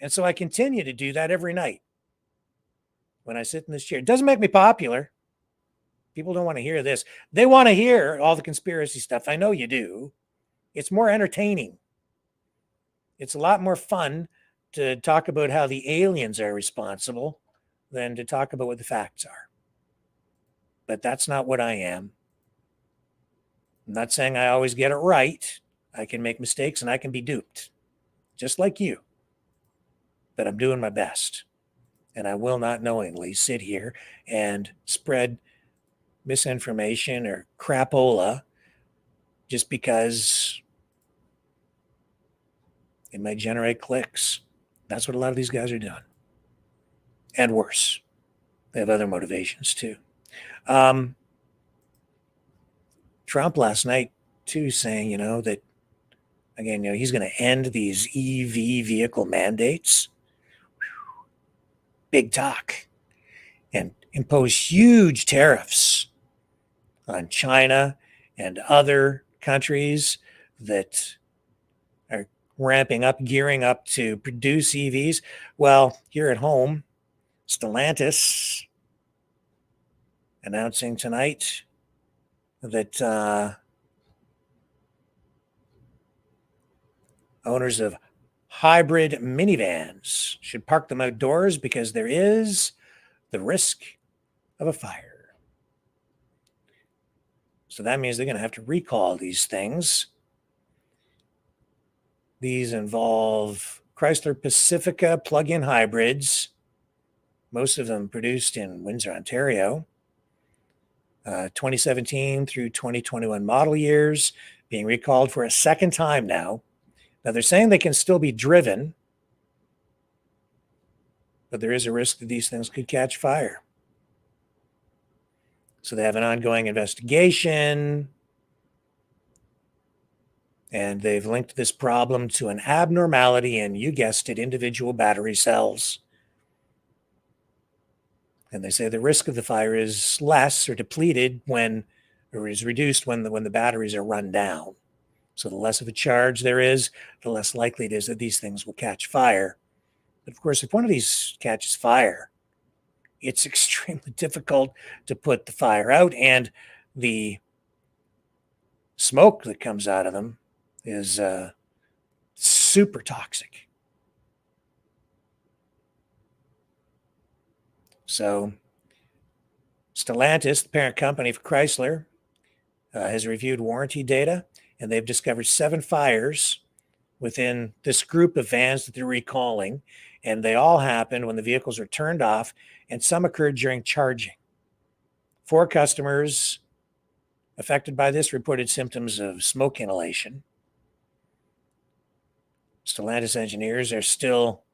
And so I continue to do that every night when I sit in this chair. It doesn't make me popular. People don't want to hear this. They want to hear all the conspiracy stuff. I know you do. It's more entertaining. It's a lot more fun to talk about how the aliens are responsible than to talk about what the facts are. But that's not what I am. I'm not saying I always get it right. I can make mistakes and I can be duped, just like you. But I'm doing my best. And I will not knowingly sit here and spread misinformation or crapola just because it might generate clicks. That's what a lot of these guys are doing. And worse. They have other motivations too. Trump last night too saying, that, again, he's going to end these EV vehicle mandates. Big talk. And impose huge tariffs on China and other countries that are ramping up, gearing up to produce EVs. Well, here at home, Stellantis announcing tonight that Owners of hybrid minivans should park them outdoors because there is the risk of a fire. So that means they're going to have to recall these things. These involve Chrysler Pacifica plug-in hybrids, most of them produced in Windsor, Ontario. 2017 through 2021 model years, being recalled for a second time now. Now, they're saying they can still be driven, but there is a risk that these things could catch fire. So they have an ongoing investigation, and they've linked this problem to an abnormality in, you guessed it, individual battery cells. And they say the risk of the fire is less or depleted when, or is reduced when the batteries are run down. So the less of a charge there is, the less likely it is that these things will catch fire. But of course, if one of these catches fire, it's extremely difficult to put the fire out, and the smoke that comes out of them is super toxic. So Stellantis, the parent company for Chrysler, has reviewed warranty data, and they've discovered 7 fires within this group of vans that they're recalling, and they all happened when the vehicles were turned off, and some occurred during charging. 4 customers affected by this reported symptoms of smoke inhalation. Stellantis engineers are still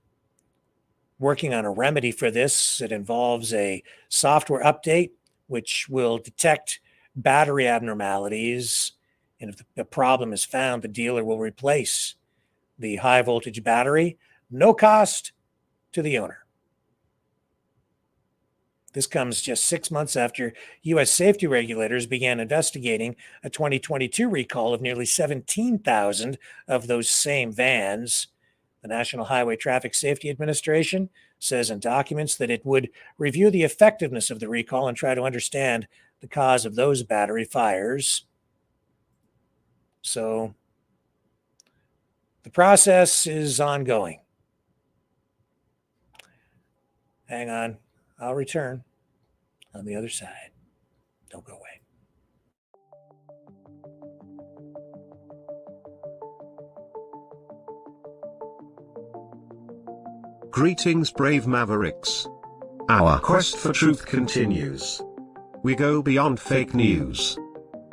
working on a remedy for this. It involves a software update which will detect battery abnormalities, and if the problem is found, the dealer will replace the high voltage battery, no cost to the owner. This comes just 6 months after U.S. safety regulators began investigating a 2022 recall of nearly 17,000 of those same vans. The National Highway Traffic Safety Administration says in documents that it would review the effectiveness of the recall and try to understand the cause of those battery fires. So the process is ongoing. Hang on, I'll return on the other side. Don't go away. Greetings, brave Mavericks. Our quest for truth continues. We go beyond fake news.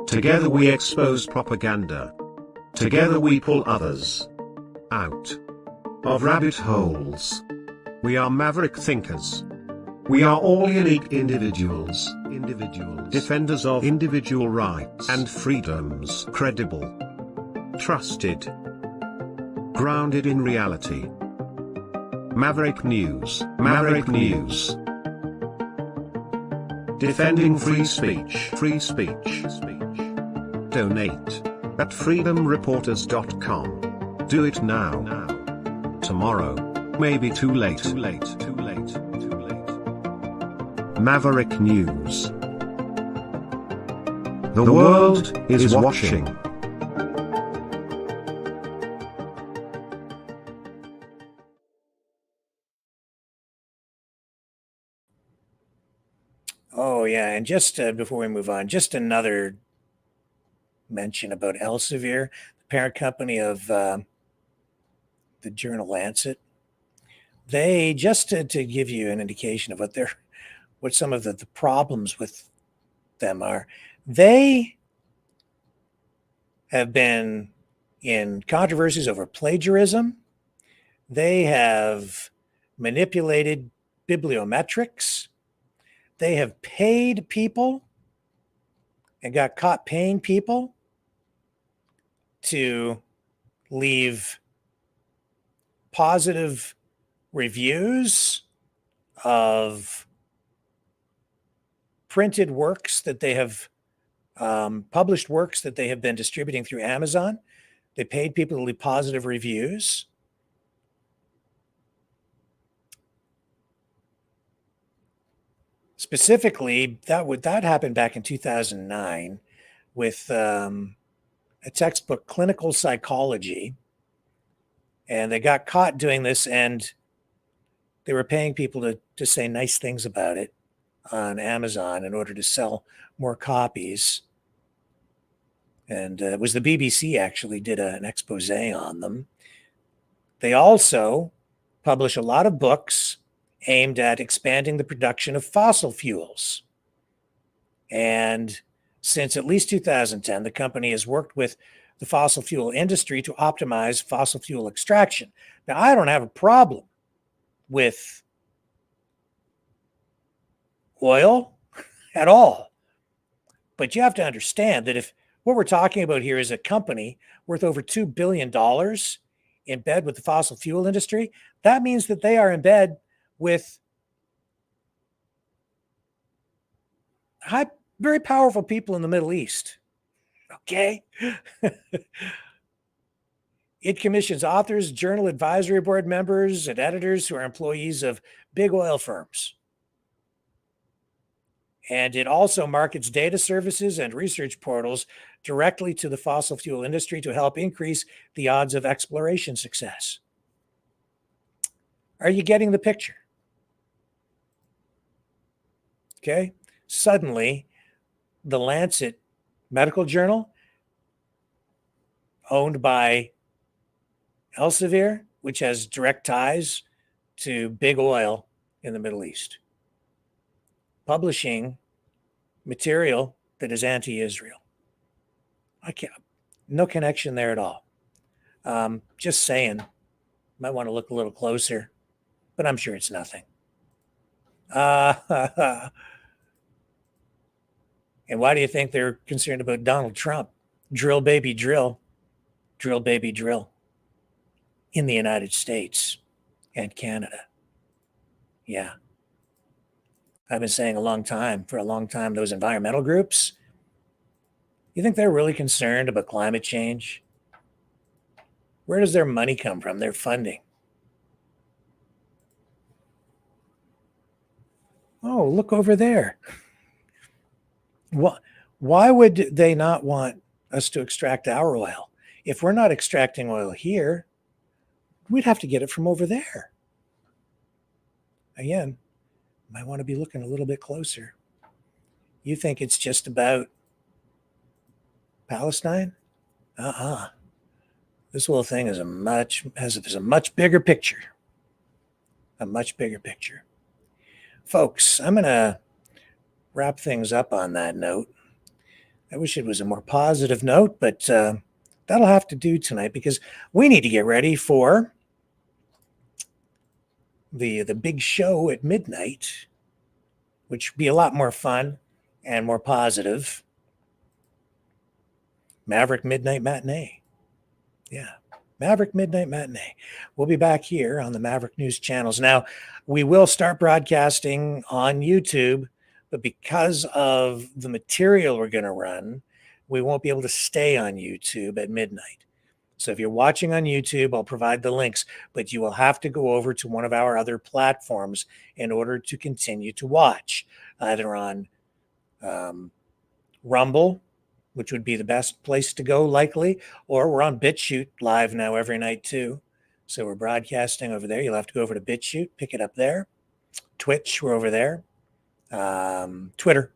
Together we expose propaganda. Together we pull others out of rabbit holes. We are maverick thinkers. We are all unique individuals, defenders of individual rights and freedoms, credible, trusted, grounded in reality. Maverick News, Maverick News. Defending free speech, free speech. Donate at freedomreporters.com. Do it now. Tomorrow may be too late. Maverick News. The world is watching. Oh, yeah. And just before we move on, just another mention about Elsevier, the parent company of the journal Lancet. They, just to give you an indication of what some of the problems with them are, they have been in controversies over plagiarism. They have manipulated bibliometrics. They have paid people and got caught paying people to leave positive reviews of printed works that they have published works that they have been distributing through Amazon. They paid people to leave positive reviews. Specifically, that happened back in 2009 with a textbook, Clinical Psychology. And they got caught doing this, and they were paying people to say nice things about it on Amazon in order to sell more copies. And it was the BBC actually did an expose on them. They also publish a lot of books aimed at expanding the production of fossil fuels. And since at least 2010, the company has worked with the fossil fuel industry to optimize fossil fuel extraction. Now, I don't have a problem with oil at all. But you have to understand that if what we're talking about here is a company worth over $2 billion in bed with the fossil fuel industry, that means that they are in bed with very powerful people in the Middle East. Okay? It commissions authors, journal advisory board members, and editors who are employees of big oil firms. And it also markets data services and research portals directly to the fossil fuel industry to help increase the odds of exploration success. Are you getting the picture? Okay. Suddenly, the Lancet medical journal, owned by Elsevier, which has direct ties to big oil in the Middle East, publishing material that is anti-Israel. No connection there at all. Just saying, might want to look a little closer, but I'm sure it's nothing. And why do you think they're concerned about Donald Trump? Drill, baby, drill. Drill, baby, drill. In the United States and Canada. Yeah. I've been saying for a long time, those environmental groups, you think they're really concerned about climate change? Where does their money come from? Their funding. Oh, look over there. Why would they not want us to extract our oil? If we're not extracting oil here, we'd have to get it from over there. Again, might want to be looking a little bit closer. You think it's just about Palestine? This whole thing is a much bigger picture. A much bigger picture. Folks, I'm going to wrap things up on that note. I wish it was a more positive note, but that'll have to do tonight because we need to get ready for the big show at midnight, which would be a lot more fun and more positive. Maverick Midnight Matinee. Yeah, Maverick Midnight Matinee. We'll be back here on the Maverick News channels. Now, we will start broadcasting on YouTube, but because of the material we're going to run, we won't be able to stay on YouTube at midnight. So if you're watching on YouTube, I'll provide the links, but you will have to go over to one of our other platforms in order to continue to watch, either on Rumble, which would be the best place to go likely, or we're on BitChute live now every night too. So we're broadcasting over there. You'll have to go over to BitChute, pick it up there. Twitch, we're over there. Twitter,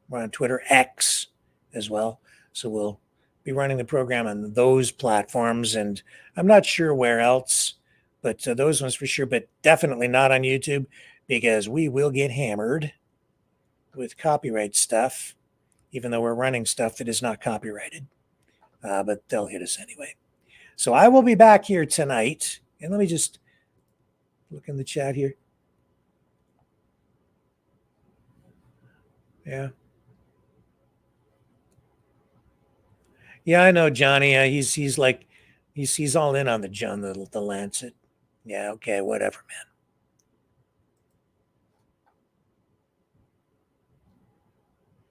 we're on Twitter, X as well. So we'll be running the program on those platforms, and I'm not sure where else, but those ones for sure, but definitely not on YouTube because we will get hammered with copyright stuff, even though we're running stuff that is not copyrighted, but they'll hit us anyway. So I will be back here tonight, and let me just look in the chat here. Yeah. Yeah, I know, Johnny. He's all in on the Lancet. Yeah, okay, whatever, man.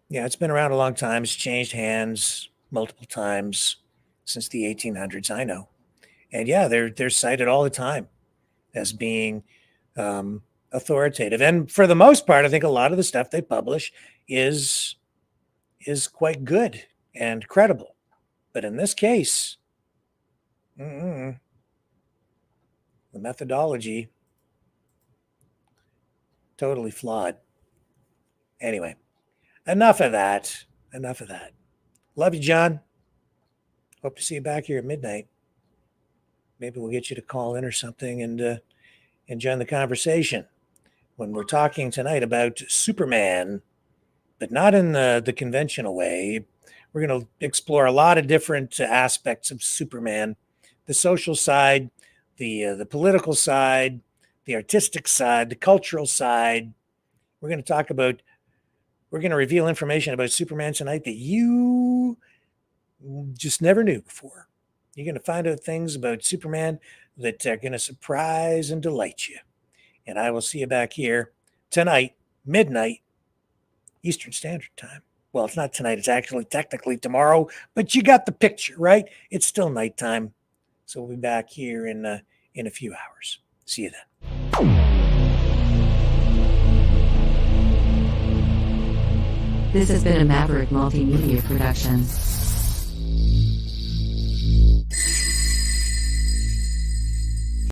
Yeah, it's been around a long time. It's changed hands multiple times since the 1800s. I know, and yeah, they're cited all the time as being authoritative. And for the most part, I think a lot of the stuff they publish is quite good and credible. But in this case, The methodology, totally flawed. Anyway, enough of that. Enough of that. Love you, John. Hope to see you back here at midnight. Maybe we'll get you to call in or something and join the conversation when we're talking tonight about Superman, but not in the conventional way. We're going to explore a lot of different aspects of Superman, the social side, the political side, the artistic side, the cultural side. We're going to reveal information about Superman tonight that you just never knew before. You're going to find out things about Superman that are going to surprise and delight you. And I will see you back here tonight, midnight, Eastern Standard Time. Well, it's not tonight. It's actually technically tomorrow, but you got the picture, right? It's still nighttime. So we'll be back here in a few hours. See you then. This has been a Maverick Multimedia production.